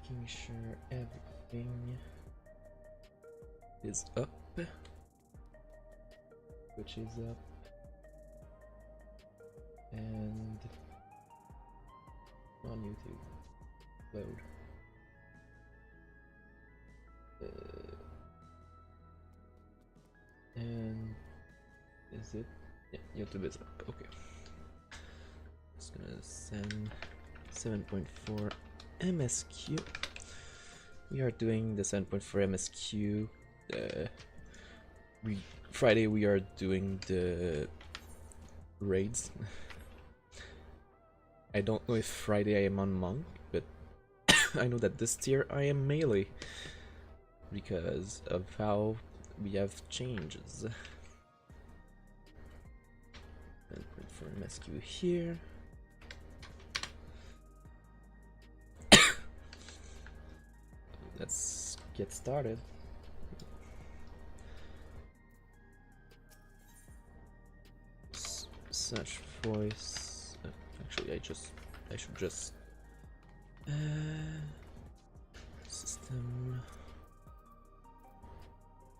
Making sure everything is up, which is up, and on YouTube. Load. And is it? Yeah, YouTube is up. Okay. Just gonna send 7.4 MSQ. We are doing the 7.4 MSQ. Friday we are doing the raids. I don't know if Friday I am on Monk, but I know that this tier I am melee because of how we have changes. 7.4 MSQ here. Let's get started. Search voice. Actually, I should just system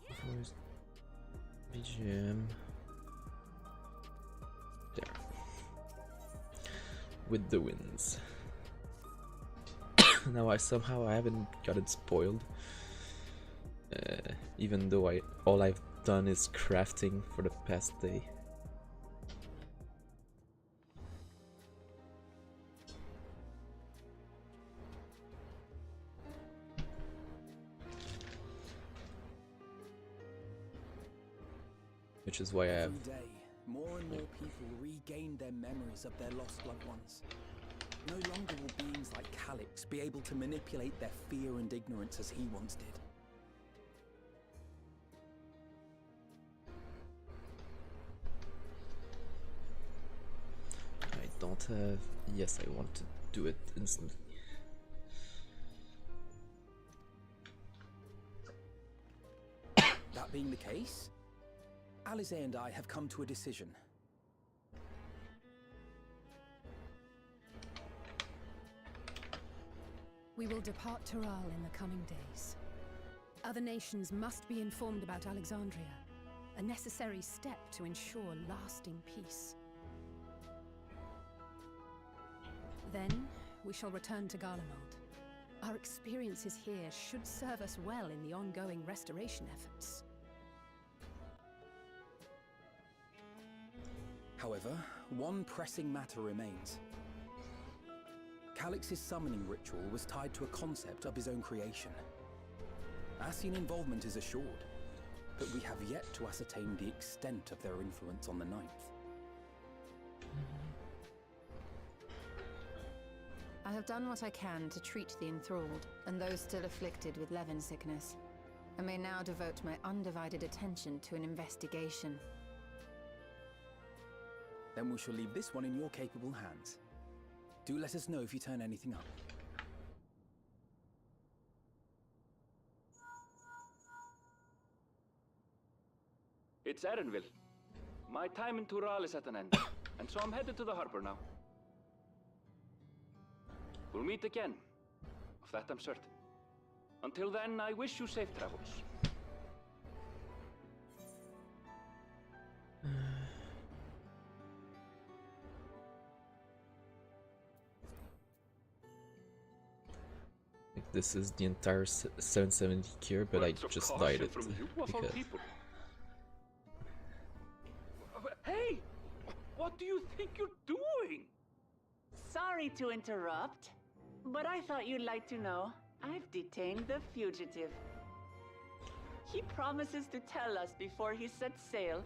voice BGM there with the winds. Now I haven't got it spoiled, even though all I've done is crafting for the past day. Which is why I have. Every day, more and more people regain their memories of their lost loved ones. No longer will beings like Calix be able to manipulate their fear and ignorance as he once did. I don't have. Yes, I want to do it instantly. That being the case, Alize and I have come to a decision. We will depart Tural in the coming days. Other nations must be informed about Alexandria, a necessary step to ensure lasting peace. Then, we shall return to Garlemald. Our experiences here should serve us well in the ongoing restoration efforts. However, one pressing matter remains. Calix's summoning ritual was tied to a concept of his own creation. Ascian involvement is assured, but we have yet to ascertain the extent of their influence on the Ninth. I have done what I can to treat the enthralled and those still afflicted with Levin sickness. I may now devote my undivided attention to an investigation. Then we shall leave this one in your capable hands. Do let us know if you turn anything up. It's Erenville. My time in Tural is at an end, and so I'm headed to the harbor now. We'll meet again, of that I'm certain. Until then, I wish you safe travels. This is the entire 770 cure, but I just died it because. Hey! What do you think you're doing? Sorry to interrupt, but I thought you'd like to know. I've detained the fugitive. He promises to tell us before he sets sail,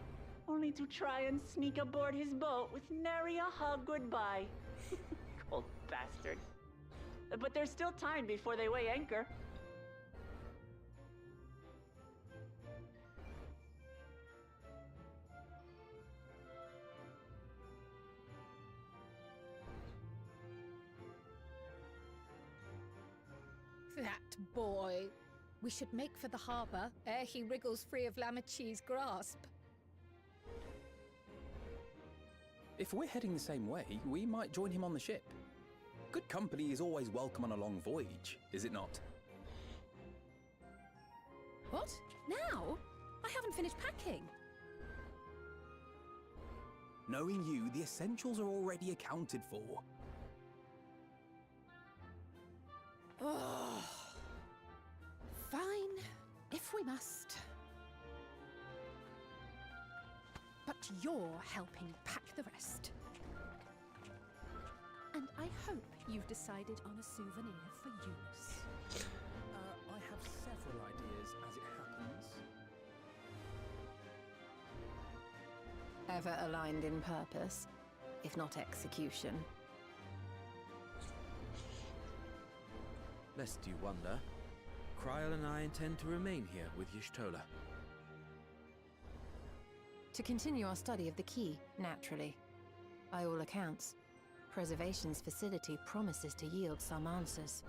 only to try and sneak aboard his boat with nary a hug goodbye. Cold bastard. But there's still time before they weigh anchor. That boy! We should make for the harbor ere he wriggles free of Lamachi's grasp. If we're heading the same way, we might join him on the ship. Good company is always welcome on a long voyage, is it not? What? Now? I haven't finished packing. Knowing you, the essentials are already accounted for. Oh. Fine, if we must. But you're helping pack the rest. And I hope you've decided on a souvenir for Eunice. I have several ideas, as it happens. Ever aligned in purpose, if not execution. Lest you wonder, Kryl and I intend to remain here with Y'shtola. To continue our study of the key, naturally. By all accounts, Preservation's facility promises to yield some answers.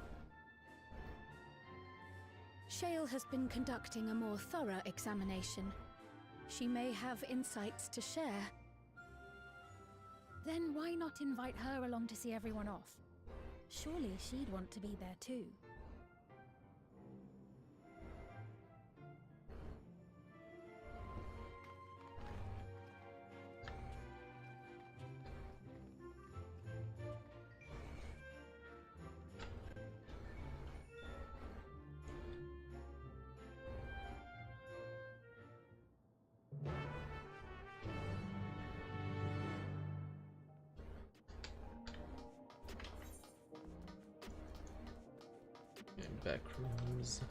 Shale has been conducting a more thorough examination. She may have insights to share. Then why not invite her along to see everyone off? Surely she'd want to be there too. Back rooms.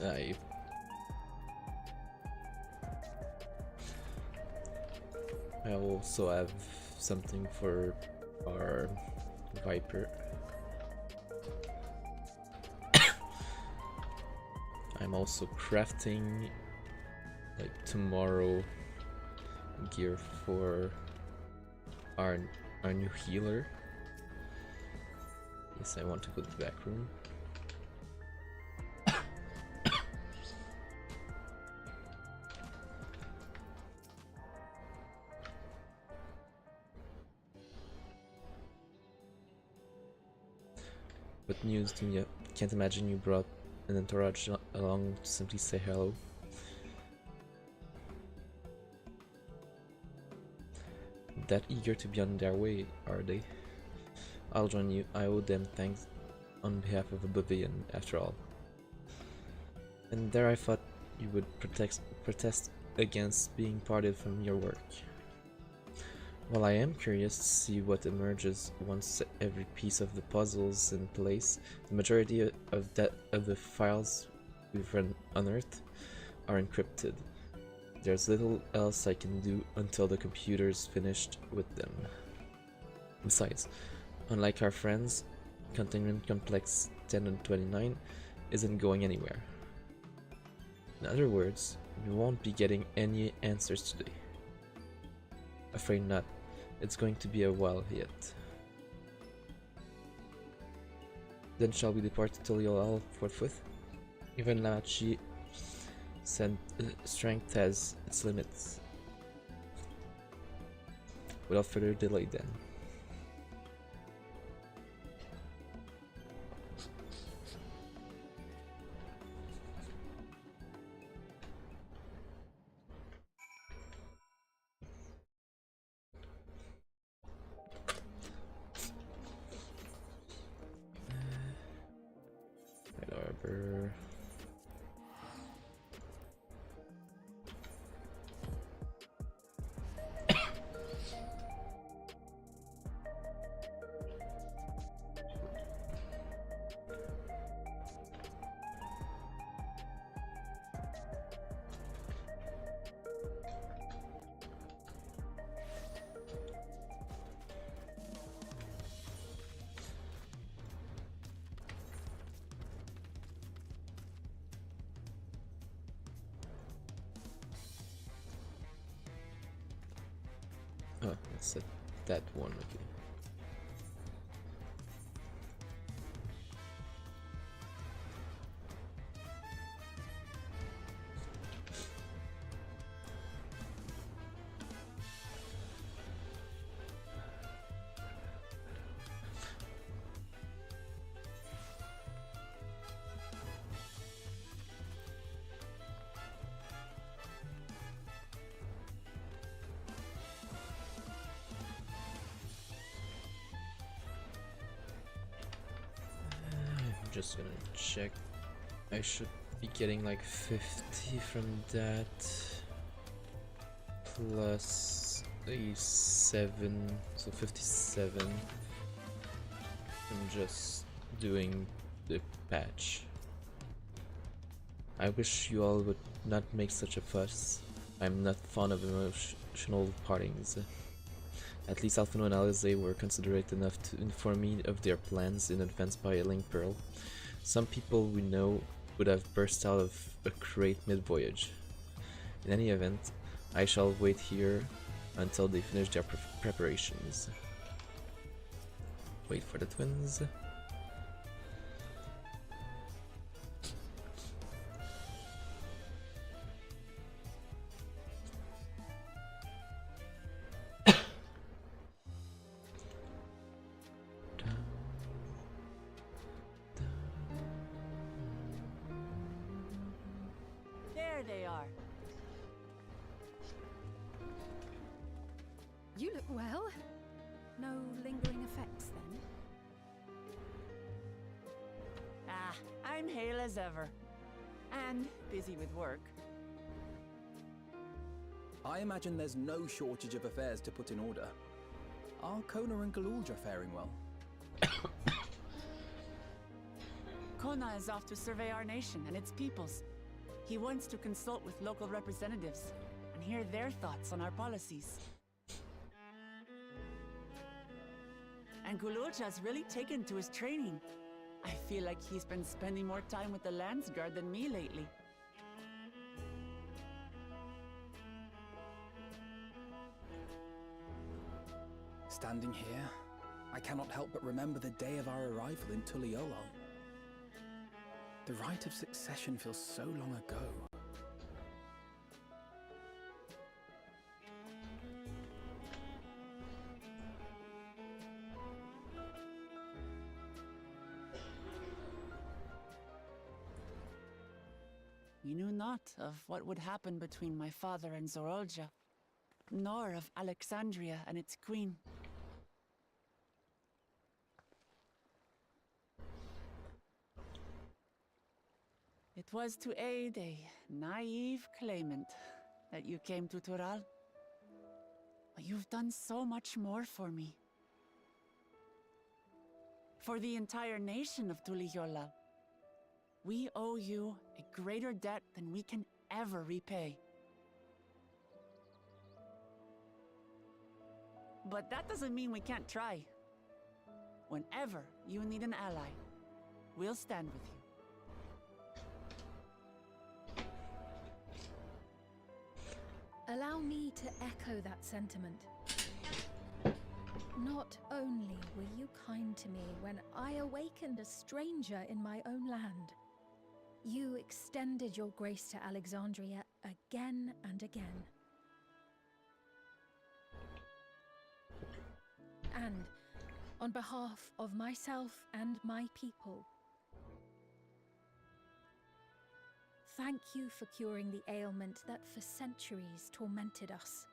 Yeah, I also have something for our Viper. I'm also crafting, like, tomorrow gear for our new healer. Yes, I want to go to the back room. What news, Dunya? Can't imagine you brought an entourage along to simply say hello. That eager to be on their way, are they? I'll join you. I owe them thanks on behalf of Oblivion, after all. And there I thought you would protest against being parted from your work. Well, I am curious to see what emerges once every piece of the puzzle's in place. The majority of the files we've unearthed are encrypted. There's little else I can do until the computer's finished with them. Besides, unlike our friends, Containment Complex 10 and 29 isn't going anywhere. In other words, we won't be getting any answers today. Afraid not. It's going to be a while yet. Then shall we depart to Tiliol forthwith? Even Lamachi said strength has its limits. Without further delay then. Arbor. Oh, that's that one, okay. just gonna check. I should be getting like 50 from that. Plus a 7, so 57. I'm just doing the patch. I wish you all would not make such a fuss. I'm not fond of emotional partings. At least Alphino and Alize were considerate enough to inform me of their plans in advance by a link pearl. Some people we know would have burst out of a crate mid-voyage. In any event, I shall wait here until they finish their preparations. Wait for the twins. There they are. You look well. No lingering effects then? Ah, I'm hale as ever. And busy with work. I imagine there's no shortage of affairs to put in order. Are Kona and Galulja faring well? Kona is off to survey our nation and its peoples. He wants to consult with local representatives and hear their thoughts on our policies. And Galulja's really taken to his training. I feel like he's been spending more time with the Landsguard than me lately. Standing here, I cannot help but remember the day of our arrival in Tuliolol. The rite of succession feels so long ago. We knew not of what would happen between my father and Zorolja, nor of Alexandria and its queen. It was to aid a naive claimant that you came to Tural. But you've done so much more for me. For the entire nation of Tuliyollal. We owe you a greater debt than we can ever repay. But that doesn't mean we can't try. Whenever you need an ally, we'll stand with you. Allow me to echo that sentiment. Not only were you kind to me when I awakened a stranger in my own land, you extended your grace to Alexandria again and again. And on behalf of myself and my people, thank you for curing the ailment that for centuries tormented us.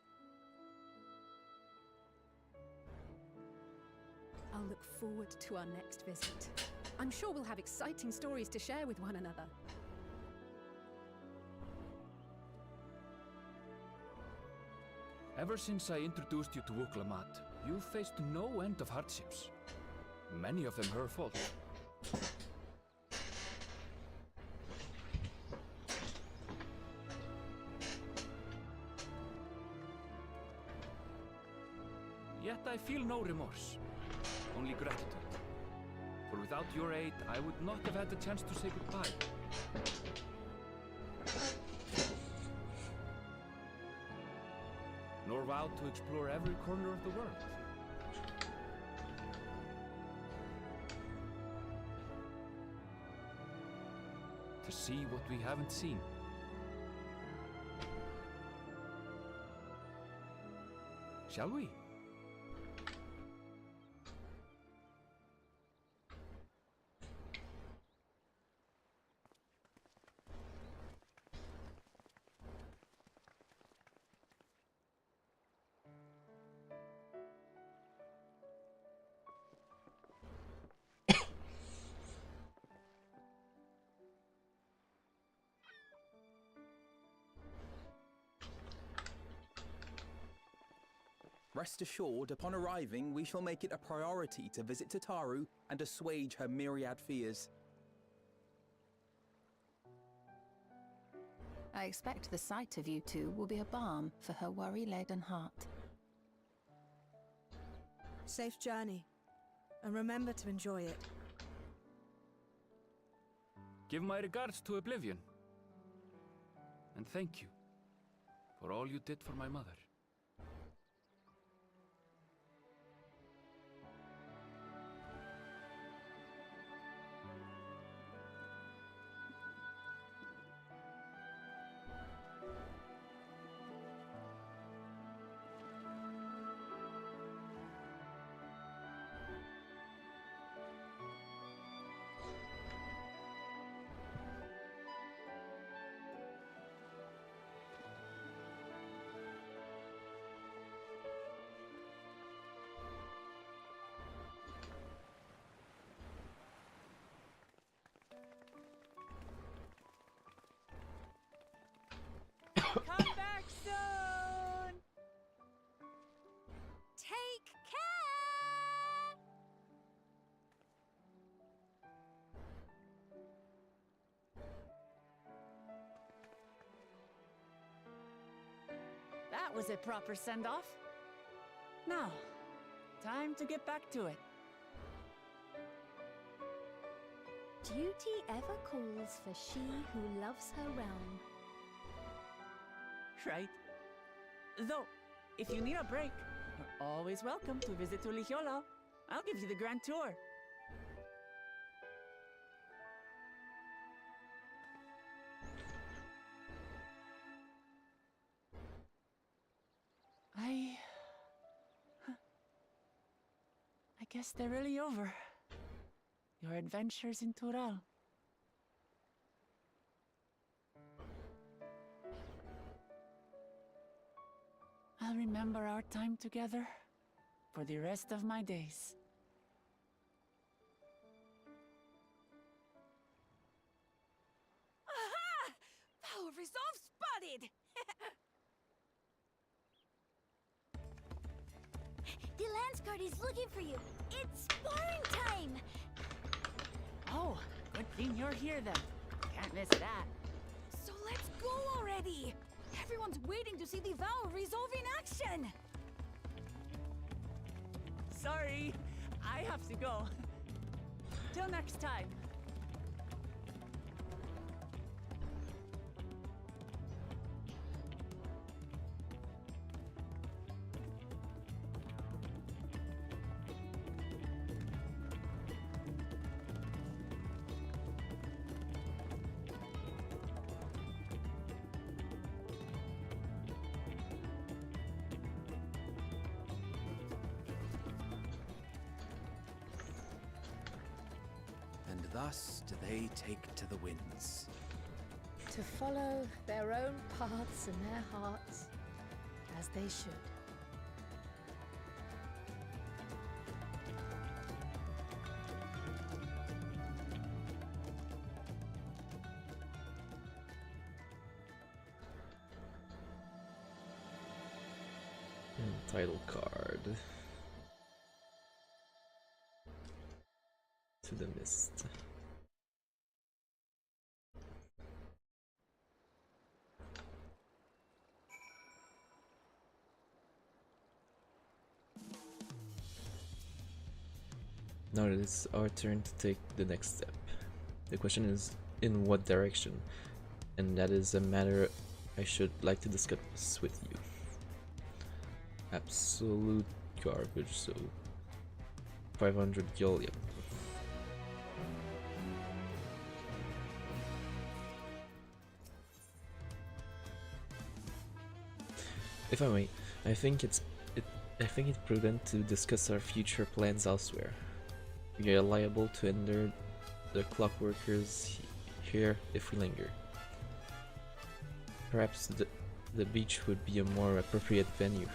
I'll look forward to our next visit. I'm sure we'll have exciting stories to share with one another. Ever since I introduced you to Uklamat, you've faced no end of hardships. Many of them her fault. Yet I feel no remorse, only gratitude. For without your aid, I would not have had the chance to say goodbye. Nor vowed to explore every corner of the world. To see what we haven't seen. Shall we? Rest assured, upon arriving, we shall make it a priority to visit Tataru and assuage her myriad fears. I expect the sight of you two will be a balm for her worry-laden heart. Safe journey, and remember to enjoy it. Give my regards to Oblivion. And thank you for all you did for my mother. Come back soon! Take care! That was a proper send-off. Now, time to get back to it. Duty ever calls for she who loves her realm. Right. Though, if you need a break, you're always welcome to visit Ulihiolo. I'll give you the grand tour. I guess they're really over. Your adventures in Tural. I'll remember our time together for the rest of my days. Aha! Power resolve spotted! The Lance Guard is looking for you. It's sparring time! Oh, good thing you're here then. Can't miss that. So let's go already! Everyone's waiting to see the Vow resolve in action! Sorry, I have to go. Till next time. And thus do they take to the winds. To follow their own paths and their hearts, as they should. Title card. To the Mist. Now it is our turn to take the next step. The question is, in what direction? And that is a matter I should like to discuss with you. Absolute garbage, so 500 gil, yep. If I may, I think it's prudent to discuss our future plans elsewhere. We are liable to hinder the clockworkers here if we linger. Perhaps the beach would be a more appropriate venue.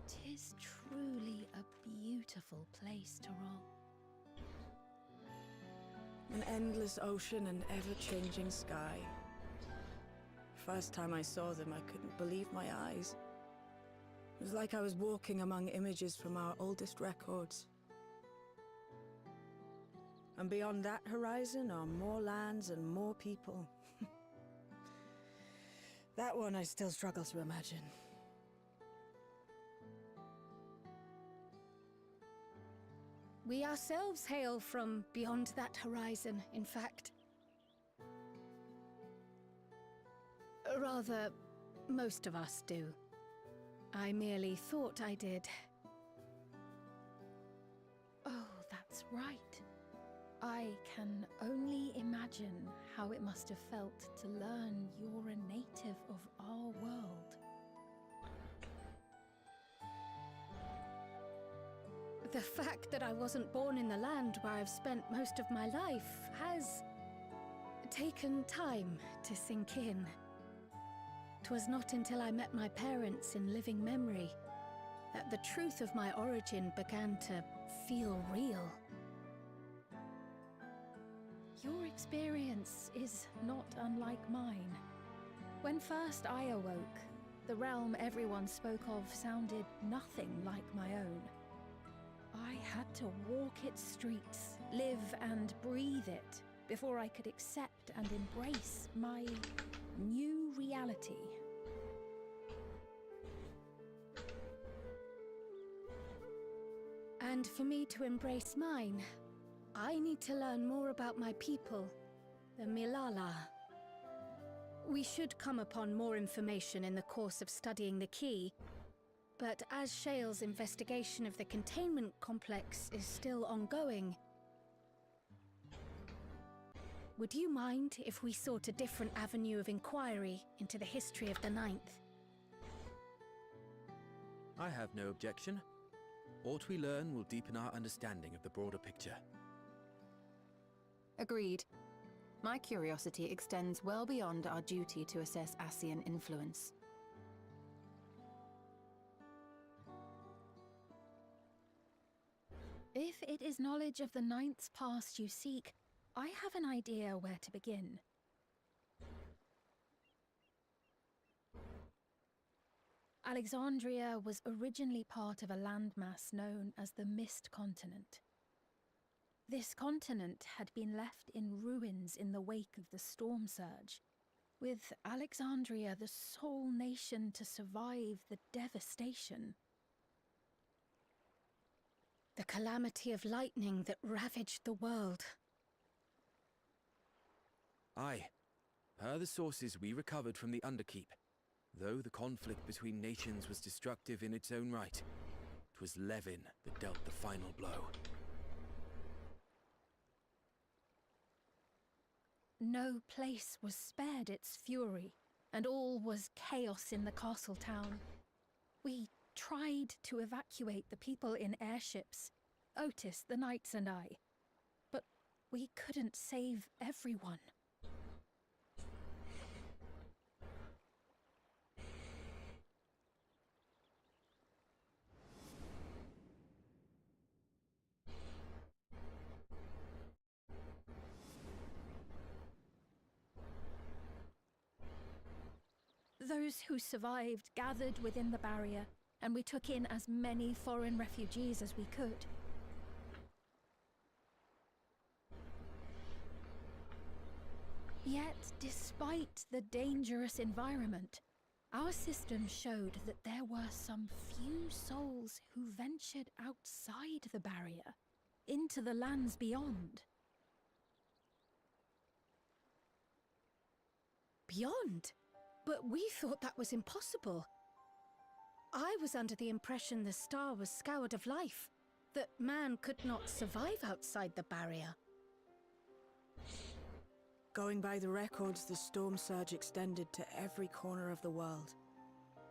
'Tis truly a beautiful place, Tyrol. An endless ocean and ever-changing sky. First time I saw them, I couldn't believe my eyes. It was like I was walking among images from our oldest records. And beyond that horizon are more lands and more people. That one I still struggle to imagine. We ourselves hail from beyond that horizon, in fact. Rather, most of us do. I merely thought I did. Oh, that's right. I can only imagine how it must have felt to learn you're a native of our world. The fact that I wasn't born in the land where I've spent most of my life has taken time to sink in. 'Twas not until I met my parents in living memory that the truth of my origin began to feel real. Your experience is not unlike mine. When first I awoke, the realm everyone spoke of sounded nothing like my own. I had to walk its streets, live and breathe it, before I could accept and embrace my new reality. And for me to embrace mine, I need to learn more about my people, the Milala. We should come upon more information in the course of studying the key, but as Shale's investigation of the containment complex is still ongoing, would you mind if we sought a different avenue of inquiry into the history of the Ninth? I have no objection. What we learn will deepen our understanding of the broader picture. Agreed. My curiosity extends well beyond our duty to assess Ascian influence. If it is knowledge of the Ninth's past you seek, I have an idea where to begin. Alexandria was originally part of a landmass known as the Mist Continent. This continent had been left in ruins in the wake of the storm surge, with Alexandria the sole nation to survive the devastation. The calamity of lightning that ravaged the world. Aye. Per the sources we recovered from the Underkeep, though the conflict between nations was destructive in its own right, 'twas Levin that dealt the final blow. No place was spared its fury, and all was chaos in the castle town. We tried to evacuate the people in airships, Otis, the knights and I, but we couldn't save everyone. Those who survived gathered within the barrier, and we took in as many foreign refugees as we could. Yet, despite the dangerous environment, our system showed that there were some few souls who ventured outside the barrier, into the lands beyond. Beyond? But we thought that was impossible. I was under the impression the star was scoured of life, that man could not survive outside the barrier. Going by the records, the storm surge extended to every corner of the world.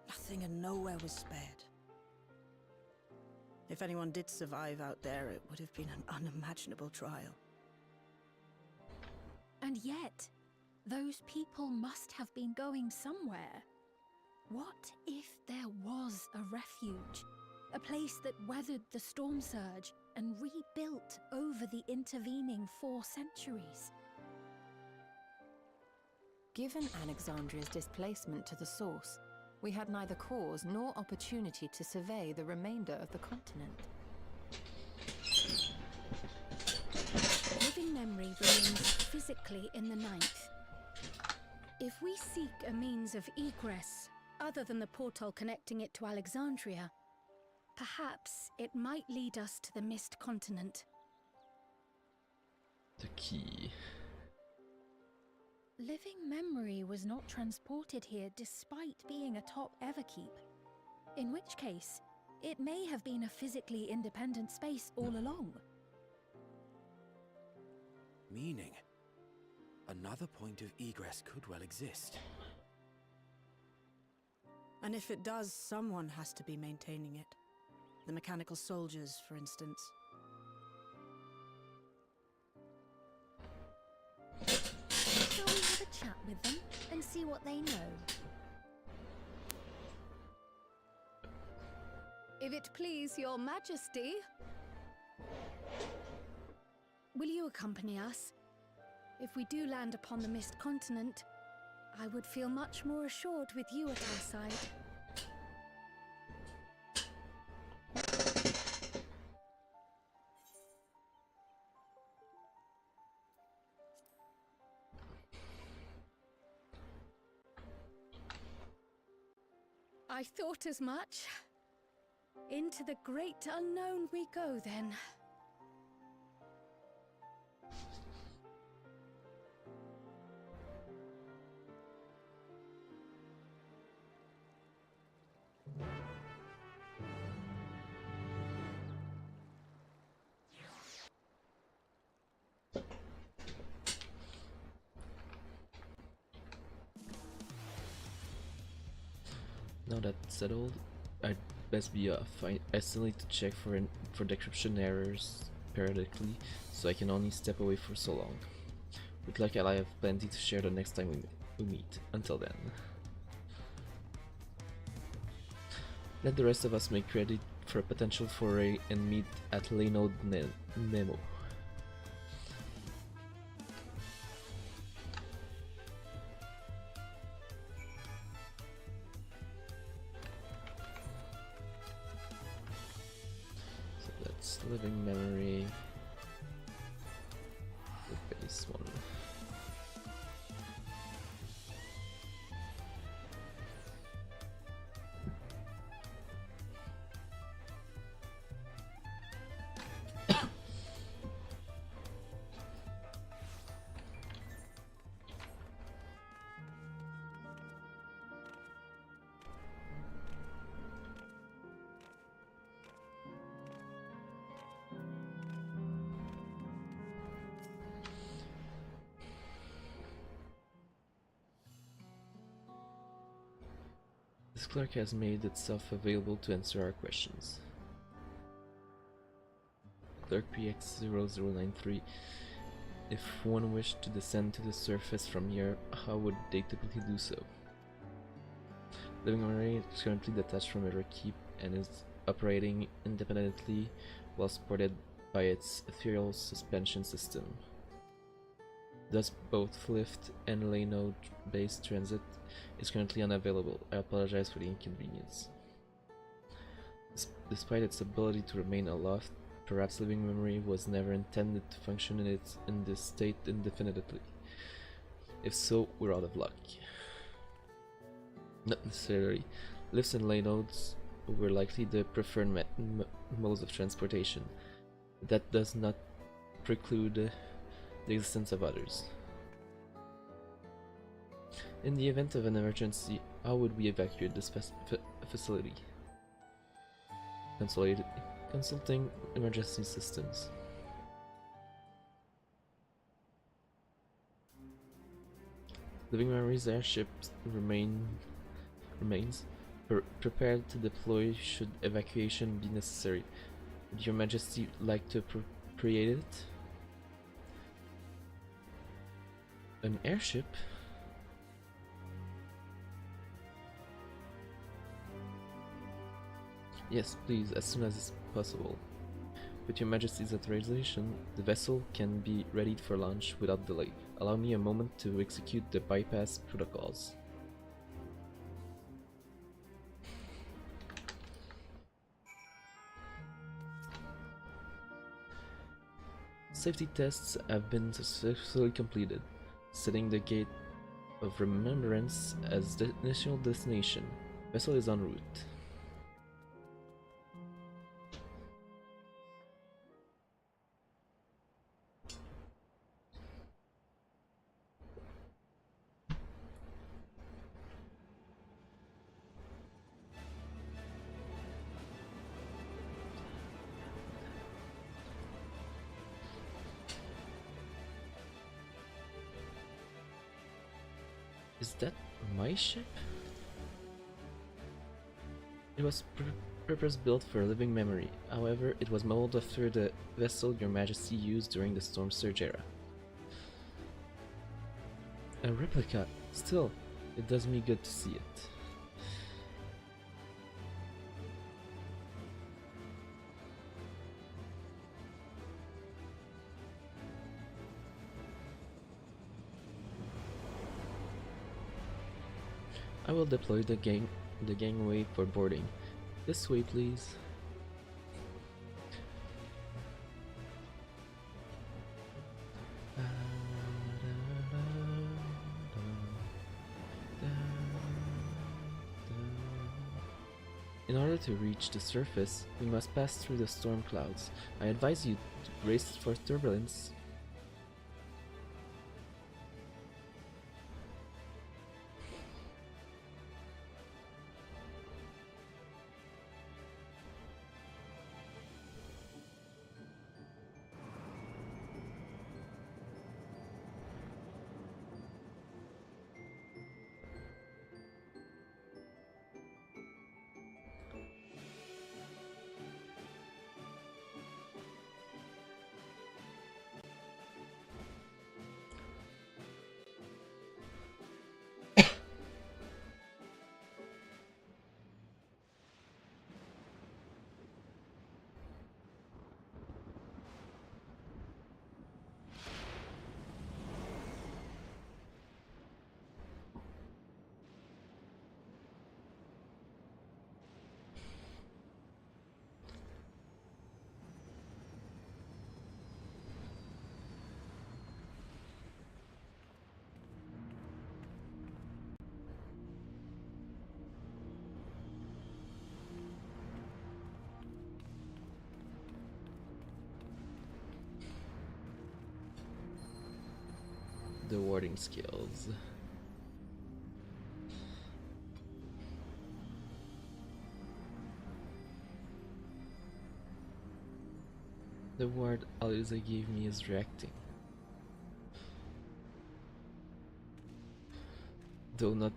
Nothing and nowhere was spared. If anyone did survive out there, it would have been an unimaginable trial. And yet, those people must have been going somewhere. What if there was a refuge? A place that weathered the storm surge and rebuilt over the intervening 4 centuries? Given Alexandria's displacement to the source, we had neither cause nor opportunity to survey the remainder of the continent. Living memory remains physically in the Ninth. If we seek a means of egress other than the portal connecting it to Alexandria, perhaps it might lead us to the Mist Continent. The key. Living memory was not transported here despite being a top Everkeep. In which case, it may have been a physically independent space all along. Meaning, another point of egress could well exist. And if it does, someone has to be maintaining it. The mechanical soldiers, for instance. Shall we have a chat with them and see what they know? If it please your majesty, will you accompany us? If we do land upon the Mist Continent, I would feel much more assured with you at our side. I thought as much. Into the great unknown we go, then. Now that's settled, I'd best be off. I still need to check for decryption errors periodically, so I can only step away for so long. With luck, I'll have plenty to share the next time we meet. Until then. Let the rest of us make ready for a potential foray and meet at Leynode Nemo. Living memory, the base one. This clerk has made itself available to answer our questions. Clerk PX0093. If one wished to descend to the surface from here, how would they typically do so? Living memory is currently detached from Everkeep and is operating independently while supported by its ethereal suspension system. Thus, both lift and Leynode-based transit is currently unavailable. I apologize for the inconvenience. Despite its ability to remain aloft, perhaps living memory was never intended to function in this state indefinitely. If so, we're out of luck. Not necessarily. Lifts and Leynodes were likely the preferred modes of transportation. That does not preclude the existence of others. In the event of an emergency, how would we evacuate this facility? Consulting emergency systems. Living Memory's airship remains prepared to deploy should evacuation be necessary. Would Your Majesty like to appropriate it? An airship? Yes, please, as soon as is possible. With your Majesty's authorization, the vessel can be readied for launch without delay. Allow me a moment to execute the bypass protocols. Safety tests have been successfully completed, setting the Gate of Remembrance as the initial destination. Vessel is en route. Is that my ship? It was purpose-built for living memory. However, it was modeled after the vessel Your Majesty used during the Storm Surge era. A replica. Still, it does me good to see it. I will deploy the gangway for boarding. This way, please. In order to reach the surface, we must pass through the storm clouds. I advise you to brace for turbulence. The warding skills. The ward Aliza gave me is reacting. Though not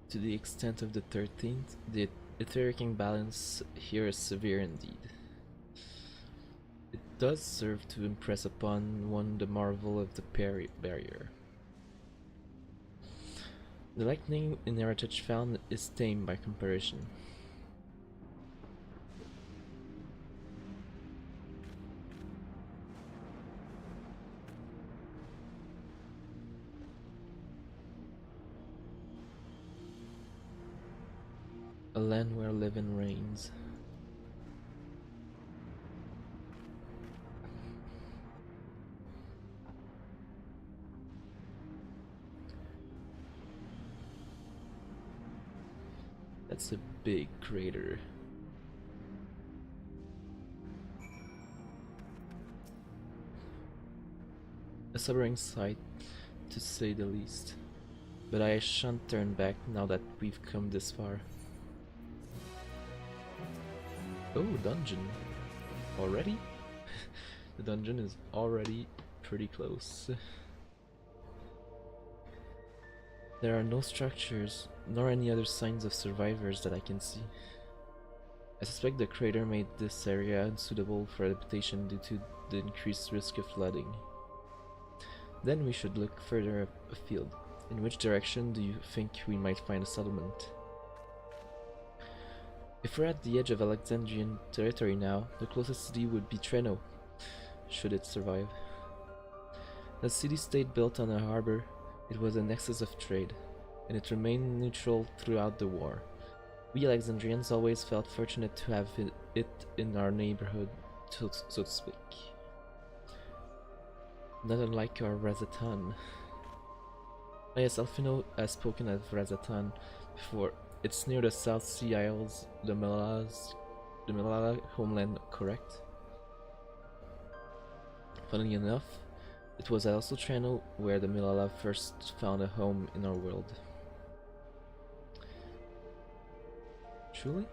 to the extent of the 13th, the etheric imbalance here is severe indeed. It does serve to impress upon one the marvel of the barrier. The lightning in heritage found is tame by comparison. A land where living reigns. That's a big crater. A sobering sight, to say the least. But I shan't turn back now that we've come this far. Oh, dungeon. Already? The dungeon is already pretty close. There are no structures, nor any other signs of survivors that I can see. I suspect the crater made this area unsuitable for habitation due to the increased risk of flooding. Then we should look further afield. In which direction do you think we might find a settlement? If we're at the edge of Alexandrian territory now, the closest city would be Treno, should it survive. The city-state built on a harbor, it was a nexus of trade, and it remained neutral throughout the war. We Alexandrians always felt fortunate to have it in our neighborhood, so to speak. Not unlike our Razatan. Yes, Alfino has spoken of Razatan before. It's near the South Sea Isles, the Malala homeland, correct? Funnily enough, it was also Treno where the Malala first found a home in our world. Truly?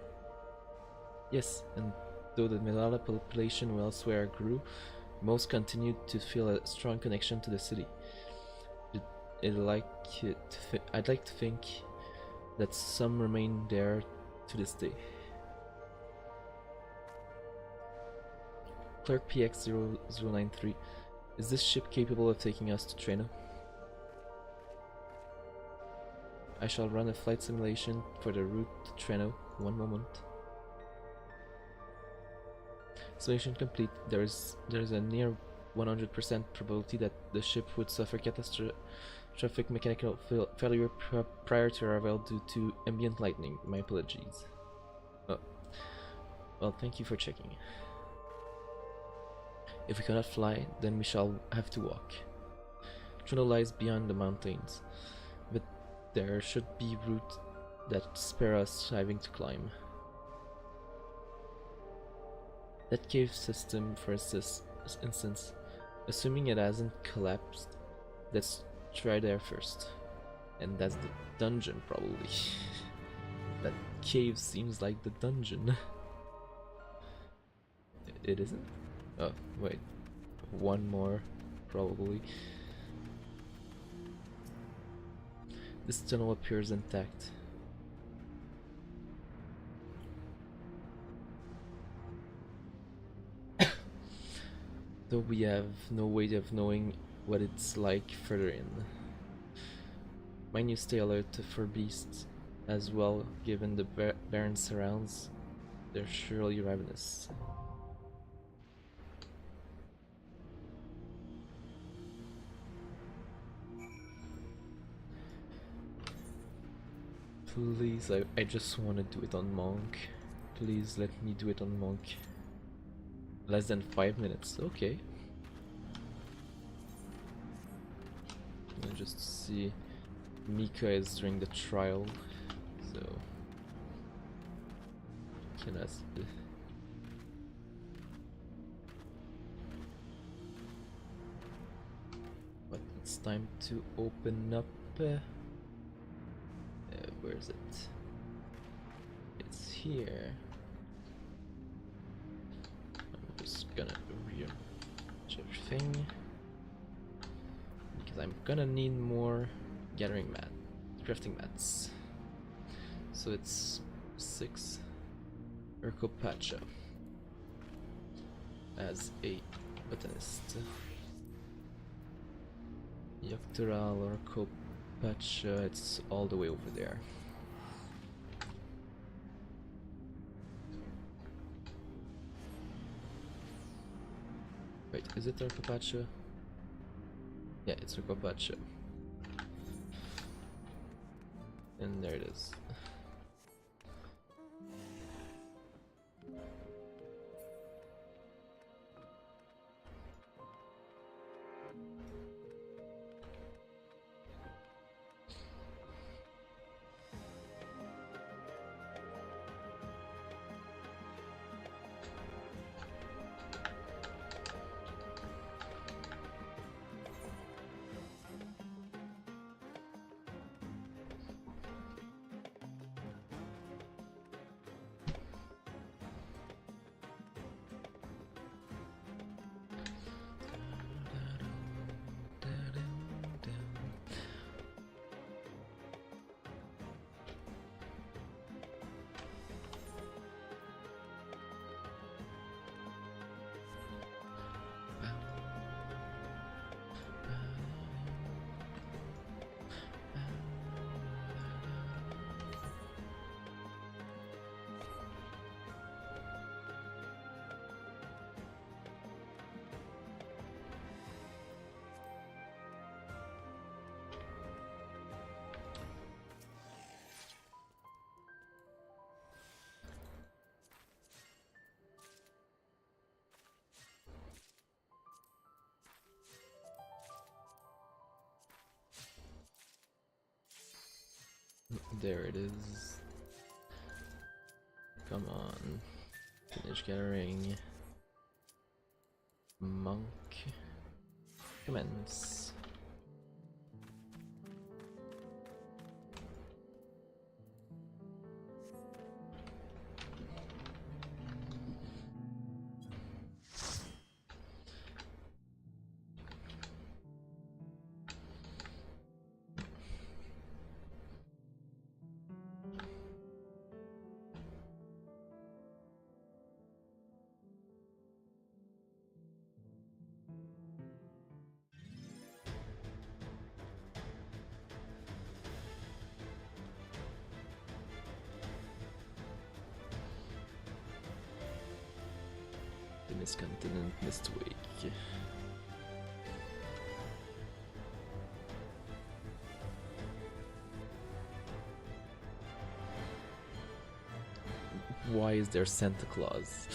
Yes, and though the Malala population elsewhere grew, most continued to feel a strong connection to the city. I'd like to think that some remain there to this day. Clerk PX0093, is this ship capable of taking us to Treno? I shall run a flight simulation for the route to Treno. One moment. Simulation complete. There is a near 100% probability that the ship would suffer catastrophic mechanical failure prior to arrival due to ambient lightning. My apologies. Oh. Well, thank you for checking. If we cannot fly, then we shall have to walk. Treno lies beyond the mountains, but there should be routes that spare us having to climb. That cave system, for instance, assuming it hasn't collapsed, let's try there first. And that's the dungeon, probably. That cave seems like the dungeon. It isn't? Oh, wait. One more, probably. This tunnel appears intact. Though we have no way of knowing what it's like further in. Mind you stay alert for beasts as well, given the barren surrounds. They're surely ravenous. Please, I just want to do it on Monk. Please let me do it on Monk. Less than 5 minutes, okay. I'll just see. Mika is during the trial, so can ask. But it's time to open up. Where is it? It's here. I'm just gonna rearrange everything because I'm gonna need more gathering mat, crafting mats. So it's 6 Urko Pacha as a botanist. Yoctoral Urko Pacha, it's all the way over there. Wait, is it Urko Pacha? Yeah, it's Urko Pacha. And there it is. There it is. Come on. Finish gathering. Monk. Commence. The miscontinent Mistweek. Why is there Santa Claus?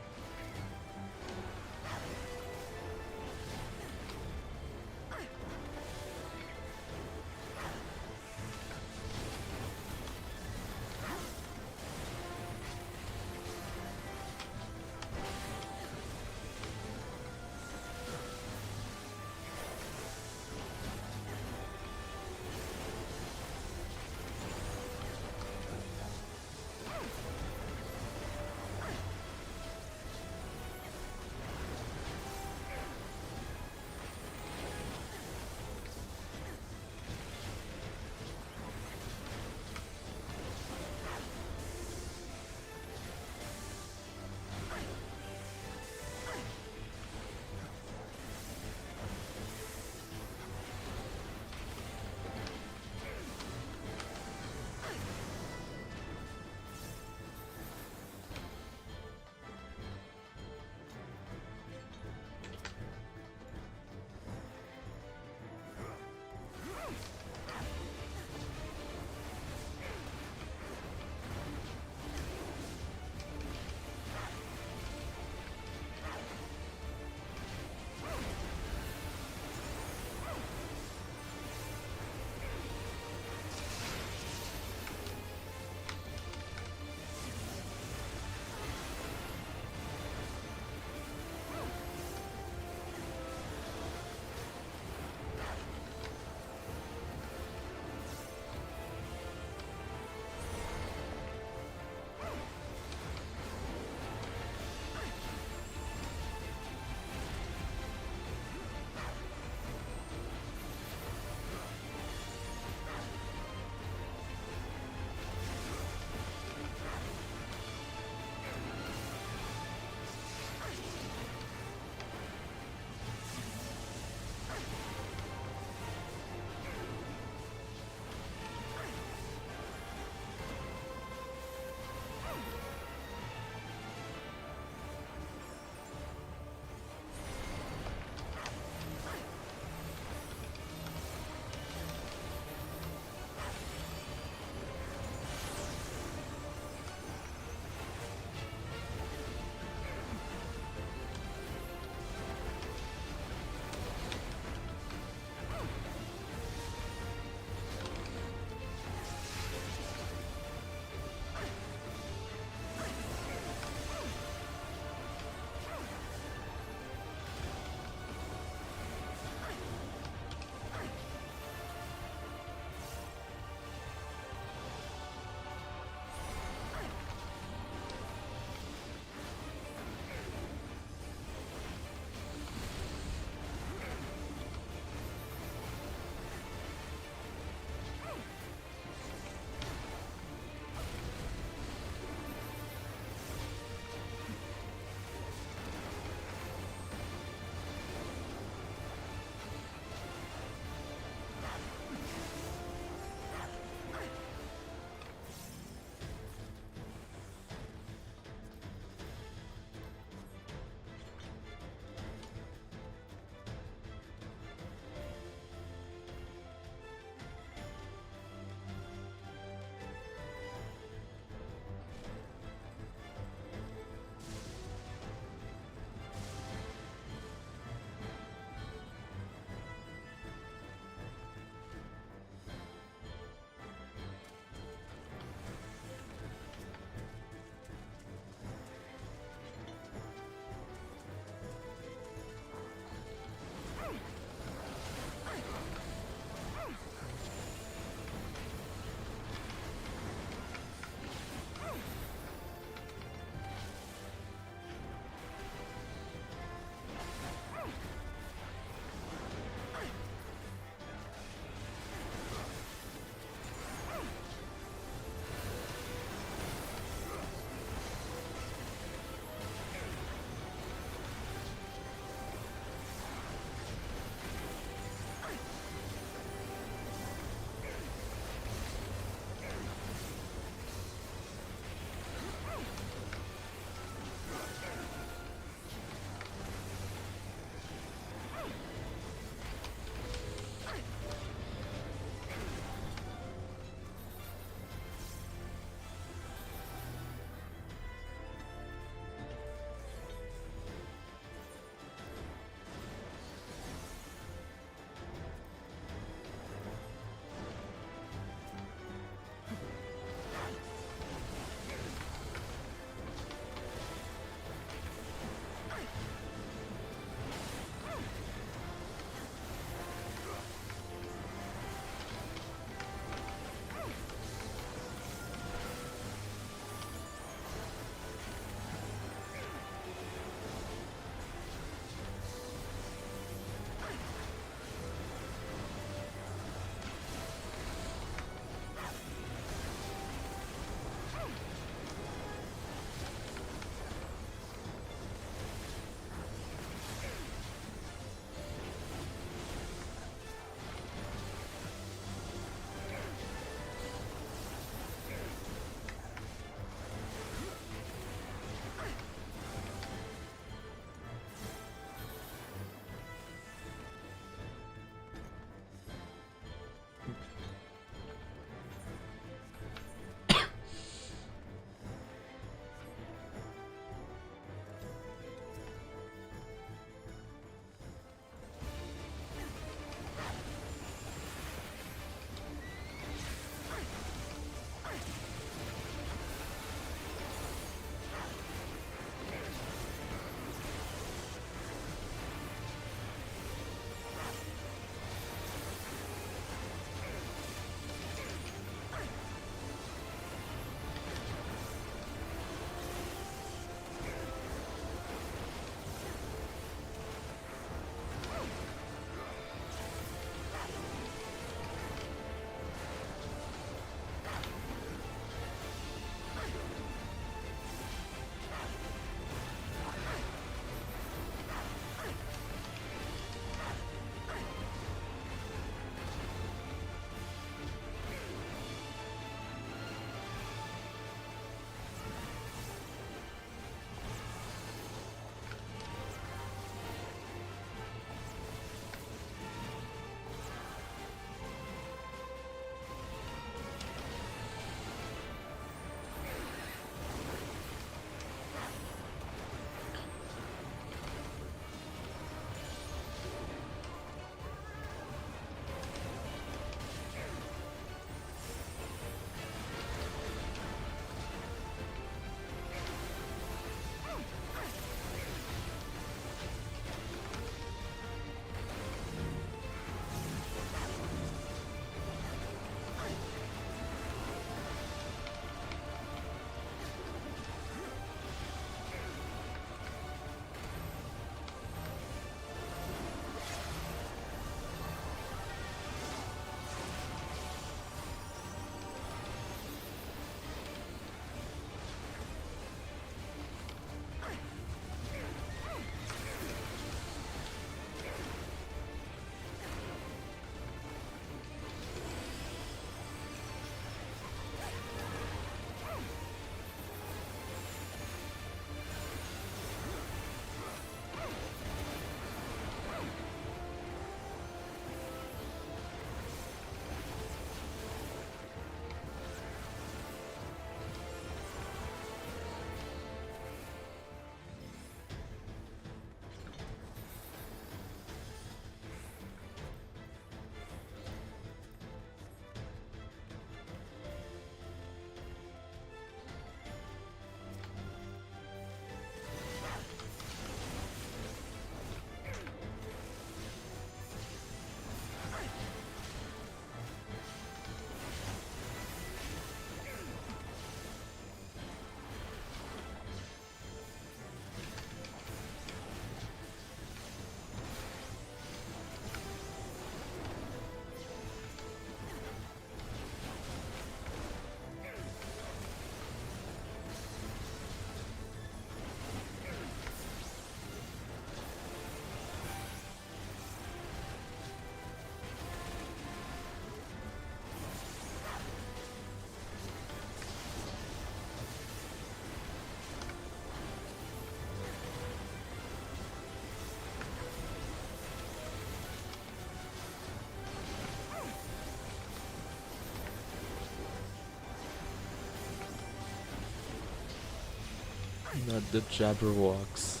Not the Jabberwocks.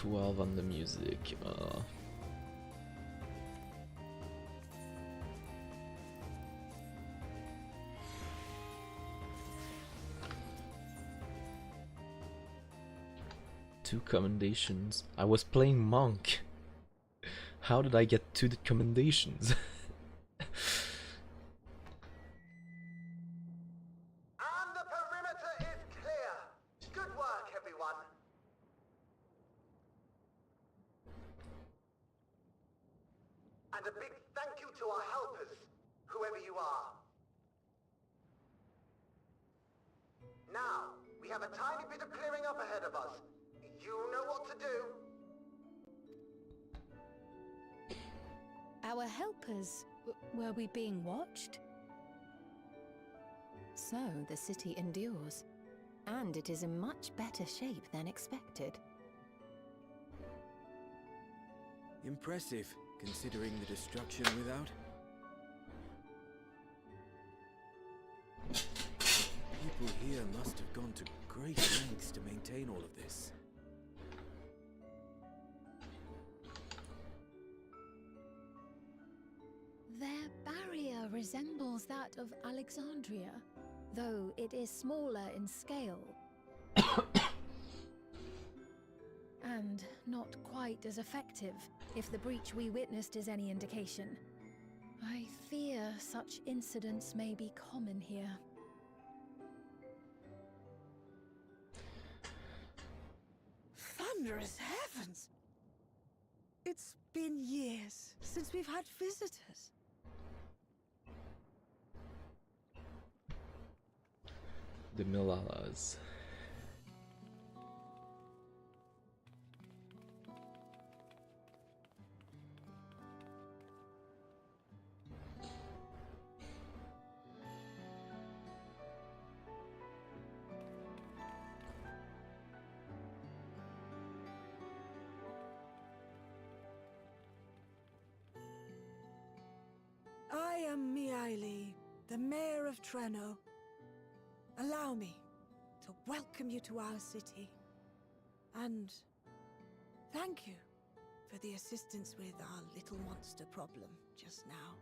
12 on the music. Two commendations. I was playing monk. How did I get two commendations? And the perimeter is clear. Good work, everyone. And a big thank you to our helpers, whoever you are. Now, we have a tiny bit of clearing up ahead of us. You know what to do. Our helpers, were we being watched? So the city endures, and it is in much better shape than expected. Impressive, considering the destruction without. People here must have gone to great lengths to maintain all of this. Their barrier resembles that of Alexandria, though it is smaller in scale. And not quite as effective, if the breach we witnessed is any indication. I fear such incidents may be common here. Thunderous heavens! It's been years since we've had visitors. The Milalas. I am Miaili, the Mayor of Treno. Allow me to welcome you to our city. And thank you for the assistance with our little monster problem just now.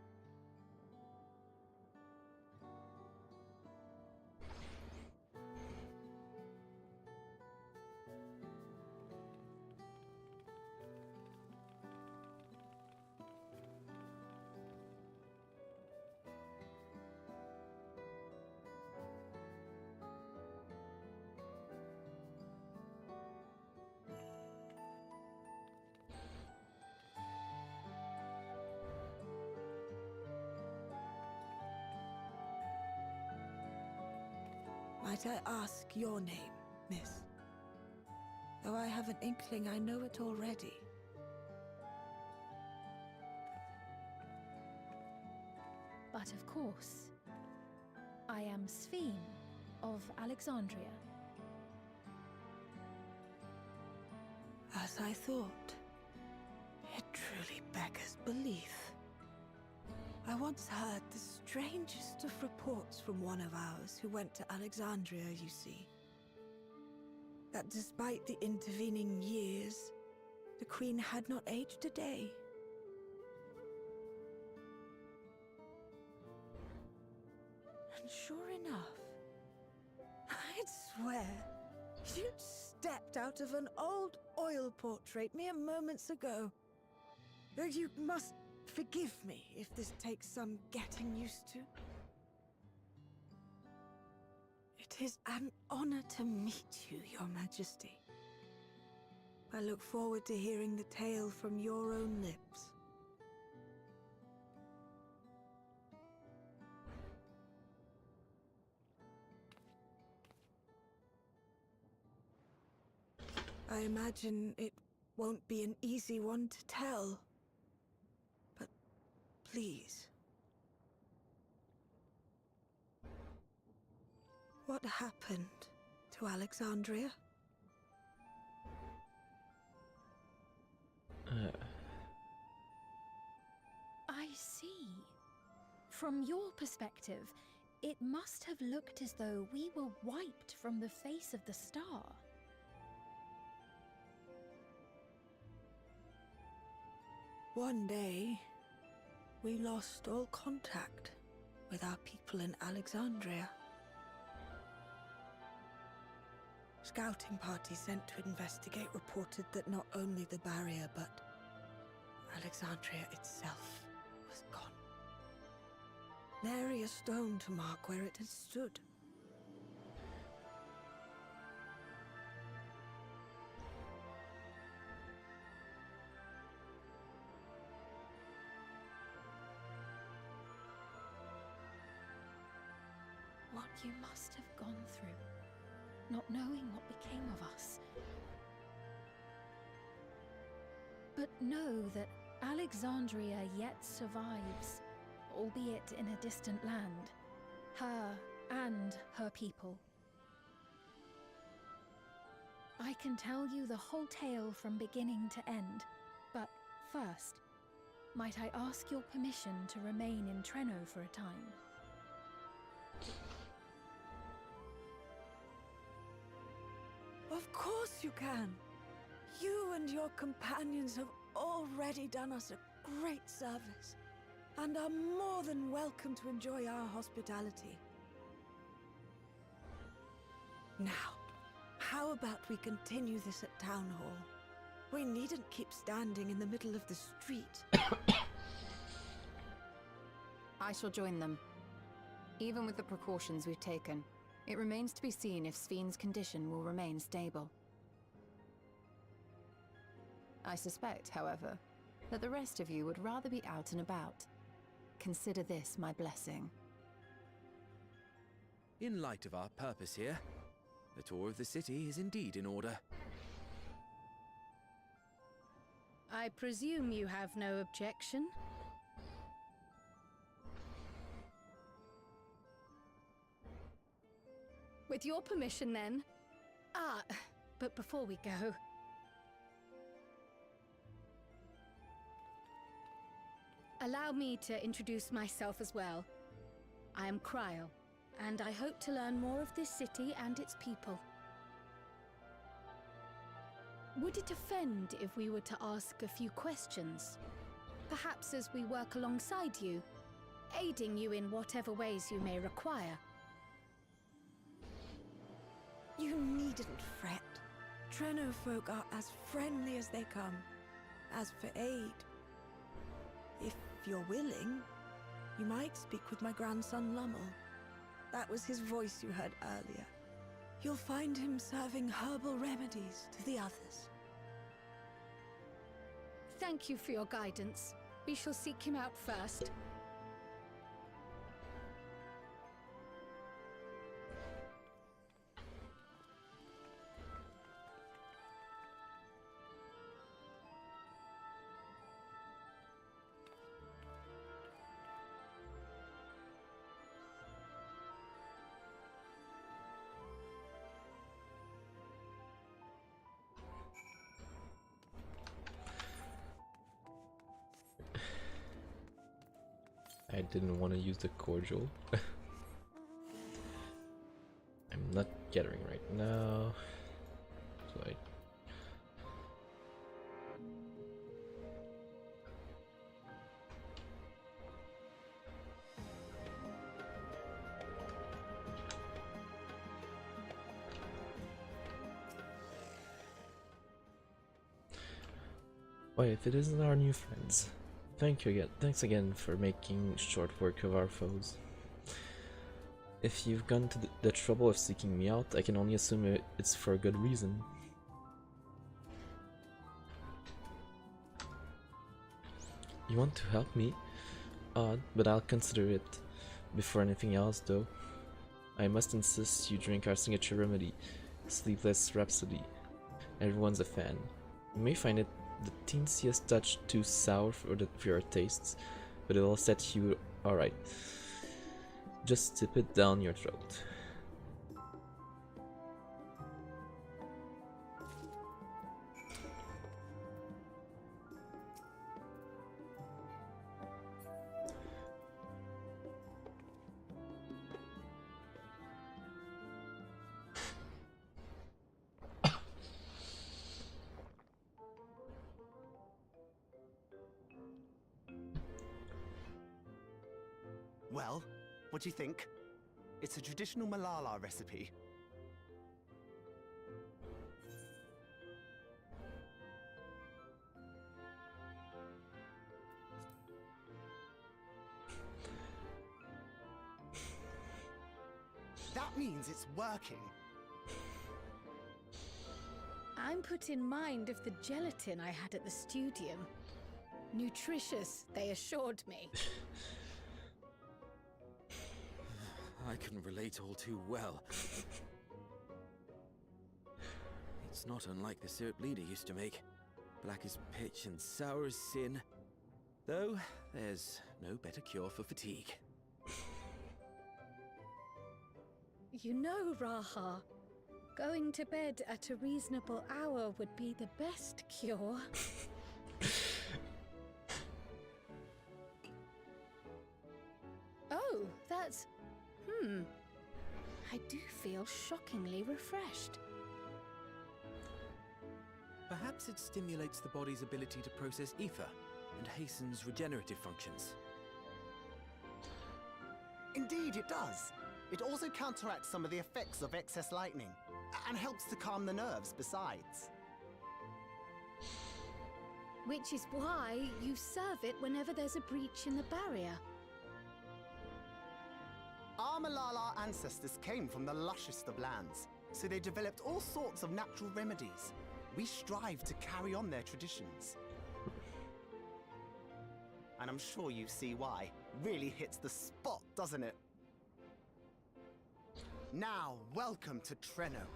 Might I ask your name, miss? Though I have an inkling I know it already. But of course, I am Sphene of Alexandria. As I thought. It truly beggars belief. I once heard the strangest of reports from one of ours who went to Alexandria, you see. That despite the intervening years, the Queen had not aged a day. And sure enough, I'd swear, you'd stepped out of an old oil portrait mere moments ago. Though you must forgive me if this takes some getting used to. It is an honor to meet you, Your Majesty. I look forward to hearing the tale from your own lips. I imagine it won't be an easy one to tell. But please. What happened to Alexandria? I see. From your perspective, it must have looked as though we were wiped from the face of the star. One day, we lost all contact with our people in Alexandria. Scouting party sent to investigate reported that not only the barrier, but Alexandria itself was gone. Nary a stone to mark where it had stood. What you must have gone through, not knowing what became of us. But know that Alexandria yet survives, albeit in a distant land. Her and her people. I can tell you the whole tale from beginning to end, but first, might I ask your permission to remain in Treno for a time? Of course you can. You and your companions have already done us a great service, and are more than welcome to enjoy our hospitality. Now, how about we continue this at Town Hall? We needn't keep standing in the middle of the street. I shall join them. Even with the precautions we've taken, it remains to be seen if Sven's condition will remain stable. I suspect, however, that the rest of you would rather be out and about. Consider this my blessing. In light of our purpose here, the tour of the city is indeed in order. I presume you have no objection? With your permission, then. But before we go... allow me to introduce myself as well. I am Kryl, and I hope to learn more of this city and its people. Would it offend if we were to ask a few questions? Perhaps as we work alongside you, aiding you in whatever ways you may require. You needn't fret. Treno folk are as friendly as they come. As for aid, if you're willing, you might speak with my grandson Lummel. That was his voice you heard earlier. You'll find him serving herbal remedies to the others. Thank you for your guidance. We shall seek him out first. I didn't want to use the cordial. I'm not gathering right now. So wait, it isn't our new friends. Thanks again for making short work of our foes. If you've gone to the trouble of seeking me out, I can only assume it's for a good reason. You want to help me? Odd, but I'll consider it. Before anything else, though, I must insist you drink our signature remedy, Sleepless Rhapsody. Everyone's a fan. You may find it the teensiest touch too sour for your tastes, but it'll set you alright. Just tip it down your throat. Well, what do you think? It's a traditional Malala recipe. That means it's working. I'm put in mind of the gelatin I had at the studium. Nutritious, they assured me. I can relate all too well. It's not unlike the syrup Leader used to make. Black as pitch and sour as sin. Though, there's no better cure for fatigue. You know, Raha, going to bed at a reasonable hour would be the best cure. Oh, that's... I do feel shockingly refreshed. Perhaps it stimulates the body's ability to process ether and hastens regenerative functions. Indeed, it does. It also counteracts some of the effects of excess lightning, and helps to calm the nerves besides. Which is why you serve it whenever there's a breach in the barrier. Our Malala ancestors came from the lushest of lands, so they developed all sorts of natural remedies. We strive to carry on their traditions. And I'm sure you see why. Really hits the spot, doesn't it? Now, welcome to Treno.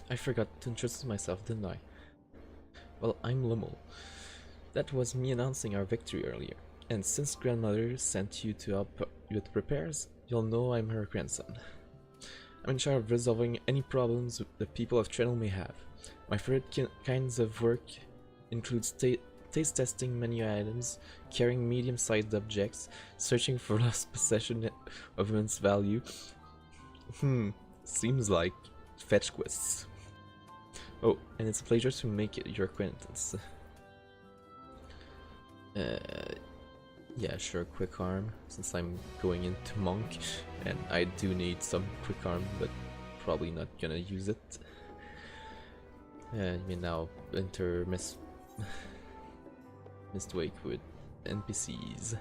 I forgot to introduce myself, didn't I? Well, I'm Lummel. That was me announcing our victory earlier, and since grandmother sent you to help with repairs, you'll know I'm her grandson. I'm in charge of resolving any problems the people of Treno may have. My favorite kinds of work includes taste testing menu items, carrying medium-sized objects, searching for lost possession of immense value. Seems like fetch quests. Oh, and it's a pleasure to make your acquaintance. Yeah, sure, quick arm, since I'm going into monk, and I do need some quick arm, but probably not gonna use it. You may now enter Mistwake with NPCs.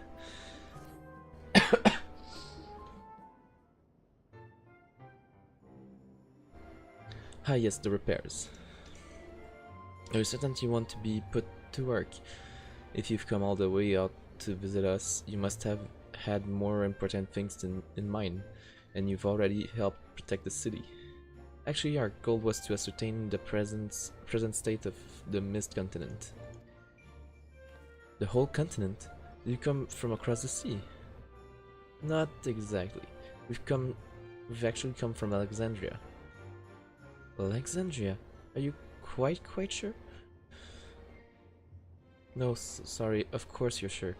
Yes, the repairs. Are you certain you want to be put to work? If you've come all the way out to visit us, you must have had more important things in mind, and you've already helped protect the city. Actually, our goal was to ascertain the present state of the Mist Continent. The whole continent? Did you come from across the sea? Not exactly. We've actually come from Alexandria. Alexandria? Are you quite sure? No, sorry, of course you're sure.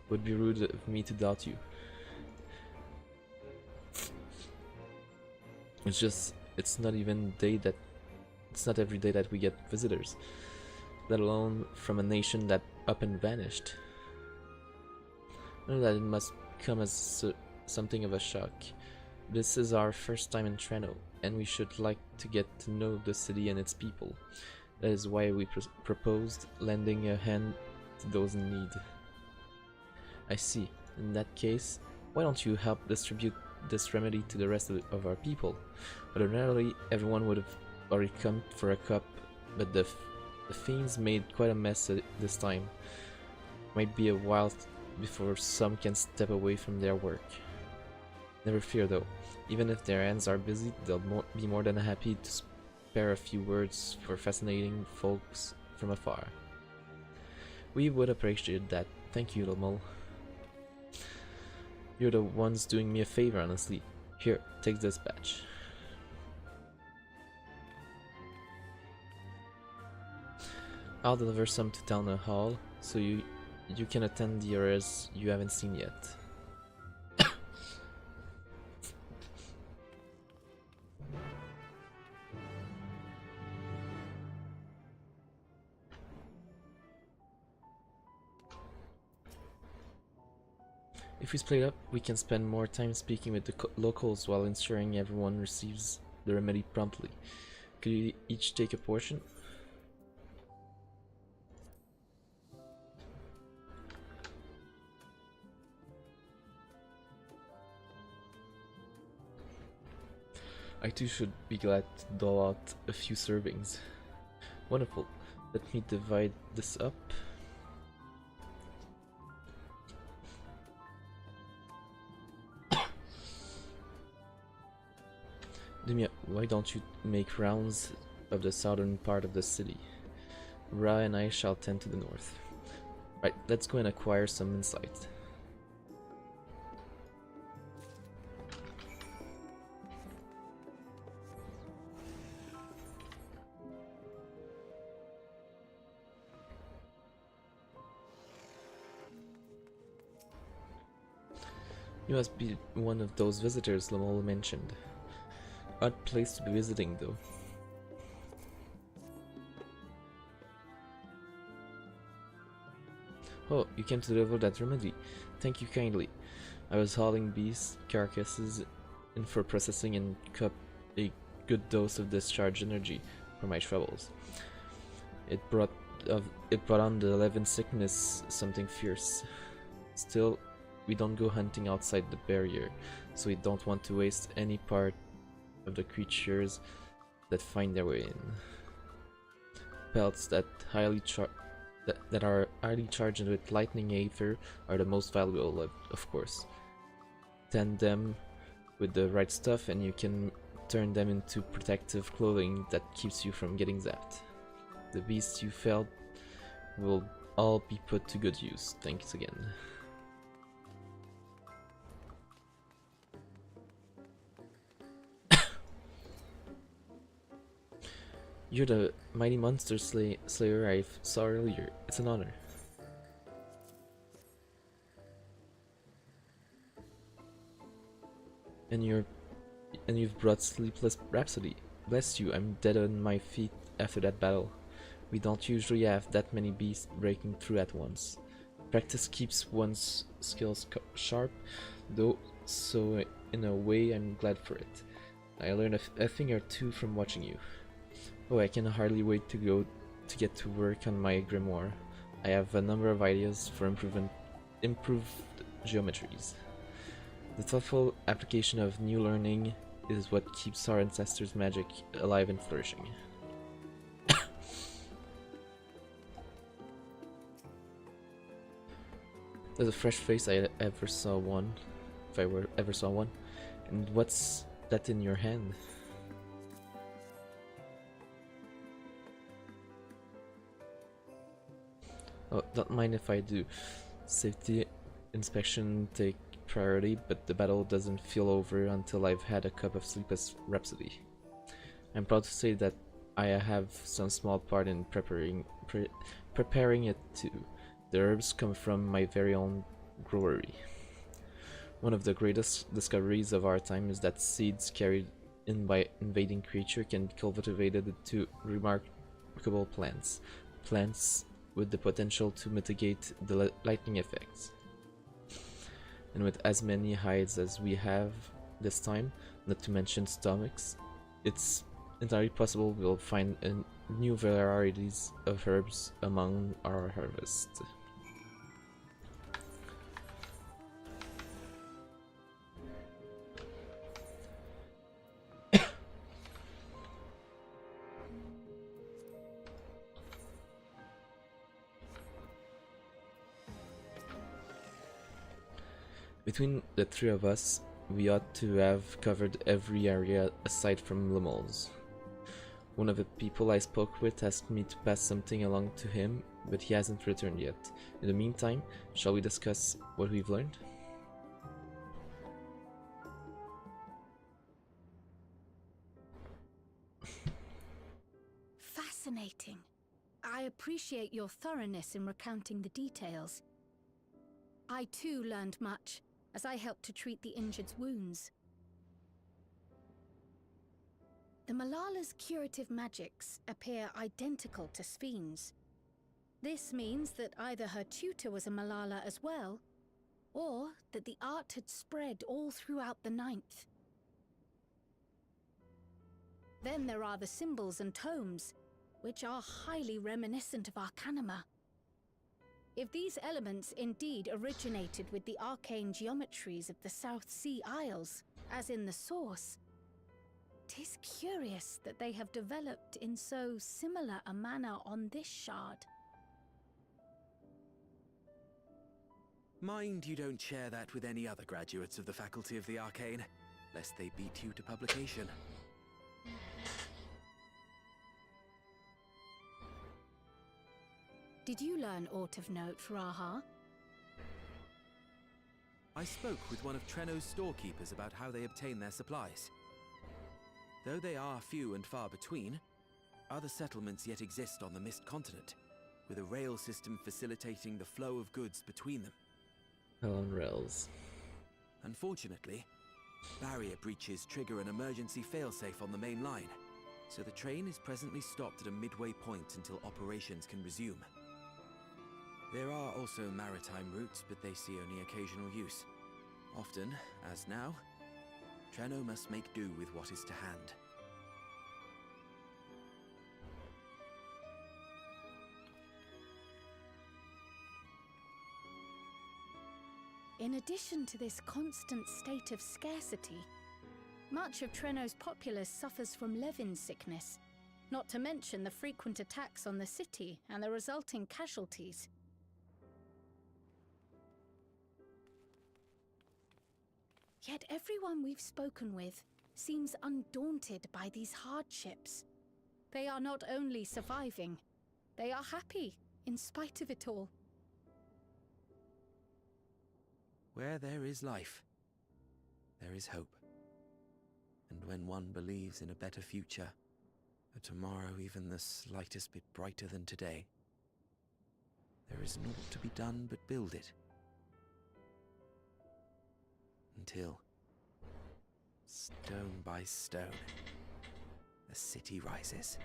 Would be rude of me to doubt you. It's not every day that we get visitors, let alone from a nation that up and vanished. I know that it must come as something of a shock. This is our first time in Treno, and we should like to get to know the city and its people. That is why we proposed lending a hand to those in need. I see. In that case, why don't you help distribute this remedy to the rest of our people? Ordinarily, everyone would have already come for a cup, but the fiends made quite a mess this time. Might be a while before some can step away from their work. Never fear though, even if their hands are busy, they'll be more than happy to spare a few words for fascinating folks from afar. We would appreciate that. Thank you, Lummel. You're the ones doing me a favor, honestly. Here, take this badge. I'll deliver some to Town Hall, so you can attend the areas you haven't seen yet. If we split up, we can spend more time speaking with the locals while ensuring everyone receives the remedy promptly. Could you each take a portion? I too should be glad to dole out a few servings. Wonderful. Let me divide this up. Demia, why don't you make rounds of the southern part of the city? Ra and I shall tend to the north. Right, let's go and acquire some insight. You must be one of those visitors Lamol mentioned. Odd place to be visiting, though. Oh, you came to deliver that remedy. Thank you kindly. I was hauling beast carcasses in for processing and cup a good dose of discharge energy for my troubles. It brought on the 11 sickness something fierce. Still, we don't go hunting outside the barrier, so we don't want to waste any part of the creatures that find their way in. Pelts that are highly charged with lightning aether are the most valuable, of course. Tend them with the right stuff and you can turn them into protective clothing that keeps you from getting zapped. The beasts you felled will all be put to good use. Thanks again. You're the mighty monster slayer I saw earlier. It's an honor. And you've brought Sleepless Rhapsody. Bless you, I'm dead on my feet after that battle. We don't usually have that many beasts breaking through at once. Practice keeps one's skills sharp, though, so in a way I'm glad for it. I learned a thing or two from watching you. Oh, I can hardly wait to get to work on my grimoire. I have a number of ideas for improved geometries. The thoughtful application of new learning is what keeps our ancestors' magic alive and flourishing. There's a fresh face if I ever saw one. And what's that in your hand? Oh, don't mind if I do. Safety inspection take priority, but the battle doesn't feel over until I've had a cup of Sleepless Rhapsody. I'm proud to say that I have some small part in preparing it too. The herbs come from my very own growery. One of the greatest discoveries of our time is that seeds carried in by invading creature can be cultivated into remarkable plants. Plants with the potential to mitigate the lightning effects. And with as many hides as we have this time, not to mention stomachs, it's entirely possible we'll find new varieties of herbs among our harvest. Between the three of us, we ought to have covered every area aside from Lamol's. One of the people I spoke with asked me to pass something along to him, but he hasn't returned yet. In the meantime, shall we discuss what we've learned? Fascinating. I appreciate your thoroughness in recounting the details. I too learned much, as I helped to treat the injured's wounds. The Malala's curative magics appear identical to Spheen's. This means that either her tutor was a Malala as well, or that the art had spread all throughout the Ninth. Then there are the symbols and tomes, which are highly reminiscent of Arcanima. If these elements indeed originated with the arcane geometries of the South Sea Isles, as in the source, 'tis curious that they have developed in so similar a manner on this shard. Mind you don't share that with any other graduates of the Faculty of the Arcane, lest they beat you to publication. Did you learn aught of note, Raha? I spoke with one of Treno's storekeepers about how they obtain their supplies. Though they are few and far between, other settlements yet exist on the Mist Continent, with a rail system facilitating the flow of goods between them. Hell on rails. Unfortunately, barrier breaches trigger an emergency failsafe on the main line, so the train is presently stopped at a midway point until operations can resume. There are also maritime routes, but they see only occasional use. Often, as now, Treno must make do with what is to hand. In addition to this constant state of scarcity, much of Treno's populace suffers from Levin sickness, not to mention the frequent attacks on the city and the resulting casualties. Yet everyone we've spoken with seems undaunted by these hardships. They are not only surviving, they are happy in spite of it all. Where there is life, there is hope. And when one believes in a better future, a tomorrow even the slightest bit brighter than today, there is naught to be done but build it. Until, stone by stone, a city rises.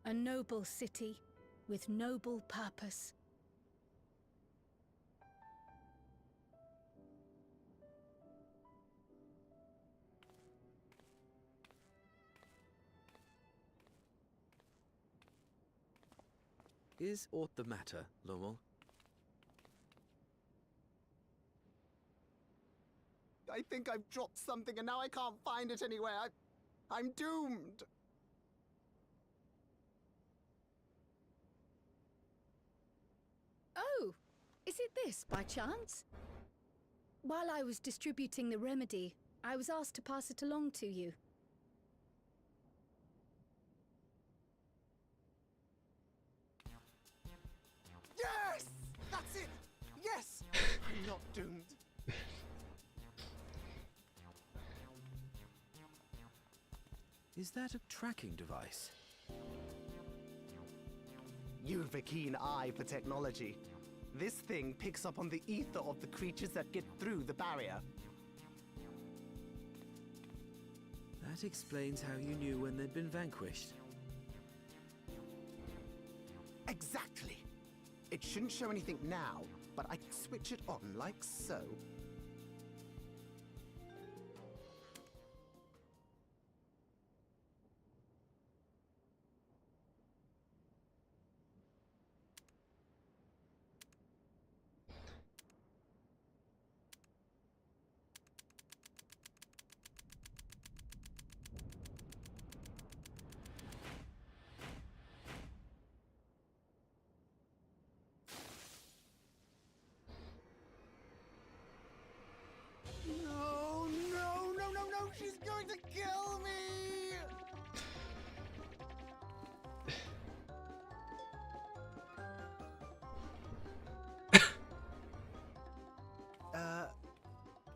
A noble city with noble purpose. Is aught the matter, Lommel? I think I've dropped something and now I can't find it anywhere. I'm doomed. Oh, is it this by chance? While I was distributing the remedy, I was asked to pass it along to you. Yes! That's it! Yes! I'm not doomed. Is that a tracking device? You've a keen eye for technology. This thing picks up on the ether of the creatures that get through the barrier. That explains how you knew when they'd been vanquished. Exactly. It shouldn't show anything now, but I can switch it on like so. No, no, no, no, no! She's going to kill me!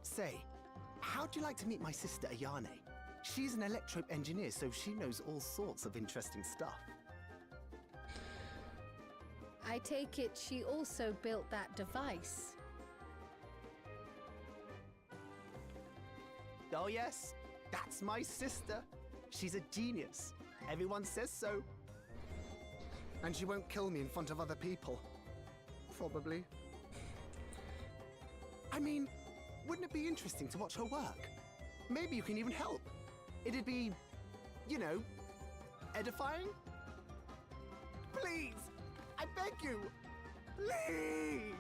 Say, how'd you like to meet my sister Ayane? She's an electro engineer, so she knows all sorts of interesting stuff. I take it she also built that device. Oh yes, that's my sister. She's a genius. Everyone says so. And she won't kill me in front of other people. Probably. I mean, wouldn't it be interesting to watch her work? Maybe you can even help. It'd be, you know, edifying? Please! I beg you! Please!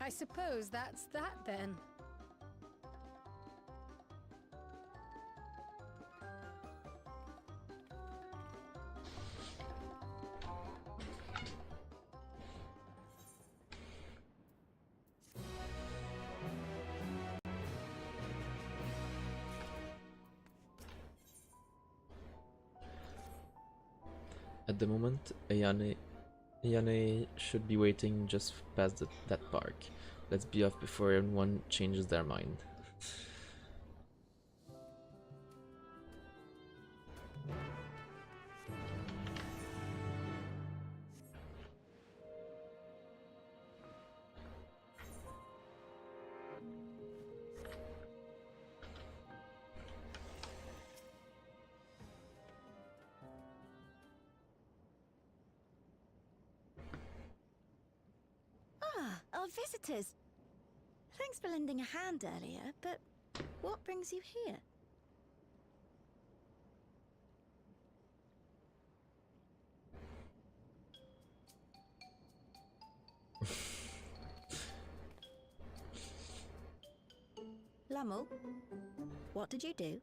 I suppose that's that then. At the moment, Ayane should be waiting just past that park. Let's be off before everyone changes their mind. Our visitors. Thanks for lending a hand earlier, but what brings you here? Lummel, what did you do?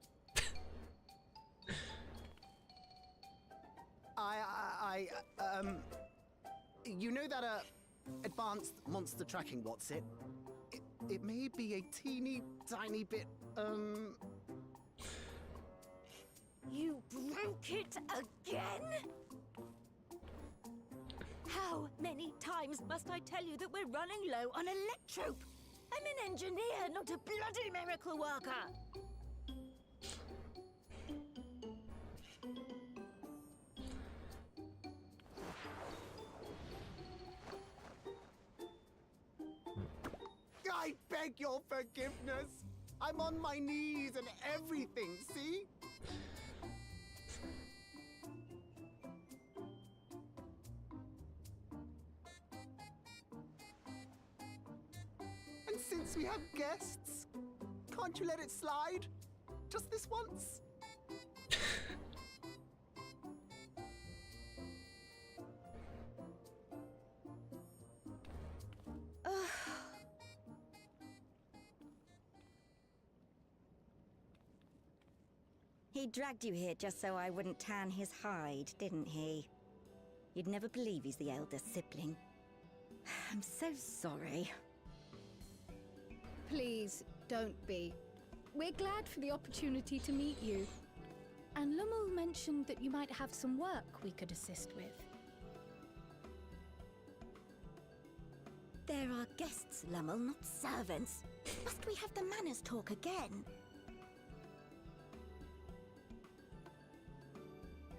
You know that, advanced monster tracking, what's it? It may be a teeny tiny bit, You broke it again? How many times must I tell you that we're running low on electrope? I'm an engineer, not a bloody miracle worker! I beg your forgiveness! I'm on my knees and everything, see? And since we have guests, can't you let it slide? Just this once? He dragged you here just so I wouldn't tan his hide, didn't he? You'd never believe he's the elder sibling. I'm so sorry. Please, don't be. We're glad for the opportunity to meet you. And Lummel mentioned that you might have some work we could assist with. There are guests, Lummel, not servants. Must we have the manners talk again?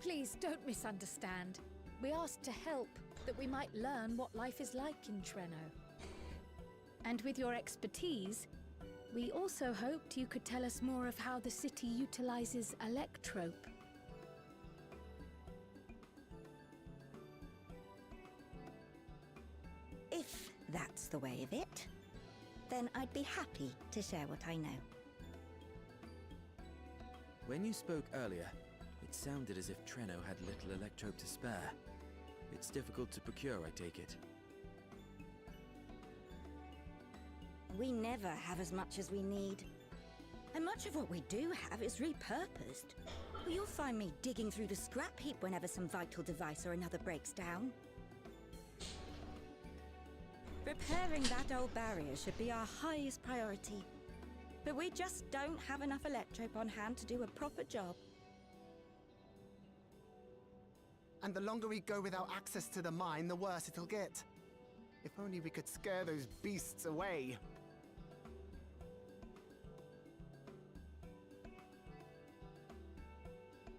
Please don't misunderstand. We asked to help, that we might learn what life is like in Treno. And with your expertise, we also hoped you could tell us more of how the city utilizes electrope. If that's the way of it, then I'd be happy to share what I know. When you spoke earlier, it sounded as if Treno had little electrope to spare. It's difficult to procure, I take it. We never have as much as we need. And much of what we do have is repurposed. You'll find me digging through the scrap heap whenever some vital device or another breaks down. Repairing that old barrier should be our highest priority. But we just don't have enough electrope on hand to do a proper job. And the longer we go without access to the mine, the worse it'll get. If only we could scare those beasts away.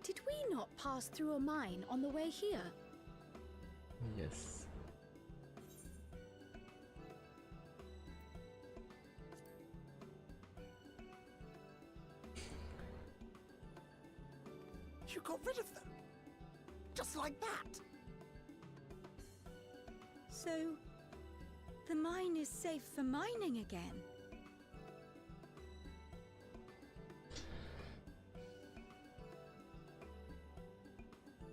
Did we not pass through a mine on the way here? Yes. You got rid of them? Just like that? So, the mine is safe for mining again?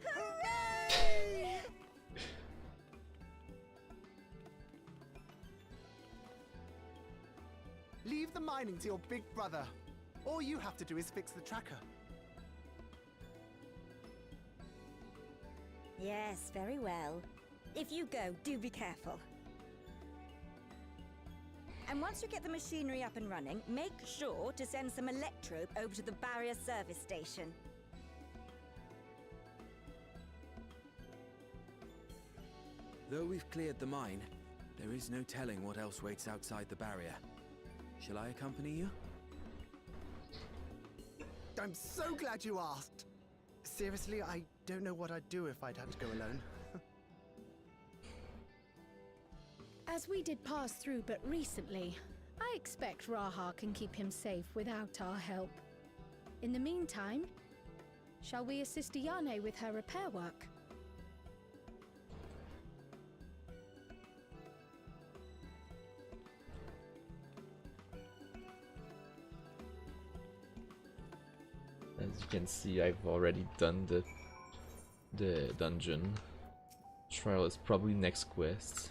Hooray! Leave the mining to your big brother. All you have to do is fix the tracker. Yes, very well. If you go, do be careful. And once you get the machinery up and running, make sure to send some electrobe over to the barrier service station. Though we've cleared the mine, there is no telling what else waits outside the barrier. Shall I accompany you? I'm so glad you asked. Seriously, I don't know what I'd do if I'd had to go alone. As we did pass through but recently, I expect Raha can keep him safe without our help. In the meantime, shall we assist Ayane with her repair work? As you can see, I've already done the dungeon. Trial is probably next quest.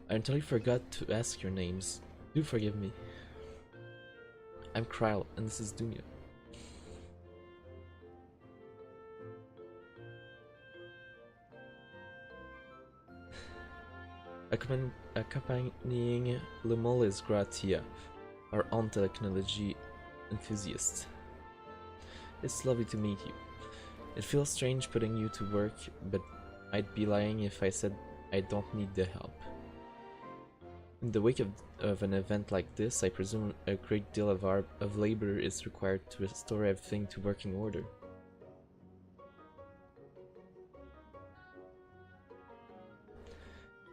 I entirely forgot to ask your names. Do forgive me. I'm Kryle, and this is Dumia. Accompanying Lemol is Gratia, our own technology enthusiast. It's lovely to meet you. It feels strange putting you to work, but I'd be lying if I said I don't need the help. In the wake of an event like this, I presume a great deal of labor is required to restore everything to working order.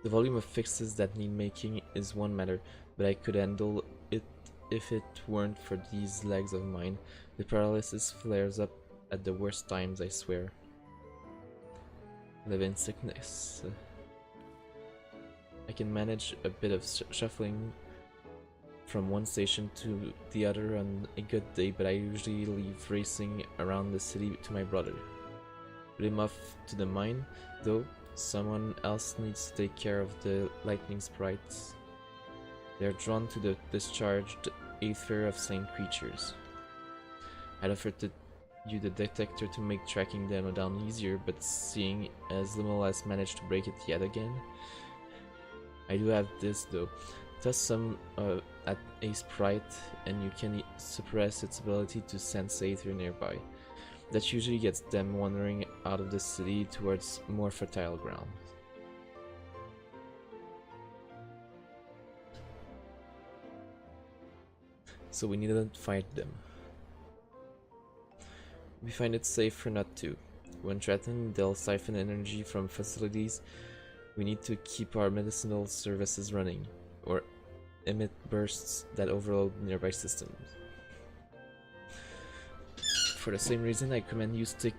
The volume of fixes that need making is one matter, but I could handle it if it weren't for these legs of mine. The paralysis flares up at the worst times, I swear. Live in sickness. I can manage a bit of shuffling from one station to the other on a good day, but I usually leave racing around the city to my brother. Put him off to the mine, though. Someone else needs to take care of the lightning sprites. They are drawn to the discharged aether of slain creatures. I'd offered you the detector to make tracking them down easier, but seeing as Lemol has managed to break it yet again, I do have this though. Toss some at a sprite and you can suppress its ability to sense aether nearby. That usually gets them wandering out of the city towards more fertile ground. So we needn't fight them. We find it safer not to. When threatened, they'll siphon energy from facilities. We need to keep our medicinal services running, or emit bursts that overload nearby systems. For the same reason, I recommend you stick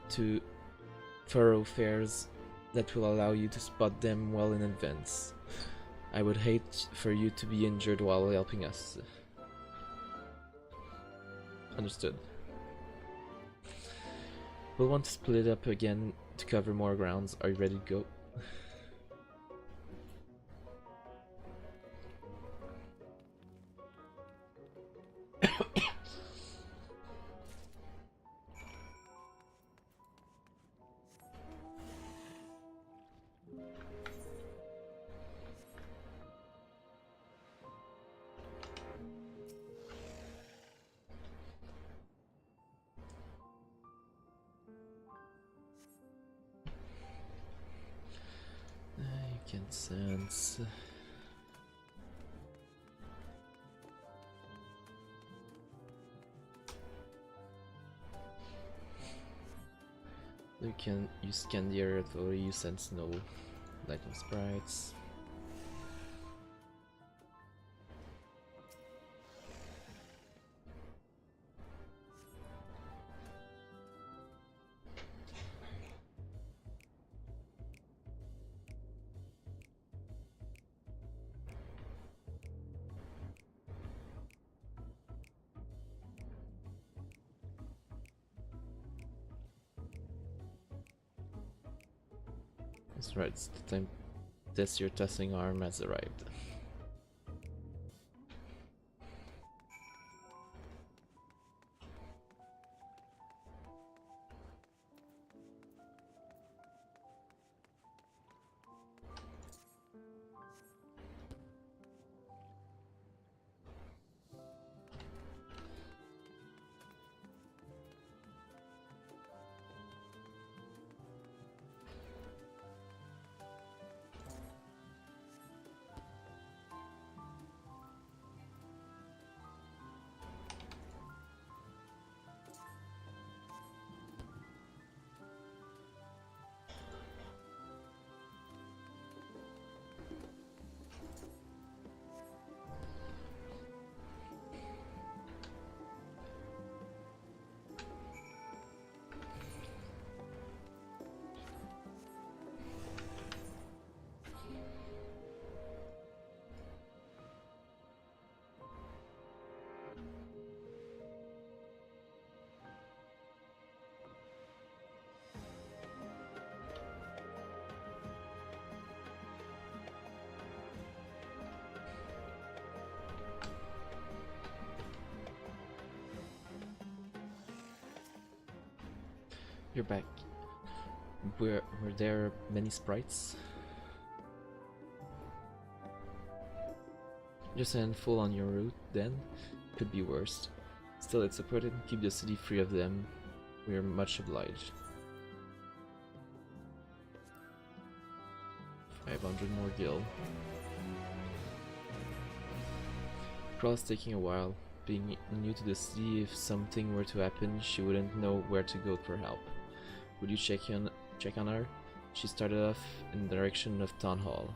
to thoroughfares that will allow you to spot them well in advance. I would hate for you to be injured while helping us. Understood. We'll want to split it up again to cover more grounds. Are you ready to go? I can sense. You scan the area thoroughly, you sense no lightning sprites. That's right, it's the time test your testing arm has arrived. You're back. Were there many sprites? Just a handful on your route, then? Could be worse. Still, it's important to keep the city free of them. We are much obliged. 500 more gil. Crawl's taking a while. Being new to the city, if something were to happen, she wouldn't know where to go for help. Would you check on her? She started off in the direction of Town Hall.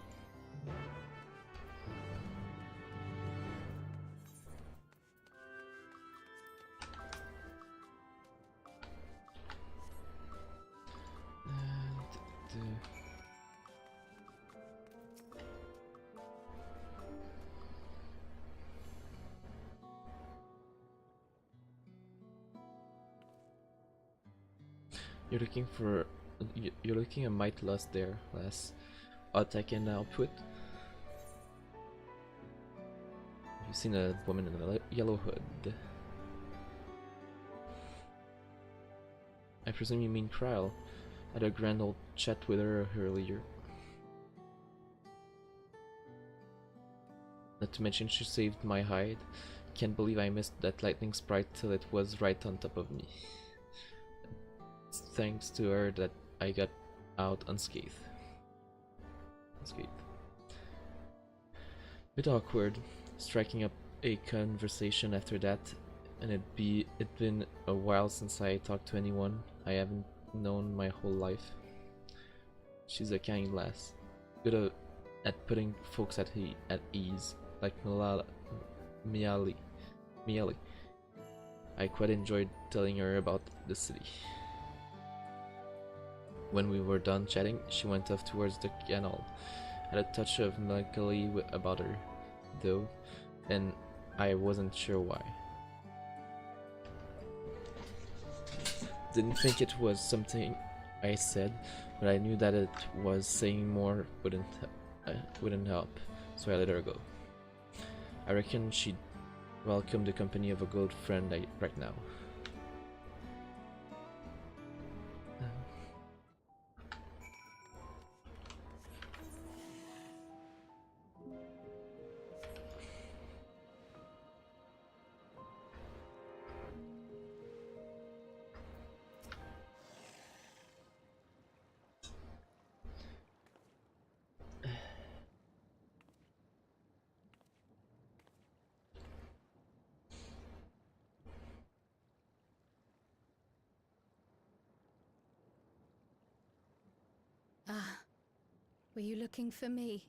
You're looking a mite lost there, lass. Aught I can help with? You've seen a woman in a yellow hood. I presume you mean Kryl. I had a grand old chat with her earlier. Not to mention she saved my hide. Can't believe I missed that lightning sprite till it was right on top of me. It's thanks to her that I got out unscathed. Bit awkward, striking up a conversation after that, and it'd been a while since I talked to anyone I haven't known my whole life. She's a kind lass, good at putting folks at ease, like Miali. I quite enjoyed telling her about the city. When we were done chatting, she went off towards the canal. Had a touch of melancholy about her, though, and I wasn't sure why. Didn't think it was something I said, but I knew that it was saying more wouldn't help, so I let her go. I reckon she'd welcome the company of a good friend right now. Ah, were you looking for me?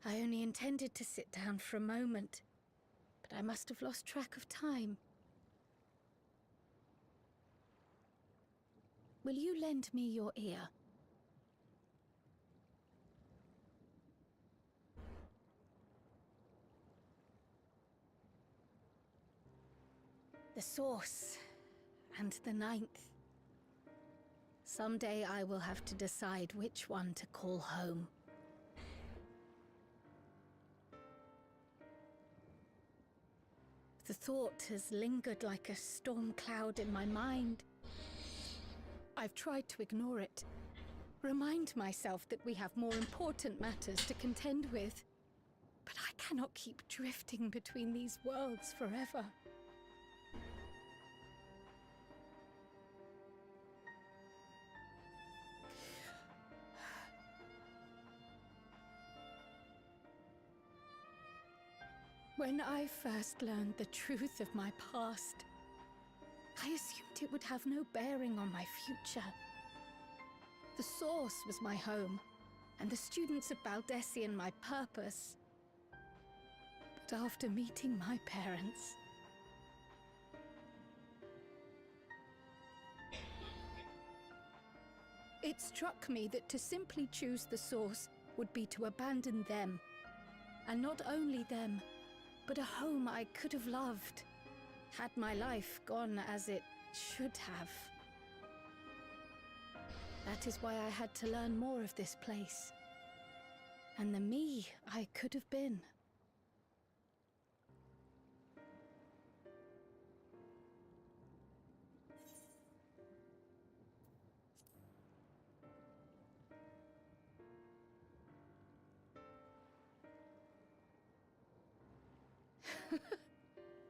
I only intended to sit down for a moment, but I must have lost track of time. Will you lend me your ear? the Source, and the Ninth. Someday I will have to decide which one to call home. The thought has lingered like a storm cloud in my mind. I've tried to ignore it, remind myself that we have more important matters to contend with. But I cannot keep drifting between these worlds forever. When I first learned the truth of my past, I assumed it would have no bearing on my future. The Source was my home, and the students of Baldessian my purpose. But after meeting my parents, it struck me that to simply choose the Source would be to abandon them. And not only them, but a home I could have loved, had my life gone as it should have. That is why I had to learn more of this place, and the me I could have been.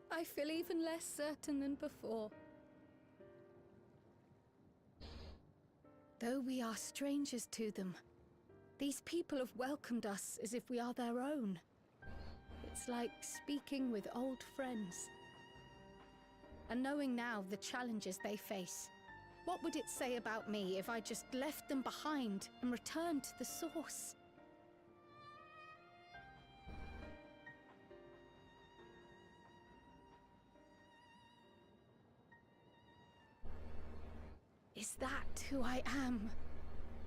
I feel even less certain than before. Though we are strangers to them, these people have welcomed us as if we are their own. It's like speaking with old friends. And knowing now the challenges they face, what would it say about me if I just left them behind and returned to the Source? Is that who I am?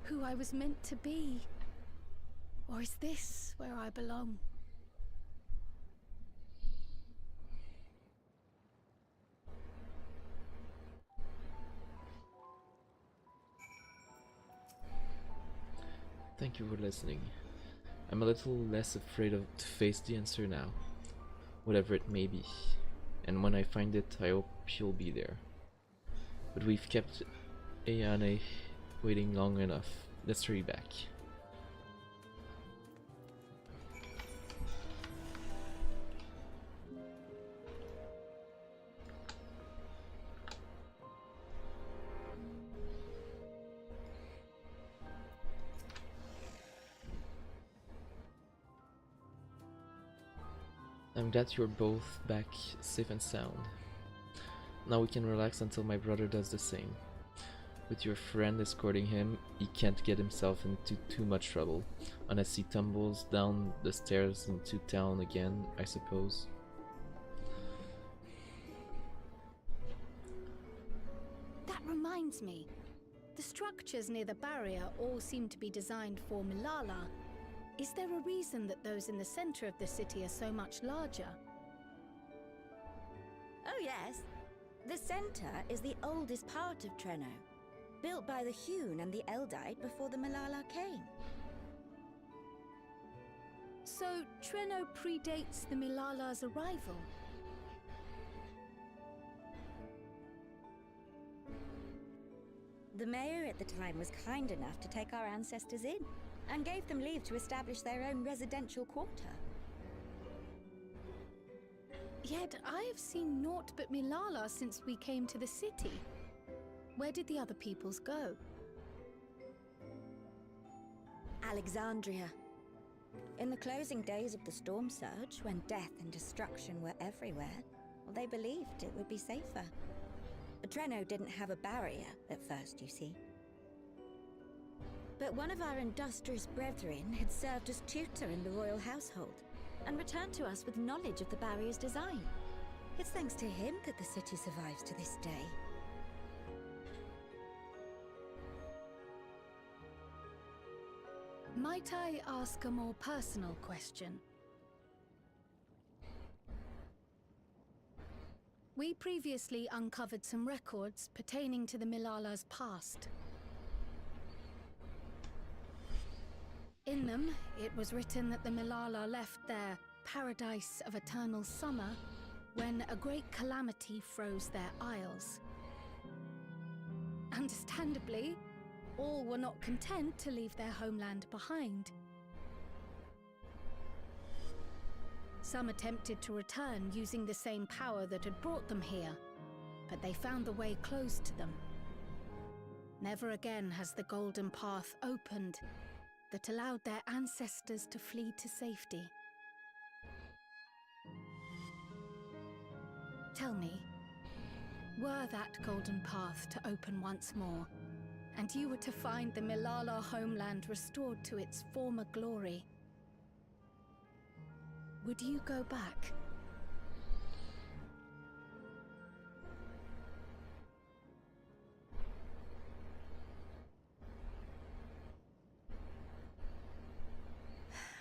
Who I was meant to be? Or is this where I belong? Thank you for listening. I'm a little less afraid to face the answer now, whatever it may be. And when I find it, I hope you'll be there. But we've kept Ayane waiting long enough. Let's hurry back. I'm glad you're both back safe and sound. Now we can relax until my brother does the same. With your friend escorting him, he can't get himself into too much trouble, unless he tumbles down the stairs into town again, I suppose. That reminds me. The structures near the barrier all seem to be designed for Milala. Is there a reason that those in the center of the city are so much larger? Oh yes. The center is the oldest part of Treno, built by the Hune and the Eldite before the Milala came. So Treno predates the Milala's arrival? The mayor at the time was kind enough to take our ancestors in, and gave them leave to establish their own residential quarter. Yet I have seen naught but Milala since we came to the city. Where did the other peoples go? Alexandria. In the closing days of the Storm Surge, when death and destruction were everywhere, well, they believed it would be safer. Treno didn't have a barrier at first, you see. But one of our industrious brethren had served as tutor in the royal household, and returned to us with knowledge of the barrier's design. It's thanks to him that the city survives to this day. Might I ask a more personal question? We previously uncovered some records pertaining to the Milala's past. In them, it was written that the Milala left their paradise of eternal summer when a great calamity froze their isles. Understandably, all were not content to leave their homeland behind. Some attempted to return using the same power that had brought them here, but they found the way closed to them. Never again has the Golden Path opened that allowed their ancestors to flee to safety. Tell me, were that Golden Path to open once more, and you were to find the Milala homeland restored to its former glory, would you go back?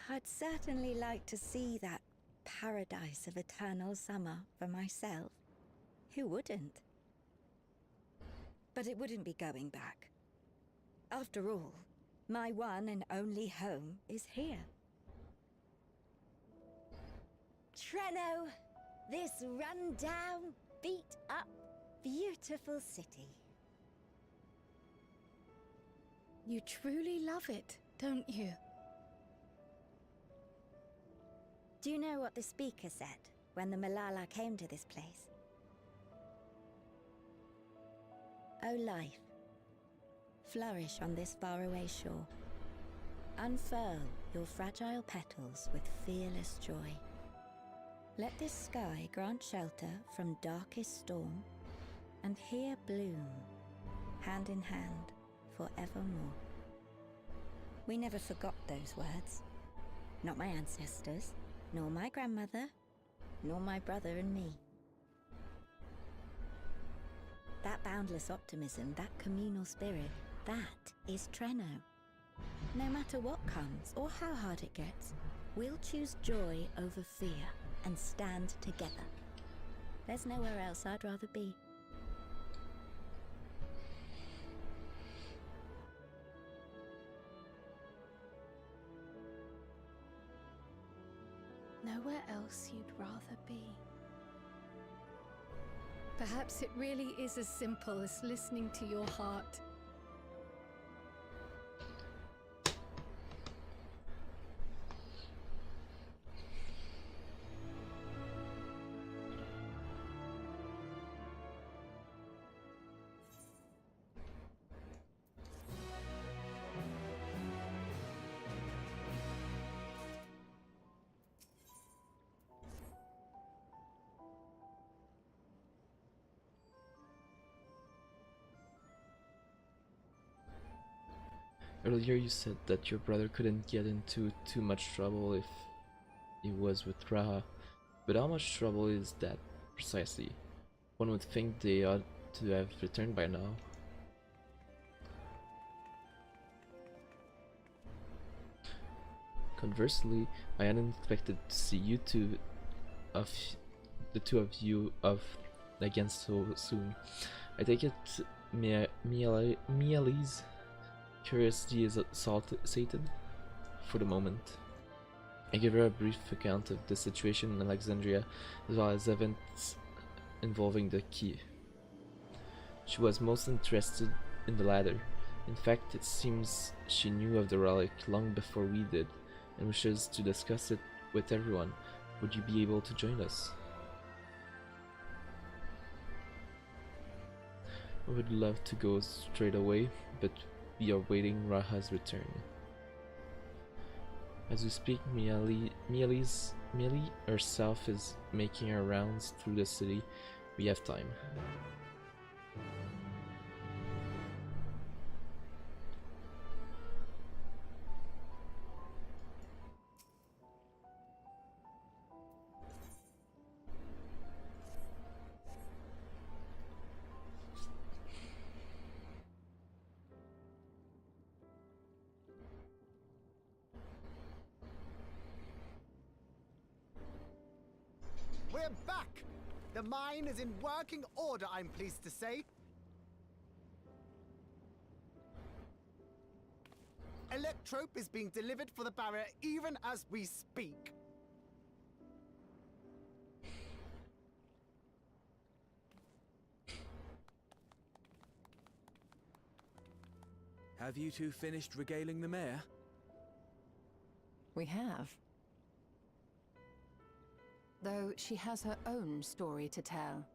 I'd certainly like to see that paradise of eternal summer for myself. Who wouldn't? But it wouldn't be going back. After all, my one and only home is here. Treno, this run-down, beat-up, beautiful city. You truly love it, don't you? Do you know what the speaker said when the Milala came to this place? O life, flourish on this faraway shore. Unfurl your fragile petals with fearless joy. Let this sky grant shelter from darkest storm, and here bloom, hand in hand, forevermore. We never forgot those words. Not my ancestors, nor my grandmother, nor my brother and me. That boundless optimism, that communal spirit, that is Treno. No matter what comes, or how hard it gets, we'll choose joy over fear and stand together. There's nowhere else I'd rather be. Nowhere else you'd rather be. Perhaps it really is as simple as listening to your heart. Earlier you said that your brother couldn't get into too much trouble if he was with Raha, but how much trouble is that precisely? One would think they ought to have returned by now. Conversely, I hadn't expected to see the two of you again so soon. I take it Miali's curiosity is sated for the moment. I give her a brief account of the situation in Alexandria, as well as events involving the key. She was most interested in the latter. In fact, it seems she knew of the relic long before we did, and wishes to discuss it with everyone. Would you be able to join us? I would love to go straight away, but we are waiting Raha's return. As we speak, Miali herself is making her rounds through the city. We have time. The mine is in working order, I'm pleased to say. Electrope is being delivered for the barrier even as we speak. Have you two finished regaling the mayor? We have. Though she has her own story to tell.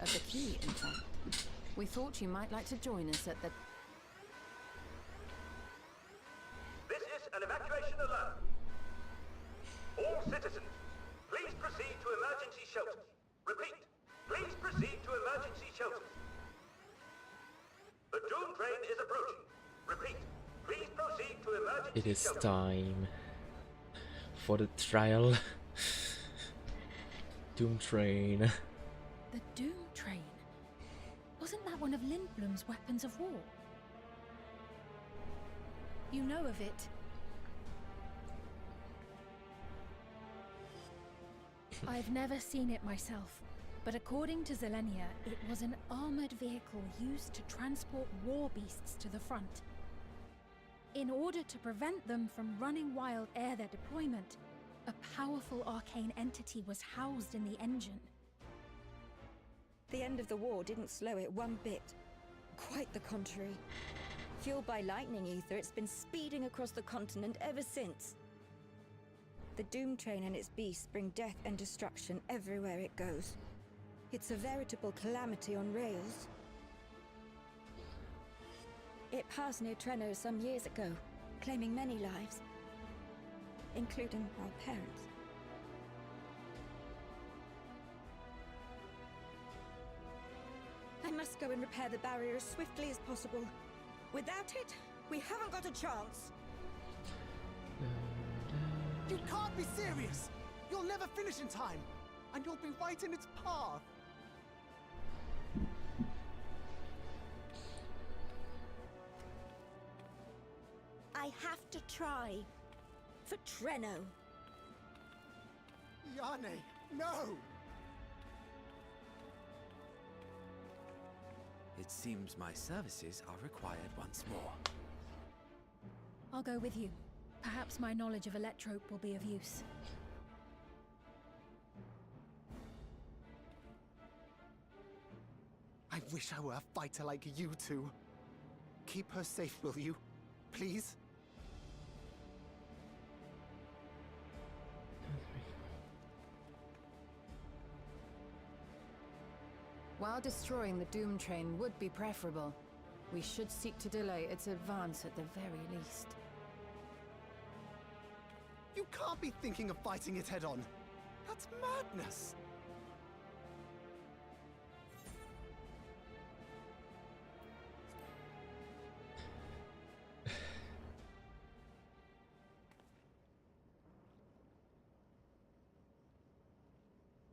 Of the key, in fact. We thought you might like to join us at the... This is an evacuation alert. All citizens, please proceed to emergency shelters. Repeat, please proceed to emergency shelters. The Doom train is approaching. Repeat, please proceed to emergency It is shelters. time for the trial. Doom train. The Doom Train? Wasn't that one of Lindblum's weapons of war? You know of it? I've never seen it myself, but according to Zelenia, it was an armored vehicle used to transport war beasts to the front. In order to prevent them from running wild ere their deployment, a powerful arcane entity was housed in the engine. The end of the war didn't slow it one bit. Quite the contrary. Fueled by lightning ether, it's been speeding across the continent ever since. The Doom train and its beasts bring death and destruction everywhere it goes. It's a veritable calamity on rails. It passed near Trenno some years ago, claiming many lives, including our parents. I must go and repair the barrier as swiftly as possible. Without it, we haven't got a chance. You can't be serious! You'll never finish in time, and you'll be right in its path. I have to try. For Trenno. Yane, no! It seems my services are required once more. I'll go with you. Perhaps my knowledge of Electrope will be of use. I wish I were a fighter like you two. Keep her safe, will you? Please? While destroying the Doom train would be preferable, we should seek to delay its advance at the very least. You can't be thinking of fighting it head on. That's madness.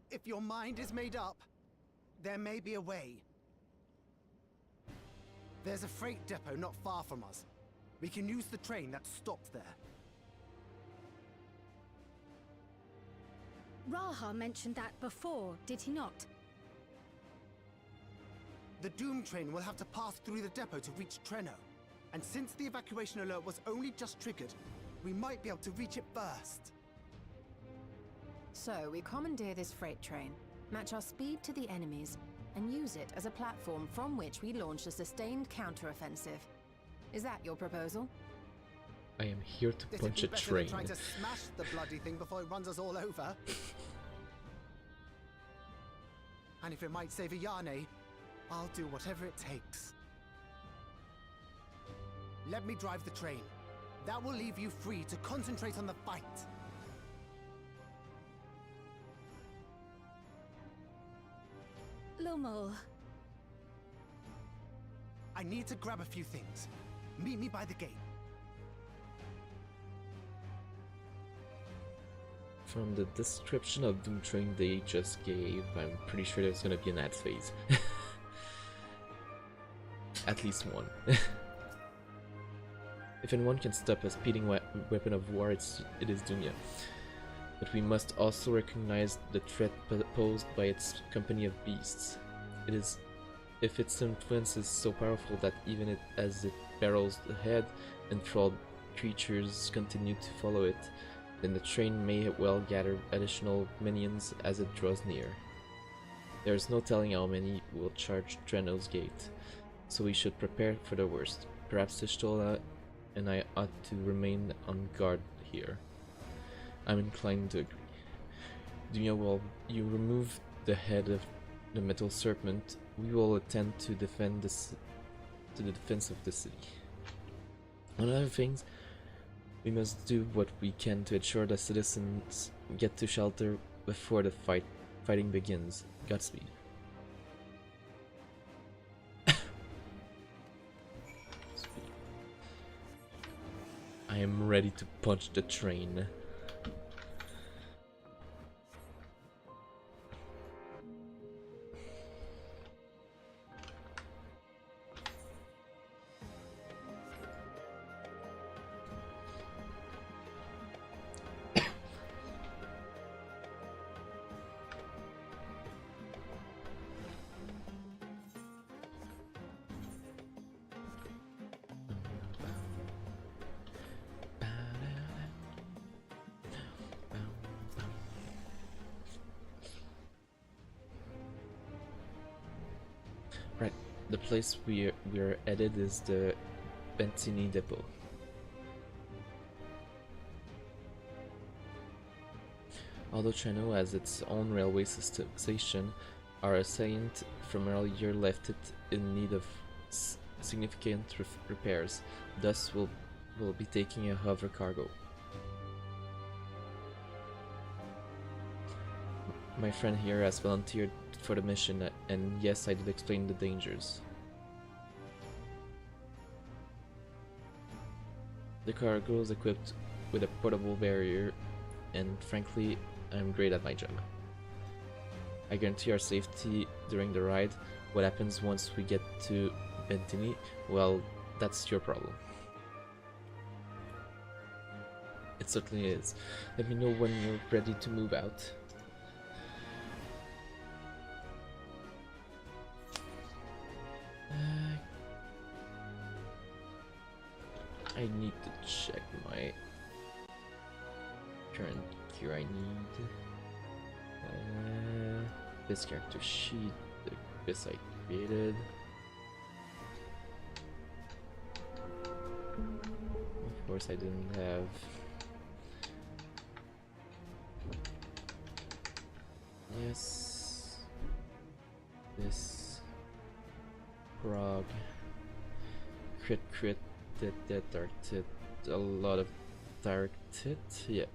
If your mind is made up, there may be a way. There's a freight depot not far from us. We can use the train that's stopped there. Raha mentioned that before, did he not? The Doom train will have to pass through the depot to reach Trenno. And since the evacuation alert was only just triggered, we might be able to reach it first. So, we commandeer this freight train, match our speed to the enemies, and use it as a platform from which we launch a sustained counteroffensive. Is that your proposal? I am here to This'd punch be a better train. than trying to smash the bloody thing before it runs us all over. And if it might save Ayane, I'll do whatever it takes. Let me drive the train. That will leave you free to concentrate on the fight. Lumel. I need to grab a few things. Meet me by the gate. From the description of Doom Train they just gave, I'm pretty sure there's gonna be an ad phase. At least one. If anyone can stop a speeding weapon of war, it is Dunya. But we must also recognize the threat posed by its company of beasts. It is, if its influence is so powerful that even as it barrels ahead, enthralled creatures continue to follow it, then the train may well gather additional minions as it draws near. There is no telling how many will charge Dreno's gate, so we should prepare for the worst. Perhaps Y'shtola and I ought to remain on guard here. I'm inclined to agree. Dunya, while you remove the head of the metal serpent, we will attend to defend the defense of the city. On other things, we must do what we can to ensure the citizens get to shelter before the fighting begins. Godspeed. I am ready to punch the train. Right, the place we're headed is the Bentini Depot. Although Treno has its own railway station, our assailant from earlier left it in need of significant repairs. Thus, we'll be taking a hover cargo. My friend here has volunteered for the mission, and yes, I did explain the dangers. The cargo is equipped with a portable barrier, and frankly, I'm great at my job. I guarantee our safety during the ride. What happens once we get to Bentini, well, that's your problem. It certainly is. Let me know when you're ready to move out. I need to check my current gear I need. This character sheet, this I created. Of course I didn't have yes, this Grog, crit, dark tit, a lot of dark tit, yeah,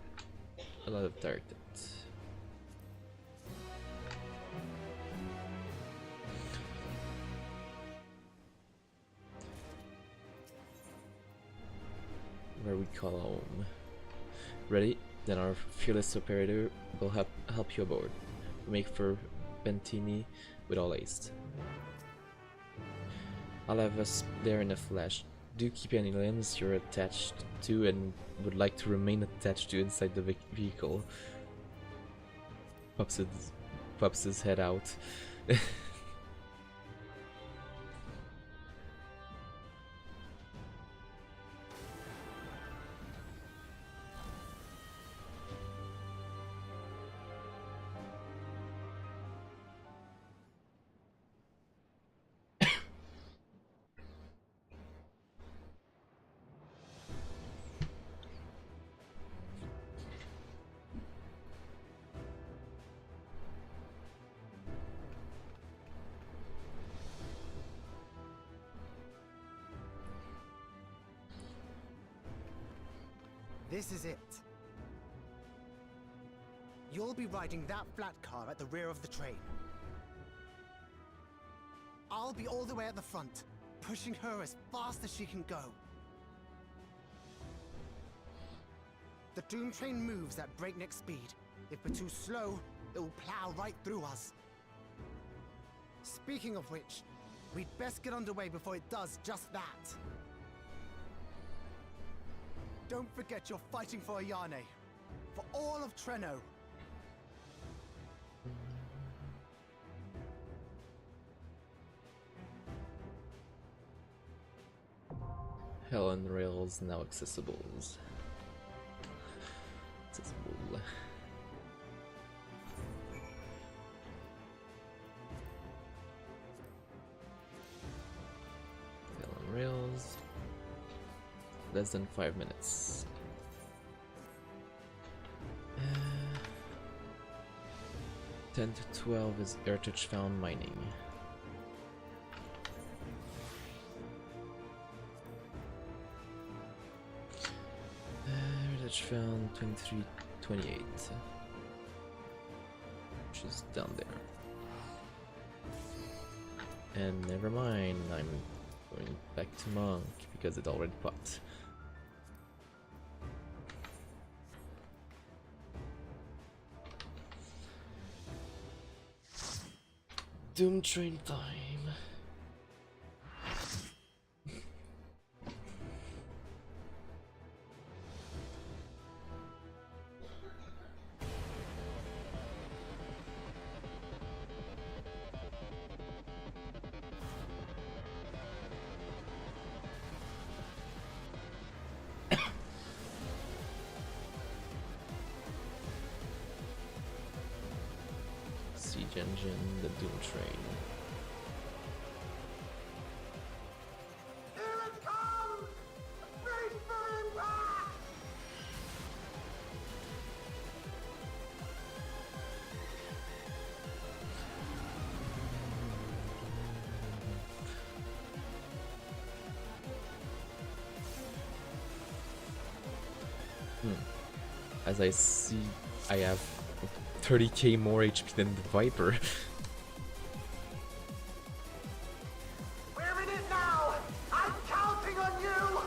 a lot of dark tit. Where we call home. Ready? Then our fearless operator will help you aboard. We make for Bentini with all haste. I'll have us there in a flash. Do keep any limbs you're attached to and would like to remain attached to inside the vehicle. Pops his head out. This is it. You'll be riding that flat car at the rear of the train. I'll be all the way at the front, pushing her as fast as she can go. The Doom train moves at breakneck speed. If we're too slow, it will plow right through us. Speaking of which, we'd best get underway before it does just that. Don't forget you're fighting for Ayane. for all of Treno. Helen Rails now accessible. Helen Rails. Less than 5 minutes. 10 to 12 is Heritage Found mining. Heritage Found 23, 28, which is down there. And never mind, I'm going back to Monk because it already popped. Doom Train time. Siege engine, the Doom Train. Here it comes! Brace for impact! As I see, I have 30k more HP than the Viper. We're in it now! I'm counting on you!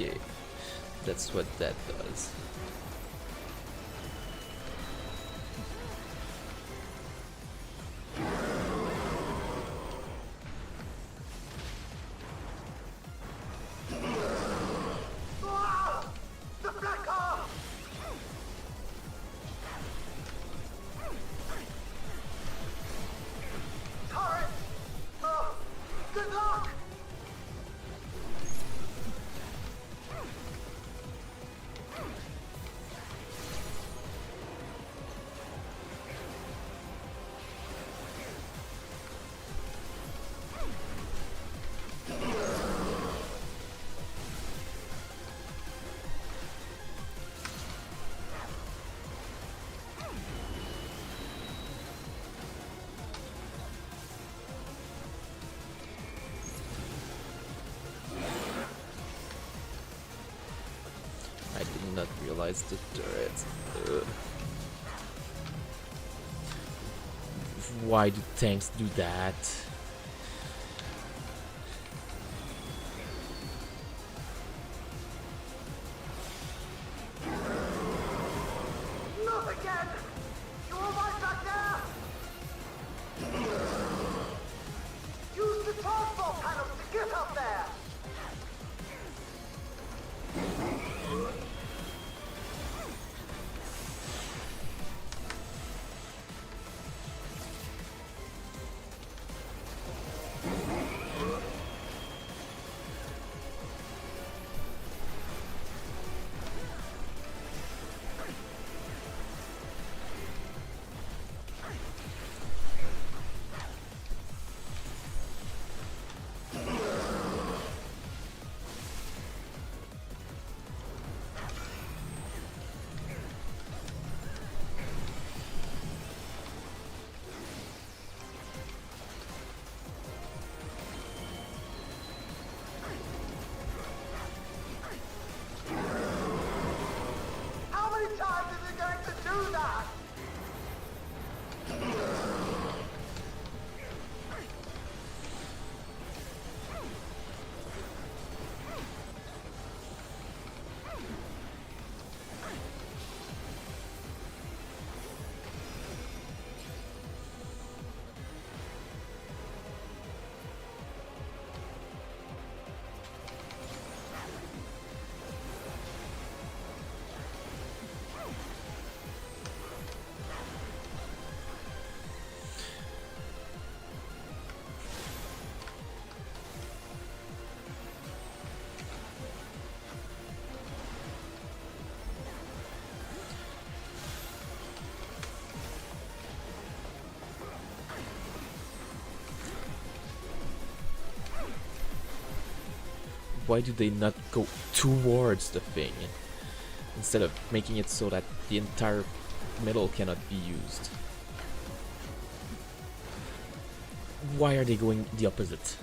Okay, that's what that does. Ah! The Flecker! Turret! Oh, good luck! I did not realize the turret. Why do tanks do that? Not again! You all right back there? Use the transport panels to get up there! why do they not go towards the thing instead of making it so that the entire middle cannot be used? Why are they going the opposite?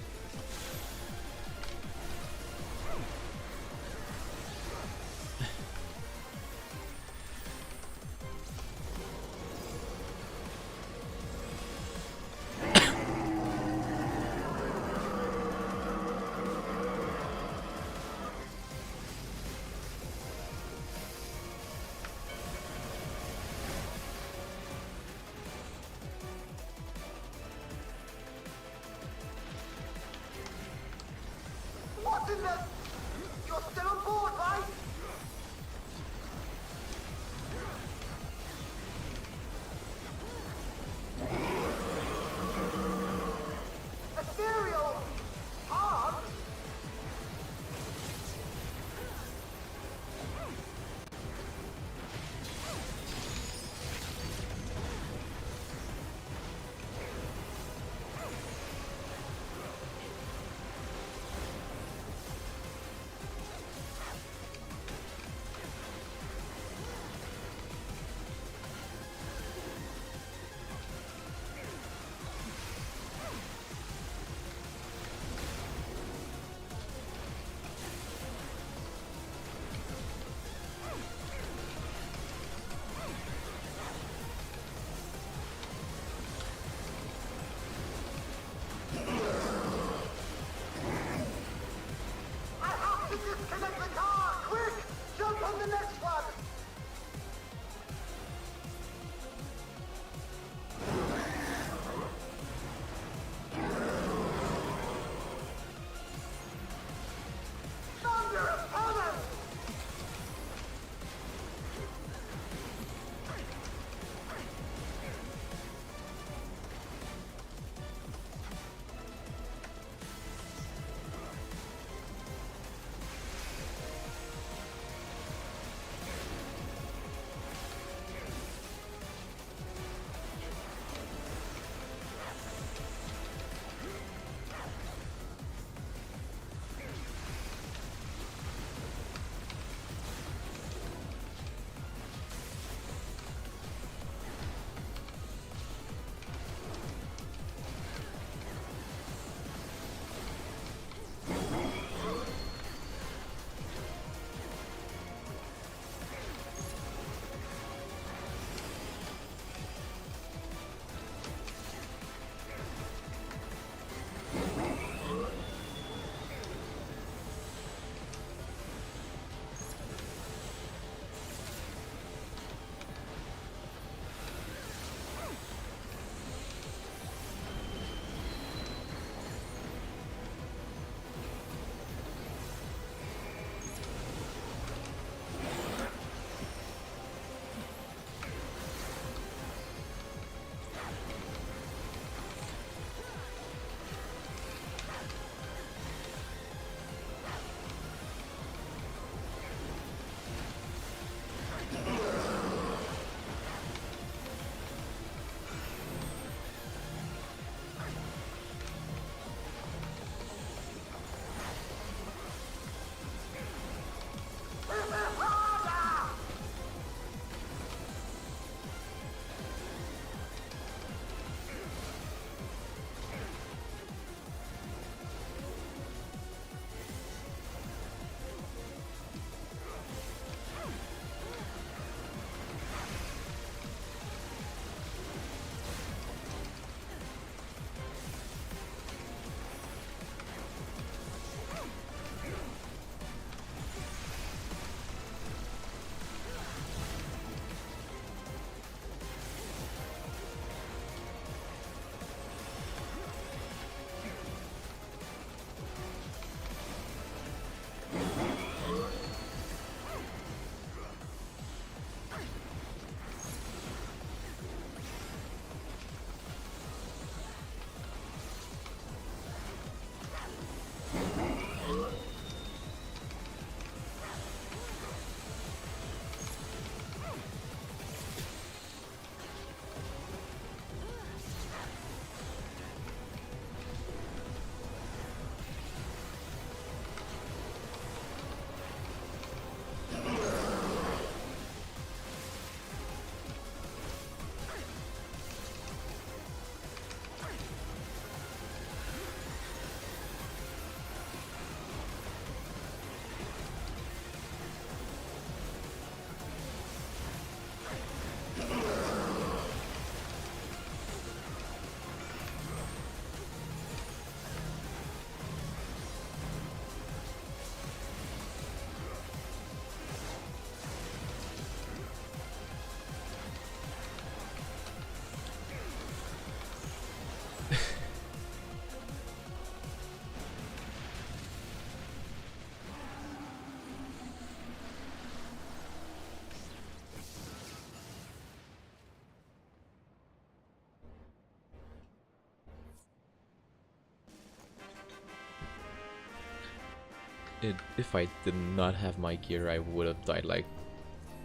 If I did not have my gear, I would have died like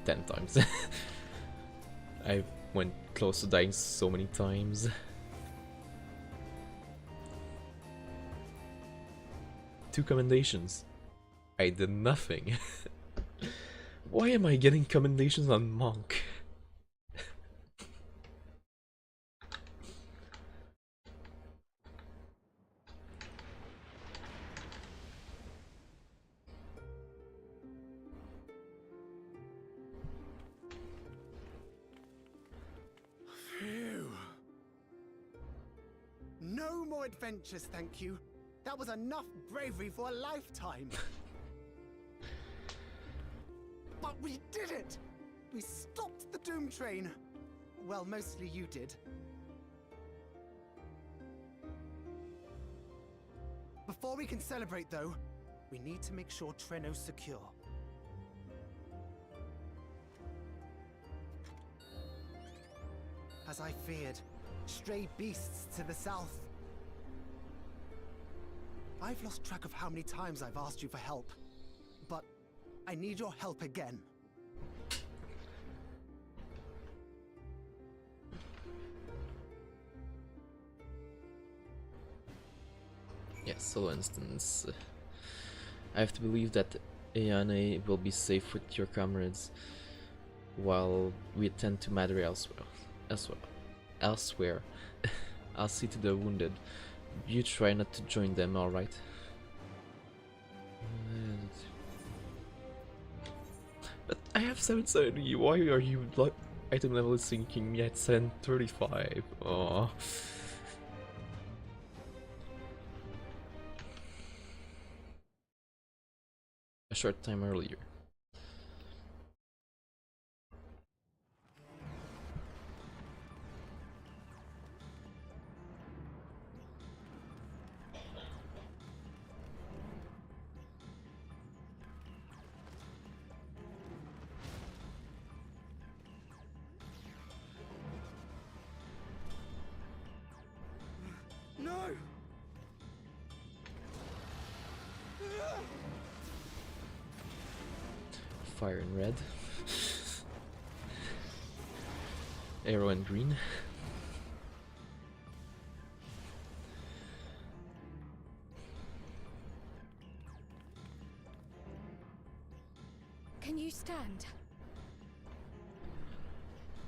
10 times. I went close to dying so many times. Two commendations. I did nothing. Why am I getting commendations on Monk? Phew. No more adventures, thank you. That was enough bravery for a lifetime. But we did it! We stopped the Doom Train. Well, mostly you did. Before we can celebrate, though, we need to make sure Treno's secure. As I feared, stray beasts to the south. I've lost track of how many times I've asked you for help, but I need your help again. Yes, solo instance. I have to believe that Ayane will be safe with your comrades, while we attend to matter elsewhere. I'll see to the wounded. You try not to join them, alright? But I have 770. Why are you like item level is sinking me at 735? Oh. A short time earlier. No! Fire in red. Arrow in green. Can you stand?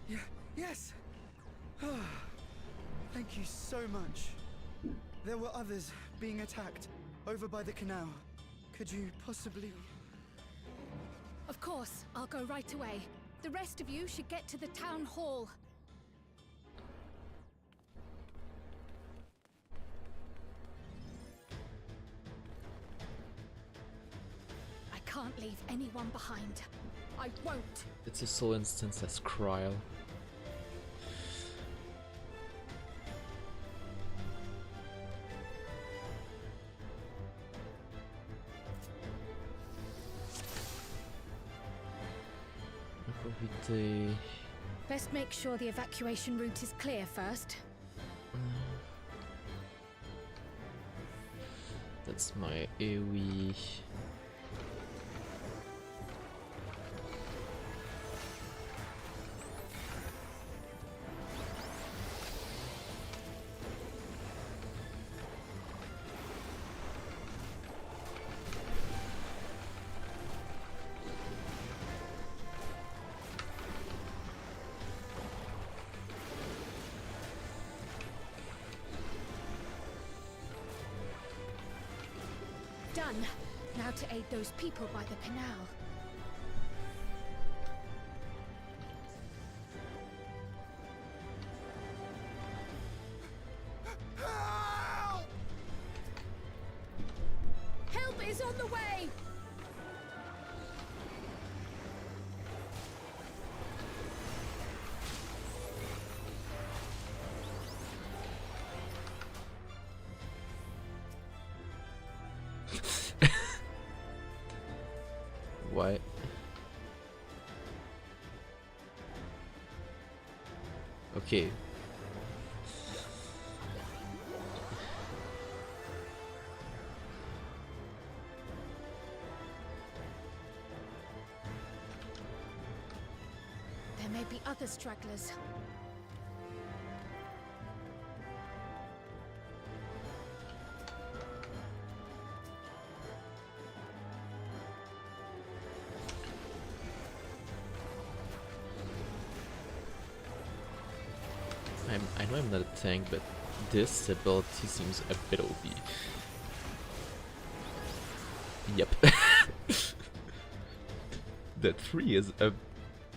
Yeah, yes! Thank you so much. There were others being attacked over by the canal. Could you possibly... Of course, I'll go right away. The rest of you should get to the town hall. I can't leave anyone behind. I won't. It's a solo instance as Kryl. Best make sure the evacuation route is clear first. That's my AoE. Done. Now to aid those people by the canal. Help is on the way! Okay. There may be other stragglers. I know I'm not a tank, but this ability seems a bit OP. Yep. That 3 is a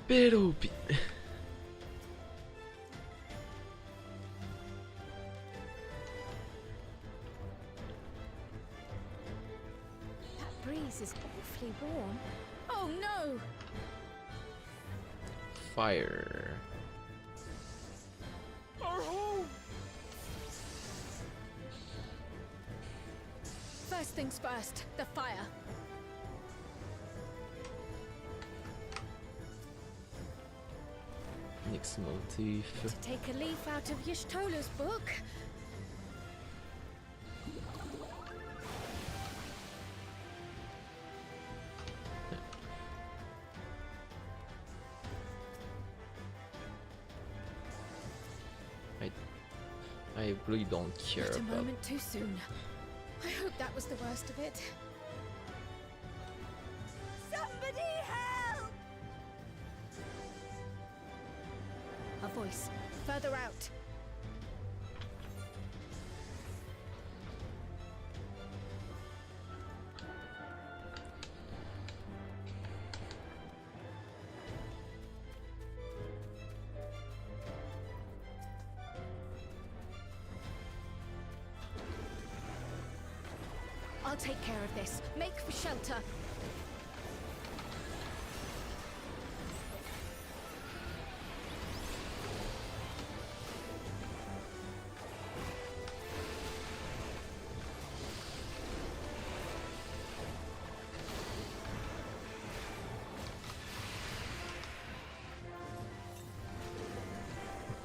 bit OP. That breeze is awfully warm. Oh no! Fire. Our home! First things first, the fire. Next motif. To take a leaf out of Y'shtola's book. I really don't care Not a about. moment too soon. I hope that was the worst of it. Somebody help! A voice further out. I'll take care of this. Make for shelter.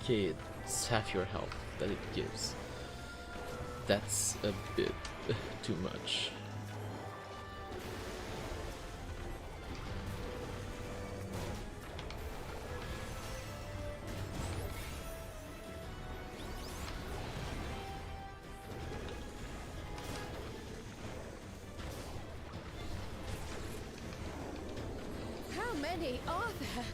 Okay, it's half your health that it gives. That's a bit too much. How many are there?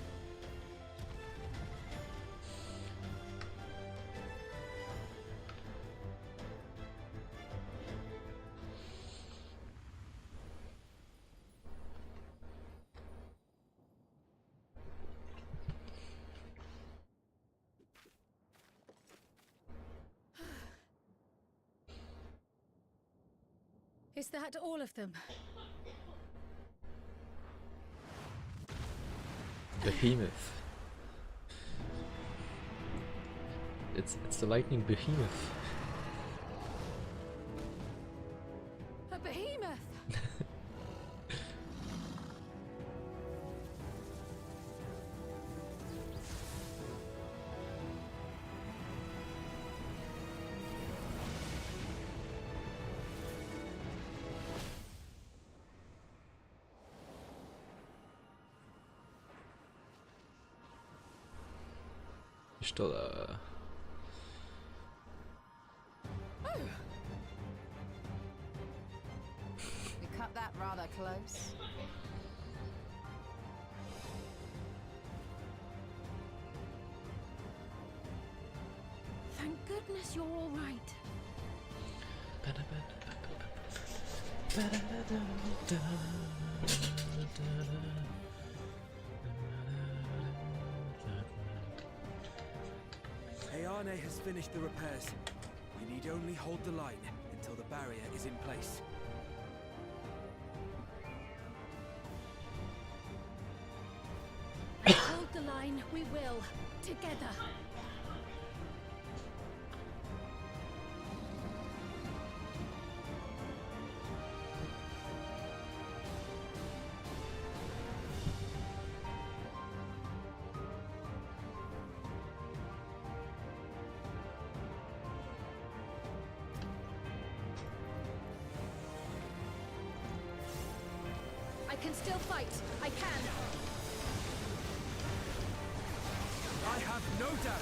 Is that all of them? Behemoth. It's the lightning behemoth. A behemoth! Y'shtola. We cut that rather close. Thank goodness you're all right. Ayane has finished the repairs. We need only hold the line until the barrier is in place. Hold the line, we will. Together. can still fight. I can. I have no doubt.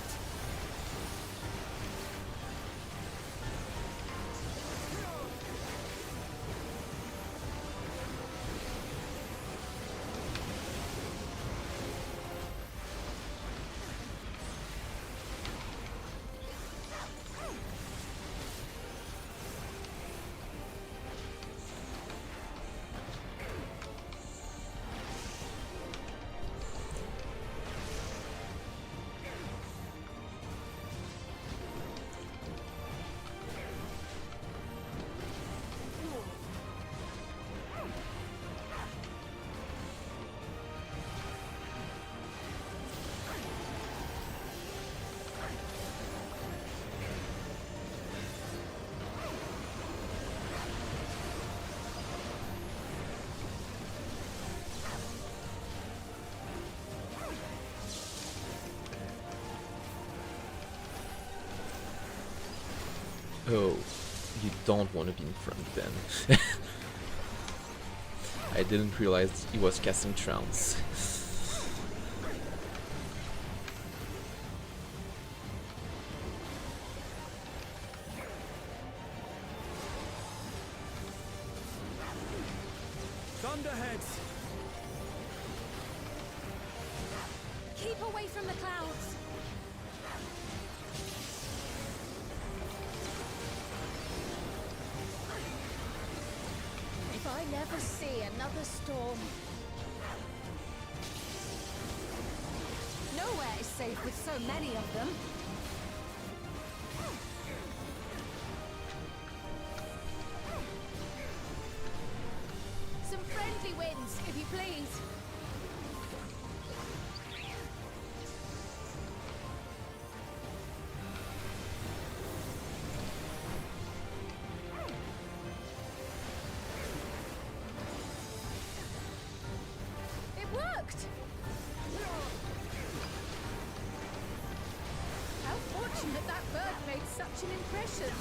Oh, you don't want to be in front then. I didn't realize he was casting trance. Thunderheads! Keep away from the clouds. If I never see another storm. Nowhere is safe with so many of them. Some friendly winds, if you please. It worked! How fortunate that bird made such an impression.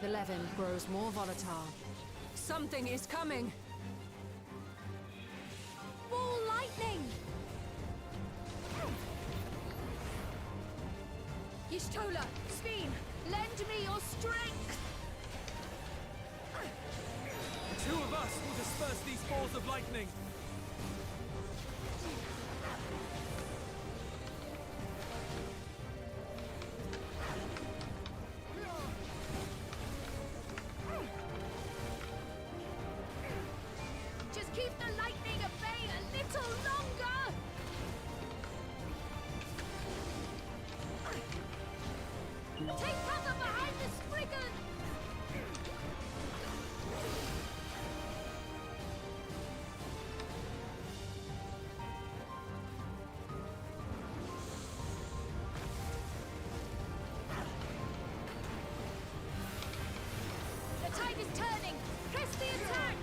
The Levin grows more volatile. Something is coming! Ball lightning! Y'shtola, Sveen, lend me your strength! The two of us will disperse these balls of lightning! Just keep the lightning at bay a little longer! Take cover behind the Spriggan! The tide is turning! Press the attack!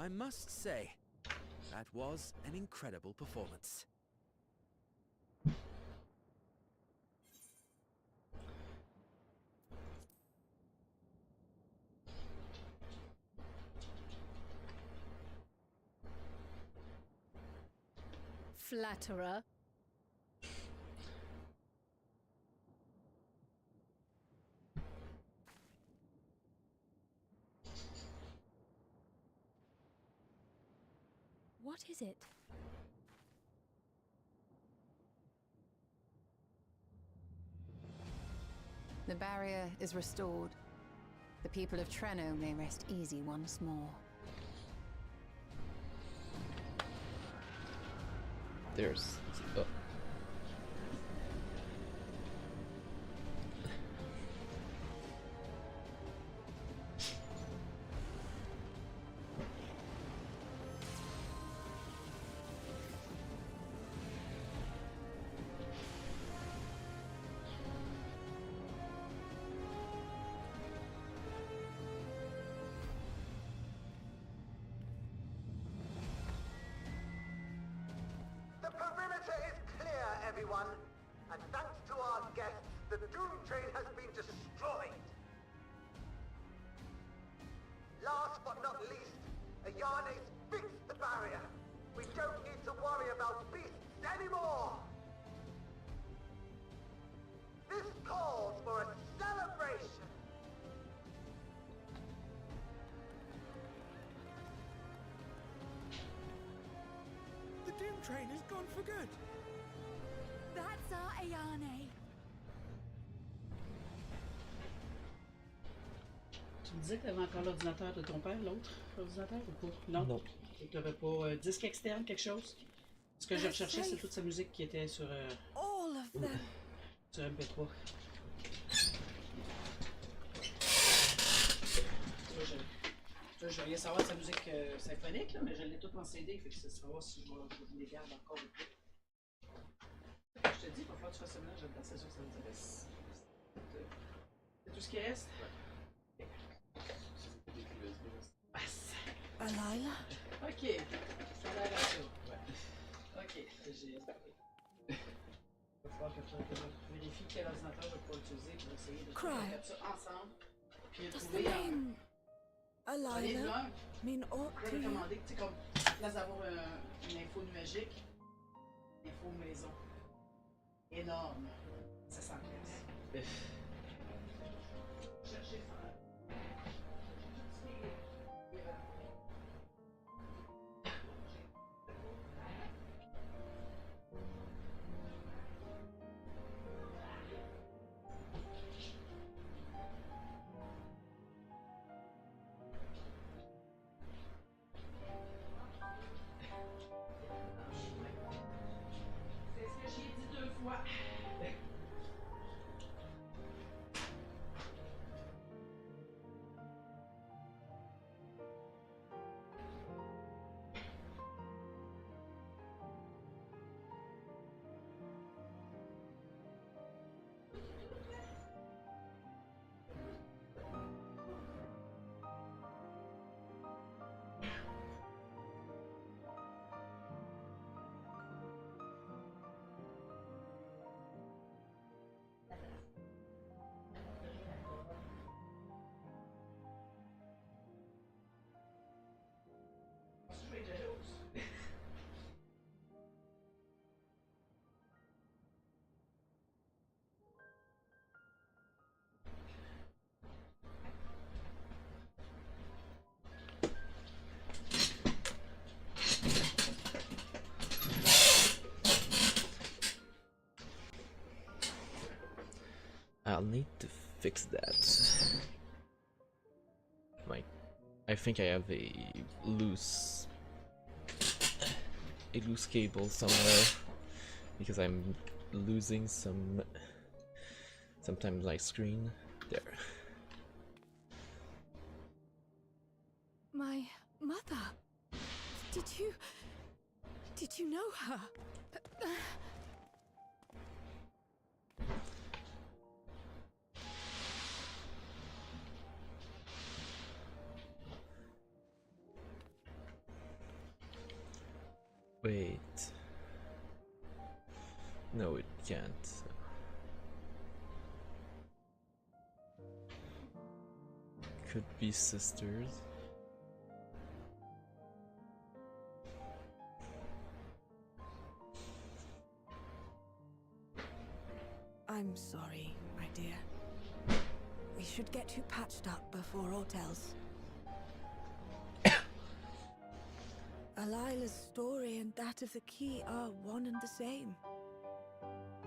I must say, that was an incredible performance. Flatterer. What is it? The barrier is restored. The people of Treno may rest easy once more. There's... oh. The perimeter is clear, everyone. And thanks to our guests, the Doom Train has been destroyed. Last but not least, Ayane's fixed the barrier. We don't need to worry about beasts anymore. This calls for a celebration. The Doom Train is gone for good. That's our Ayane. Tu me disais que tu avais encore l'ordinateur de ton père, l'autre ordinateur ou pas? Non. Non. Et tu n'avais pas disque externe, quelque chose? Ce que je recherchais, c'est toute sa musique qui était sur, All of them. sur MP3. Je voulais savoir sa musique symphonique, là, mais je l'ai tout en CD, fait que ça sera voir si je les garde encore ou pas. Je te dis, il va falloir que tu fasses ça maintenant, j'aime pas, c'est sûr que ça m'intéresse. C'est tout ce qui reste? Alila? Ok, ça a l'air à ça. Ouais. Ok, j'ai... Il va falloir que je vérifie quel ordinateur je vais pouvoir utiliser pour essayer de faire ça ensemble. Puis Does trouver the name Alila mean aught je to vais you? recommander que, tu sais, comme, à la place d'avoir une info nuagique, une info maison. Énorme. Ça s'encaisse. Cherchez ça. C'est ce que j'ai dit 2 fois. I'll need to fix that. I think I have a loose cable somewhere because I'm losing sometimes my screen there. My mother. Did you know her? Wait. No, it can't. Could be sisters. I'm sorry, my dear. We should get you patched up before aught else. Alila's story and that of the key are one and the same.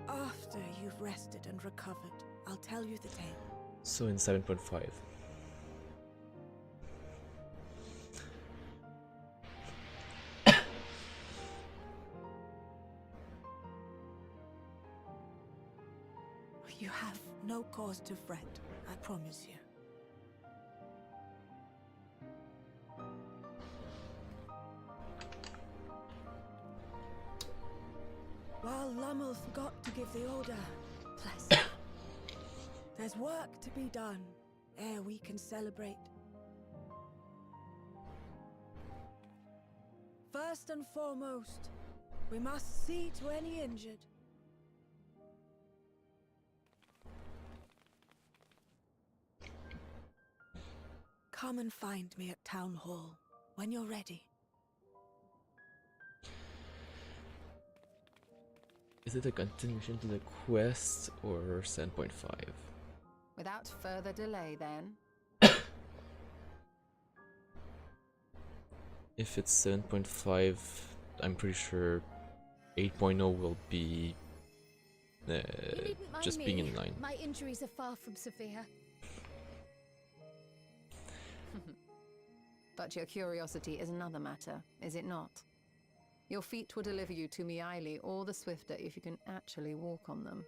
After you've rested and recovered, I'll tell you the tale. So in 7.5. You have no cause to fret, I promise you. While Lummel forgot to give the order, bless him, there's work to be done ere we can celebrate. First and foremost, we must see to any injured. Come and find me at Town Hall when you're ready. Is it a continuation to the quest or 7.5? Without further delay, then. If it's 7.5, I'm pretty sure 8.0 will be You needn't mind just me. being in line. My injuries are far from severe. But your curiosity is another matter, is it not? Your feet will deliver you to Miaili all the swifter if you can actually walk on them.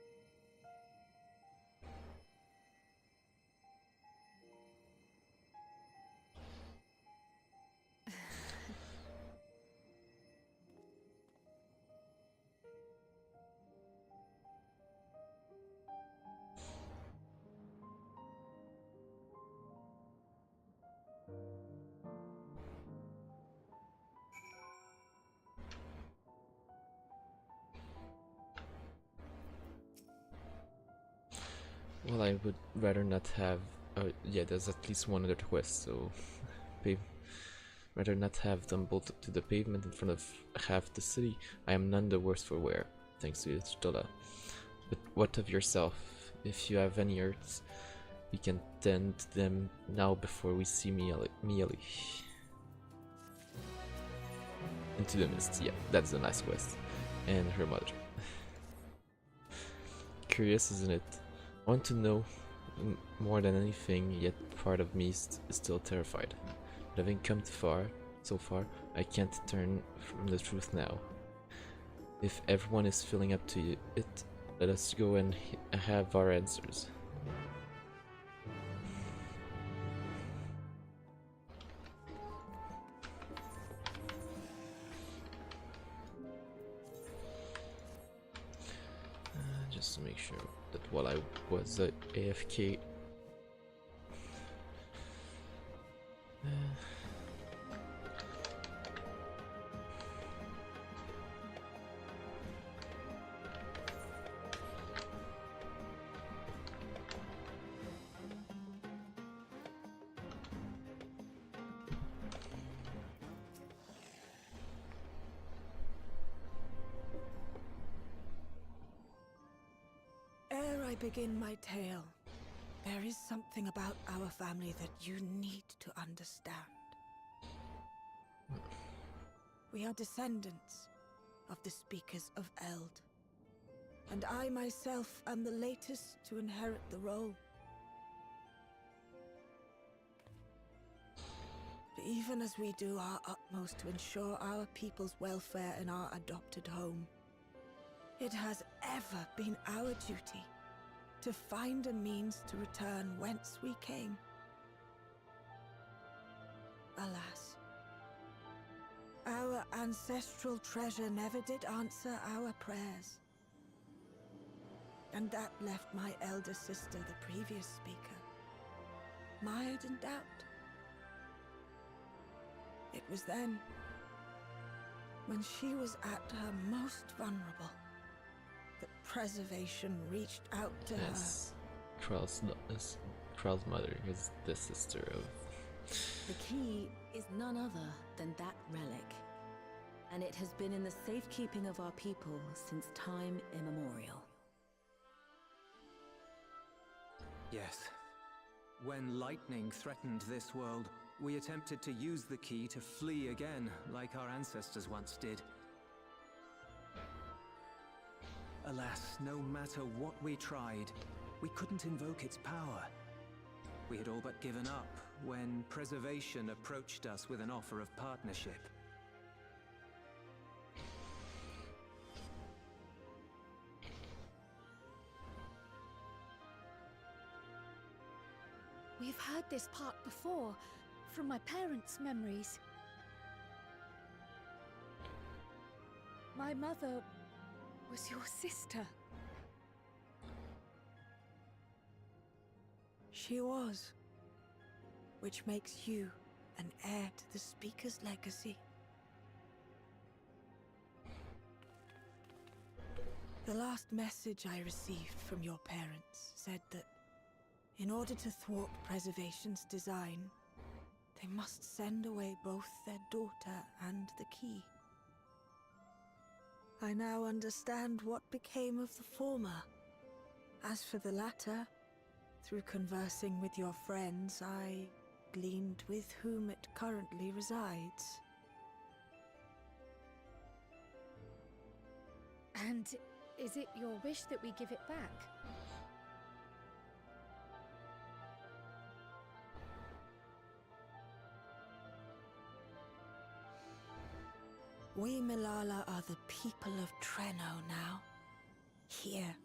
Well, I would rather not have. Yeah, there's at least one other quest, so. Rather not have them bolted to the pavement in front of half the city. I am none the worse for wear, thanks to Stola. But what of yourself? If you have any hurts, we can tend them now before we see Miaili. Into the mist, yeah, that's the last quest. And her mother. Curious, isn't it? I want to know more than anything, yet part of me is still terrified. But having come so far, I can't turn from the truth now. If everyone is filling up to it, let us go and have our answers. Just to make sure that while I was AFK, Ere I begin my tale, there is something about our family that you need to understand. We are descendants of the Speakers of Eld, and I myself am the latest to inherit the role. But even as we do our utmost to ensure our people's welfare in our adopted home, it has ever been our duty to find a means to return whence we came. Alas, our ancestral treasure never did answer our prayers. And that left my elder sister, the previous speaker, mired in doubt. It was then when she was at her most vulnerable, that preservation reached out to Yes. Krell's mother is the sister of. The key is none other than that relic, and it has been in the safekeeping of our people since time immemorial. Yes. When lightning threatened this world, we attempted to use the key to flee again, like our ancestors once did. Alas, no matter what we tried, we couldn't invoke its power. We had all but given up when Preservation approached us with an offer of partnership. We've heard this part before, from my parents' memories. My mother was your sister. She was. Which makes you an heir to the Speaker's legacy. The last message I received from your parents said that in order to thwart Preservation's design, they must send away both their daughter and the key. I now understand what became of the former. As for the latter, through conversing with your friends, I gleaned with whom it currently resides. And is it your wish that we give it back? We Milala are the people of Treno now. Here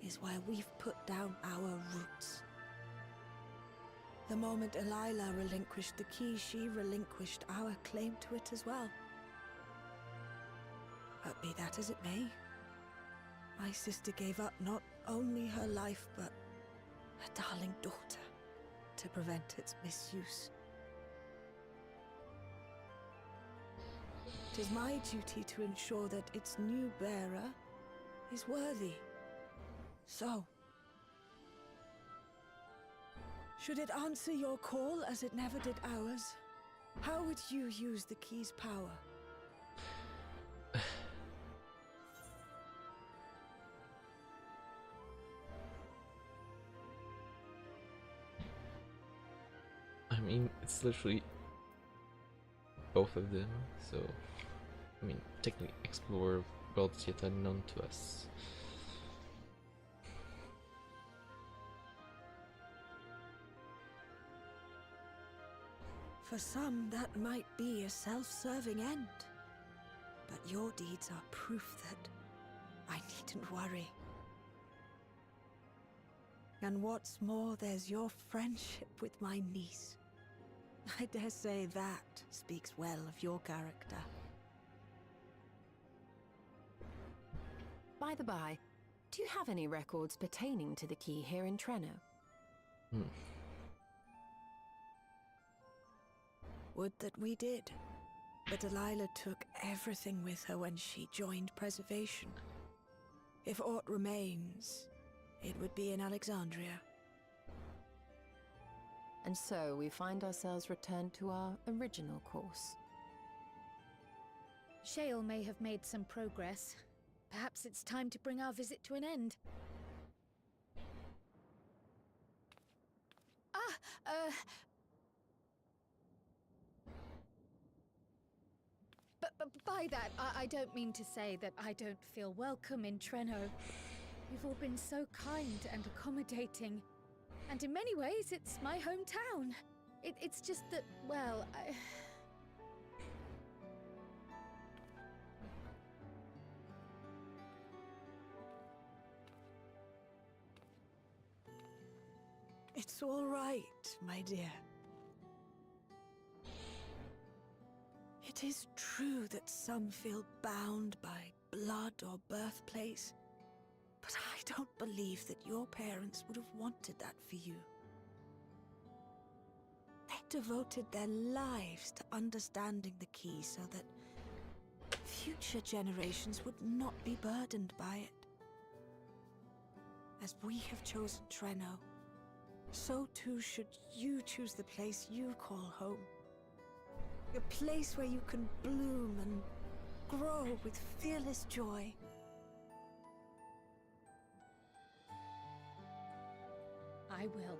is where we've put down our roots. The moment Elila relinquished the key, she relinquished our claim to it as well. But be that as it may, my sister gave up not only her life, but her darling daughter, to prevent its misuse. It is my duty to ensure that its new bearer is worthy. So, should it answer your call as it never did ours, how would you use the key's power? I mean, it's literally both of them, so I mean, technically explore worlds yet unknown to us. For some, that might be a self-serving end. But your deeds are proof that I needn't worry. And what's more, there's your friendship with my niece. I dare say that speaks well of your character. By the by, do you have any records pertaining to the key here in Treno? Would that we did. But Delilah took everything with her when she joined Preservation. If aught remains, it would be in Alexandria. And so we find ourselves returned to our original course. Shale may have made some progress. Perhaps it's time to bring our visit to an end. But by that, I don't mean to say that I don't feel welcome in Treno. You've all been so kind and accommodating. And in many ways, it's my hometown. It's just that, well, It's all right, my dear. It is true that some feel bound by blood or birthplace, but I don't believe that your parents would have wanted that for you. They devoted their lives to understanding the key so that future generations would not be burdened by it. As we have chosen Treno, so too should you choose the place you call home. A place where you can bloom and grow with fearless joy. I will.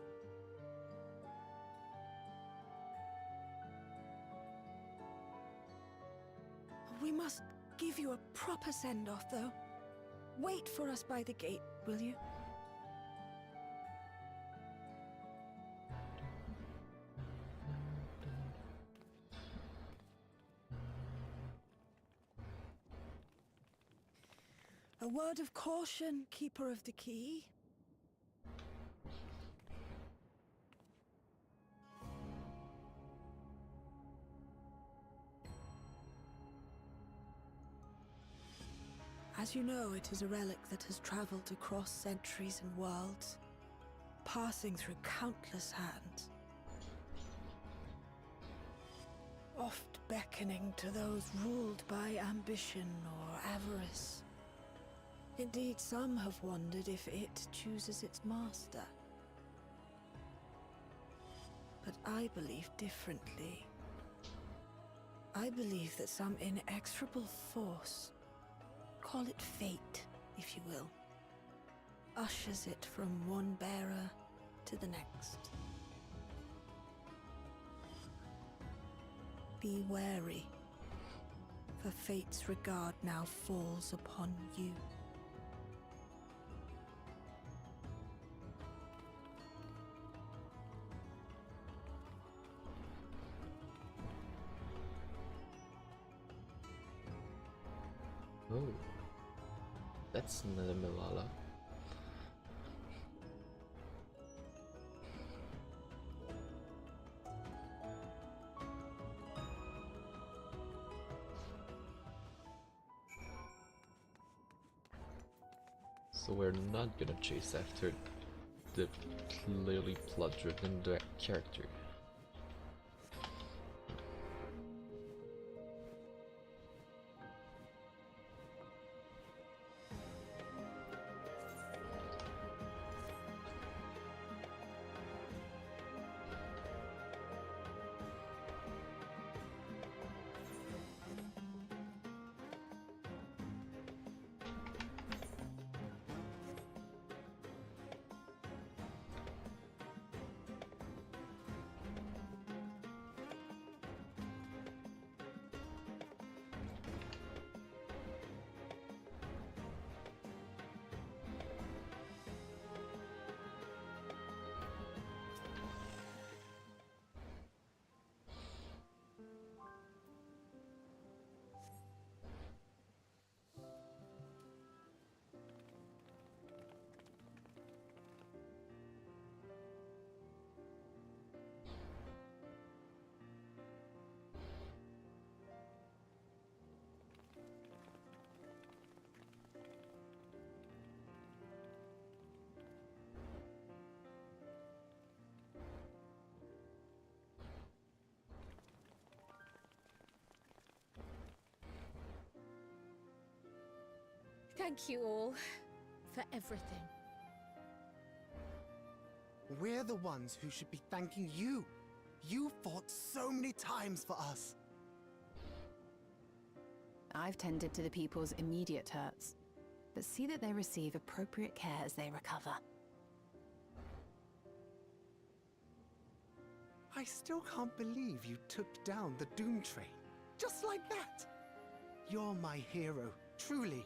We must give you a proper send-off, though. Wait for us by the gate, will you? A word of caution, Keeper of the Key. As you know, it is a relic that has traveled across centuries and worlds, passing through countless hands. Oft beckoning to those ruled by ambition or avarice. Indeed, some have wondered if it chooses its master. But I believe differently. I believe that some inexorable force, call it fate, if you will, ushers it from one bearer to the next. Be wary, for fate's regard now falls upon you. Oh, that's another Malala. So we're not gonna chase after the clearly plot-driven character. Thank you all for everything. We're the ones who should be thanking you. You fought so many times for us. I've tended to the people's immediate hurts, but see that they receive appropriate care as they recover. I still can't believe you took down the Doom Train. Just like that. You're my hero, truly.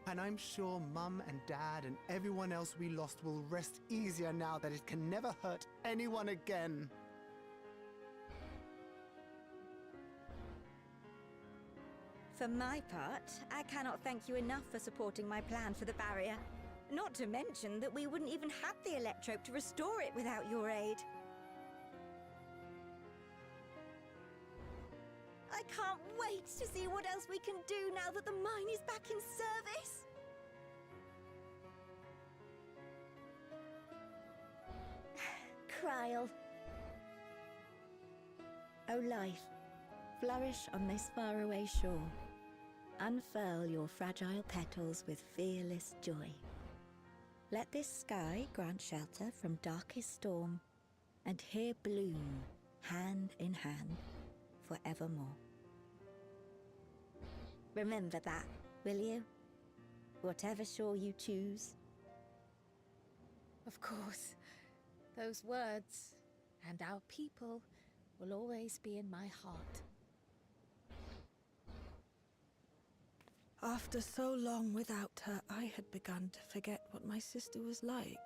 And I'm sure Mum and Dad and everyone else we lost will rest easier now that it can never hurt anyone again. For my part, I cannot thank you enough for supporting my plan for the barrier. Not to mention that we wouldn't even have the Electrope to restore it without your aid. I can't wait to see what else we can do now that the mine is back in service. Krile. O life, flourish on this faraway shore. unfurl your fragile petals with fearless joy. Let this sky grant shelter from darkest storm, and here bloom, hand in hand, forevermore. Remember that, will you? Whatever shore you choose. Of course. Those words, and our people, will always be in my heart. After so long without her, I had begun to forget what my sister was like.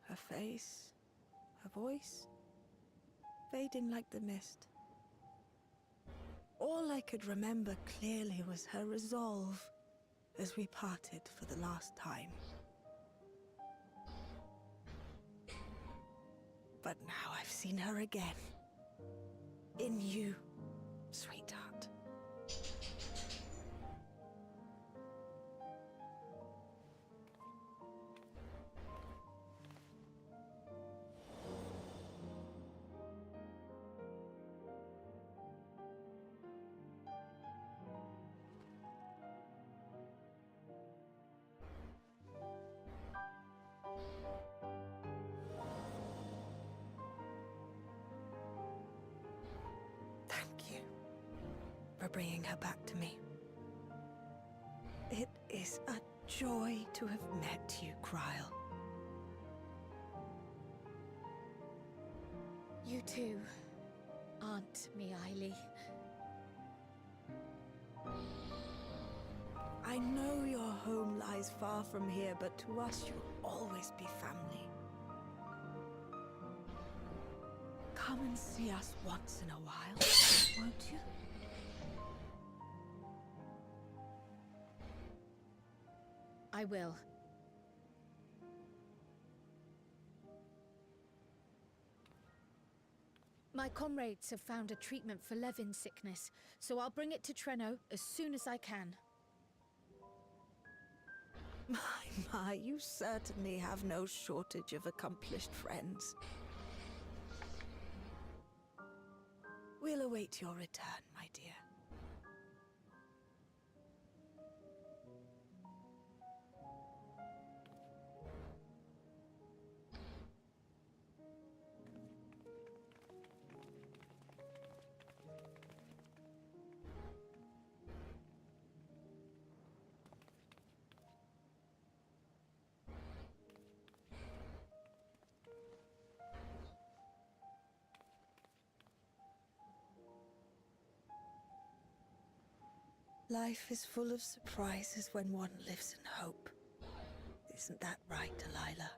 Her face, her voice, fading like the mist. All I could remember clearly was her resolve as we parted for the last time. But now I've seen her again. In you, sweetheart. For bringing her back to me. It is a joy to have met you, Krile. You too, Aunt Miaili. I know your home lies far from here, but to us you'll always be family. Come and see us once in a while, won't you? I will. My comrades have found a treatment for Levin sickness, so I'll bring it to Treno as soon as I can. My, you certainly have no shortage of accomplished friends. We'll await your return, my dear. Life is full of surprises when one lives in hope. Isn't that right, Delilah?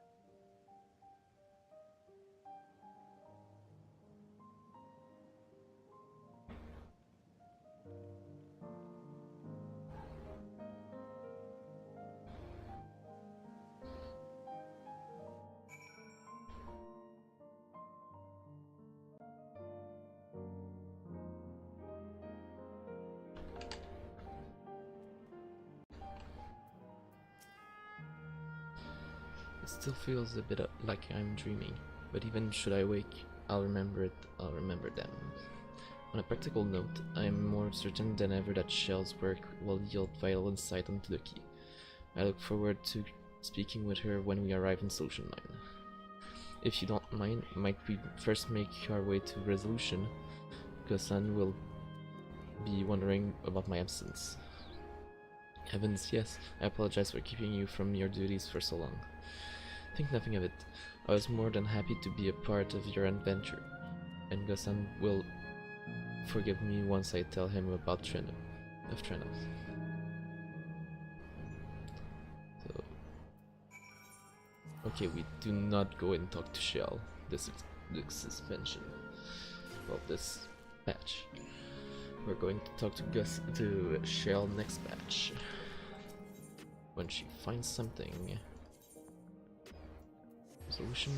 It still feels a bit like I'm dreaming, but even should I wake, I'll remember it, I'll remember them. On a practical note, I'm more certain than ever that Shell's work will yield vital insight onto the key. I look forward to speaking with her when we arrive in Solution 9. If you don't mind, might we first make our way to Resolution? Ghassan will be wondering about my absence. Heavens, yes, I apologize for keeping you from your duties for so long. Think nothing of it. I was more than happy to be a part of your adventure, and Ghassan will forgive me once I tell him about Treno. So, okay, we do not go and talk to Shell. This suspension. Well, this patch. We're going to talk to Shell next patch. When she finds something. Resolution.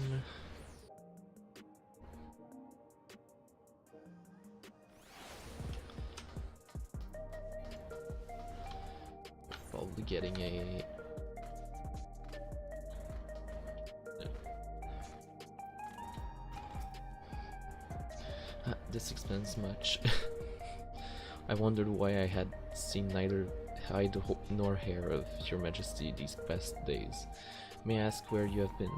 Probably getting a this explains much. I wondered why I had seen neither hide nor hair of your majesty these past days. May I ask where you have been?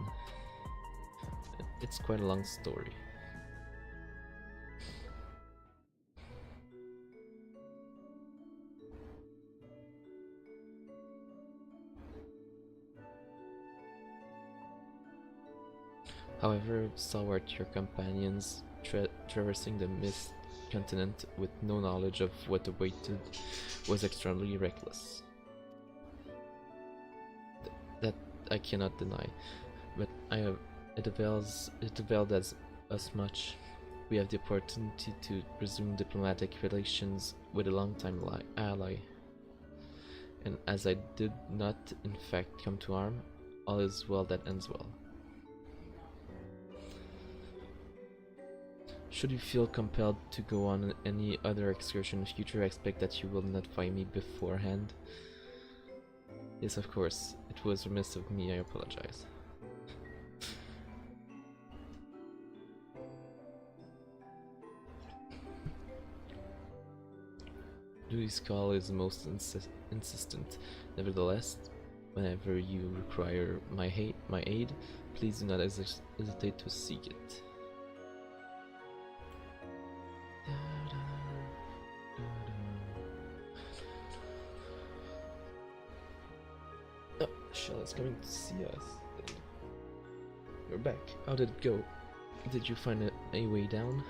It's quite a long story. However, stalwart your companions traversing the mist continent with no knowledge of what awaited was extremely reckless. That I cannot deny, but it availed us much. We have the opportunity to resume diplomatic relations with a long-time ally. And as I did not in fact come to harm, all is well that ends well. Should you feel compelled to go on any other excursion in the future, I expect that you will notify me beforehand. Yes, of course. It was remiss of me, I apologize. Duty's call is most insistent. Nevertheless, whenever you require my aid, please do not hesitate to seek it. Oh, Shell is coming to see us. You're back. How did it go? Did you find a way down?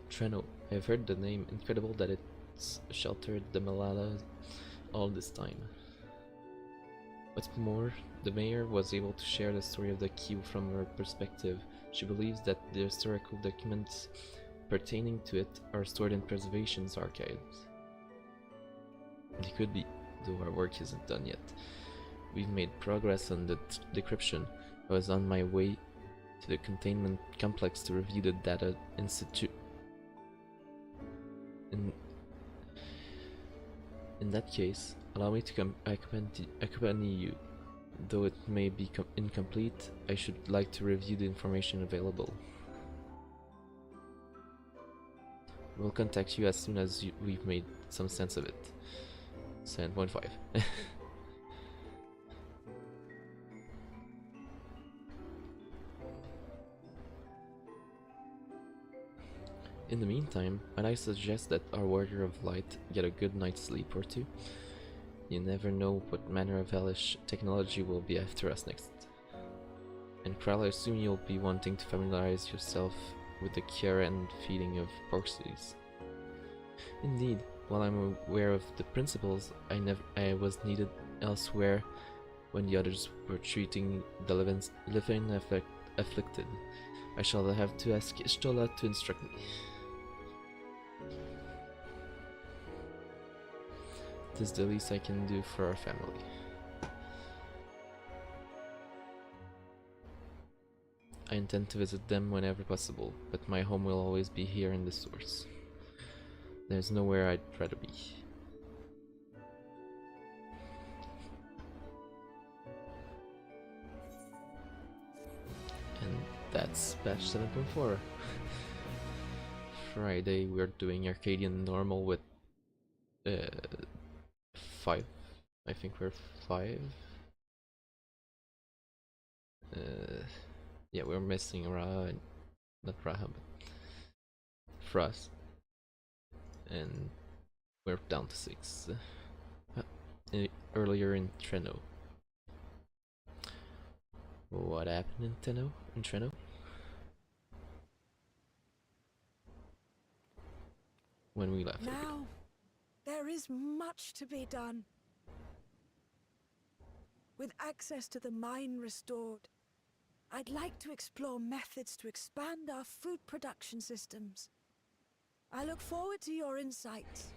Treno. I've heard the name. Incredible that it's sheltered the Malala all this time. What's more, the mayor was able to share the story of the queue from her perspective. She believes that the historical documents pertaining to it are stored in preservation's archives. They could be, though our work isn't done yet. We've made progress on the decryption. I was on my way to the containment complex to review the data In that case, allow me to accompany you. Though it may be incomplete, I should like to review the information available. We'll contact you as soon as we've made some sense of it. 7.5. In the meantime, might I suggest that our Warrior of Light get a good night's sleep or two? You never know what manner of hellish technology will be after us next. And Kral, I assume you'll be wanting to familiarize yourself with the care and feeding of Porxies. Indeed, while I'm aware of the principles, I was needed elsewhere when the others were treating the living afflicted. I shall have to ask Y'shtola to instruct me. It is the least I can do for our family. I intend to visit them whenever possible, but my home will always be here in the source. There's nowhere I'd rather be. And that's patch 7.4. Friday we're doing Arcadian normal with 5. I think we're 5. Yeah, we're missing Raha, not Raha, but Frost. And we're down to 6. Earlier in Treno. What happened in Treno? When we left. Now, there is much to be done. With access to the mine restored, I'd like to explore methods to expand our food production systems. I look forward to your insights.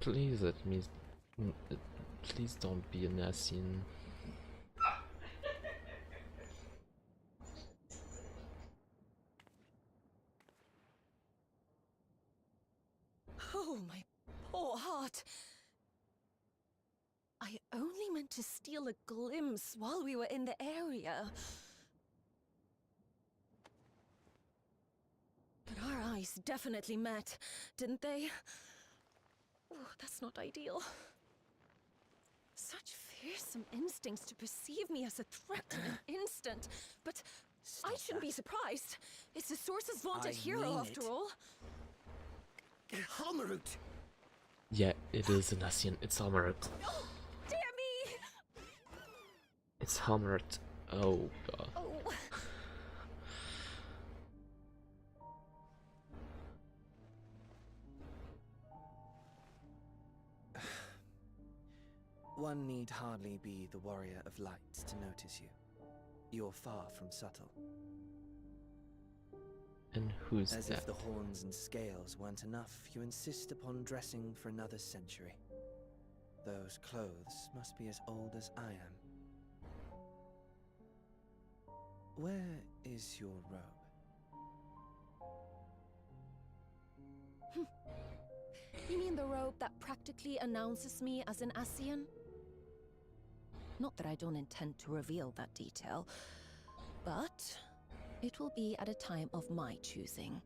Please let me. Please don't be an Ascian. Oh, my poor heart. I only meant to steal a glimpse while we were in the area. But our eyes definitely met, didn't they? Oh, that's not ideal. Such fearsome instincts to perceive me as a threat in an instant. But I shouldn't be surprised. It's the Source's vaunted hero, after all. Halmarut! Yeah, it is an Ascian. It's Halmarut. Oh, dear me! It's Halmarut. Oh god. Oh. One need hardly be the warrior of lights to notice you. You're far from subtle. And who's As that? if the horns and scales weren't enough, you insist upon dressing for another century. Those clothes must be as old as I am. Where is your robe? You mean the robe that practically announces me as an Ascian? Not that I don't intend to reveal that detail, but it will be at a time of my choosing.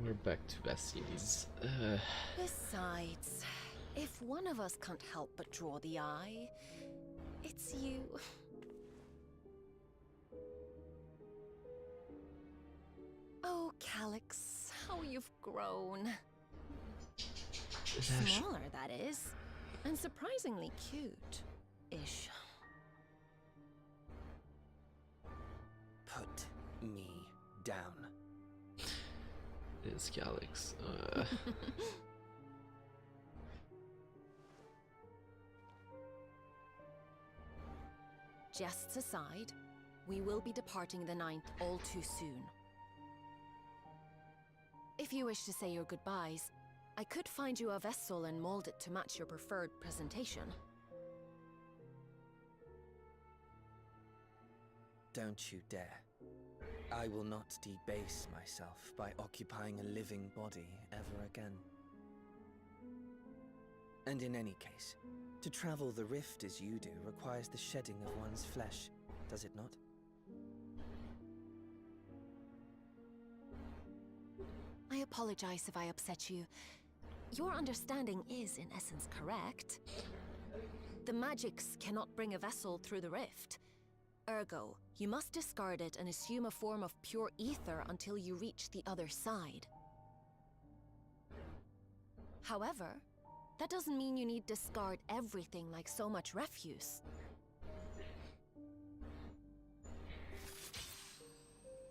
We're back to Ascians. Besides, if one of us can't help but draw the eye, it's you. Oh, Calyx, how you've grown. Smaller, that is. And surprisingly cute-ish. Put me down. It's Calyx. Jests aside, we will be departing the 9th all too soon. If you wish to say your goodbyes, I could find you a vessel and mold it to match your preferred presentation. Don't you dare. I will not debase myself by occupying a living body ever again. And in any case, to travel the rift as you do requires the shedding of one's flesh, does it not? I apologize if I upset you. Your understanding is, in essence, correct. The magics cannot bring a vessel through the rift. Ergo, you must discard it and assume a form of pure ether until you reach the other side. However, that doesn't mean you need discard everything like so much refuse.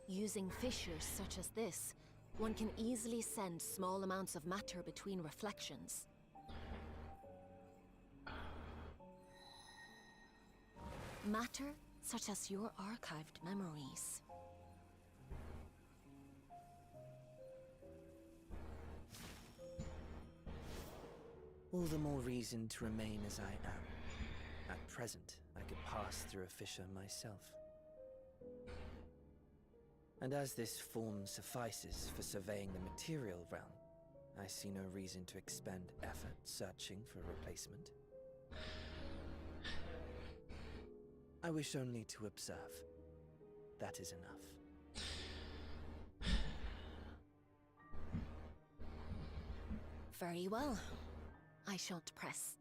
Using fissures such as this, one can easily send small amounts of matter between reflections. Matter such as your archived memories. All the more reason to remain as I am. At present, I could pass through a fissure myself. And as this form suffices for surveying the material realm, I see no reason to expend effort searching for a replacement. I wish only to observe. That is enough. Very well. I shan't press.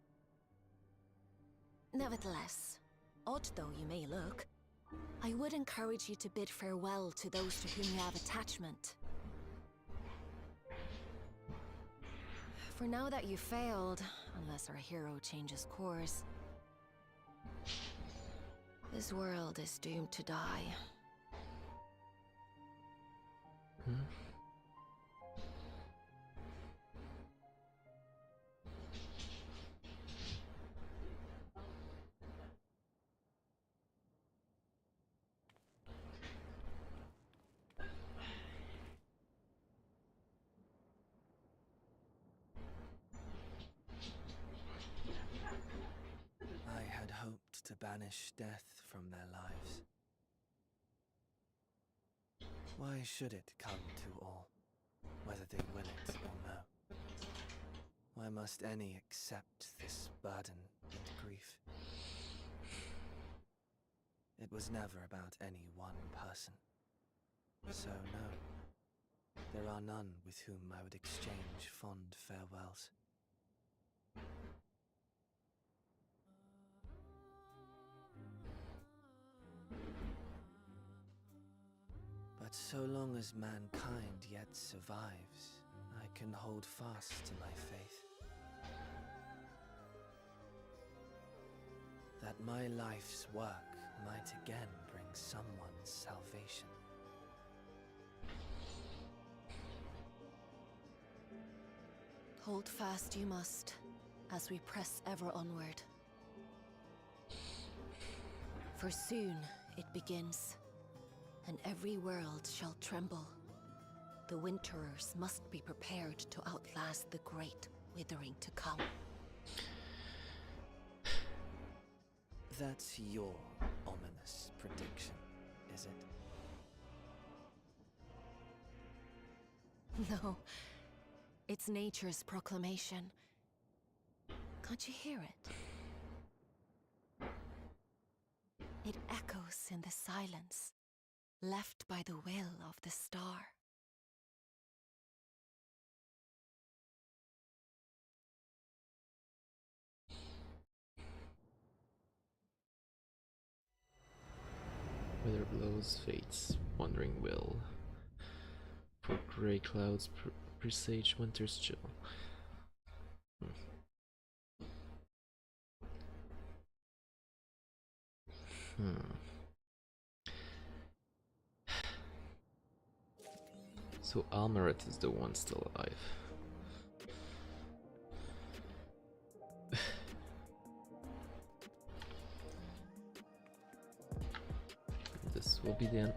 Nevertheless, odd though you may look, I would encourage you to bid farewell to those to whom you have attachment. For now that you failed, unless our hero changes course, this world is doomed to die. banish death from their lives. Why should it come to all, whether they will it or no? Why must any accept this burden and grief? It was never about any one person. So no, there are none with whom I would exchange fond farewells. But so long as mankind yet survives, I can hold fast to my faith. That my life's work might again bring someone's salvation. Hold fast you must, as we press ever onward. For soon it begins, and every world shall tremble. The Winterers must be prepared to outlast the great withering to come. That's your ominous prediction, is it? No, it's nature's proclamation. Can't you hear it? It echoes in the silence, left by the will of the star. Weather blows, fate's wandering will. For grey clouds presage winter's chill. So Almaret is the one still alive. This will be the end.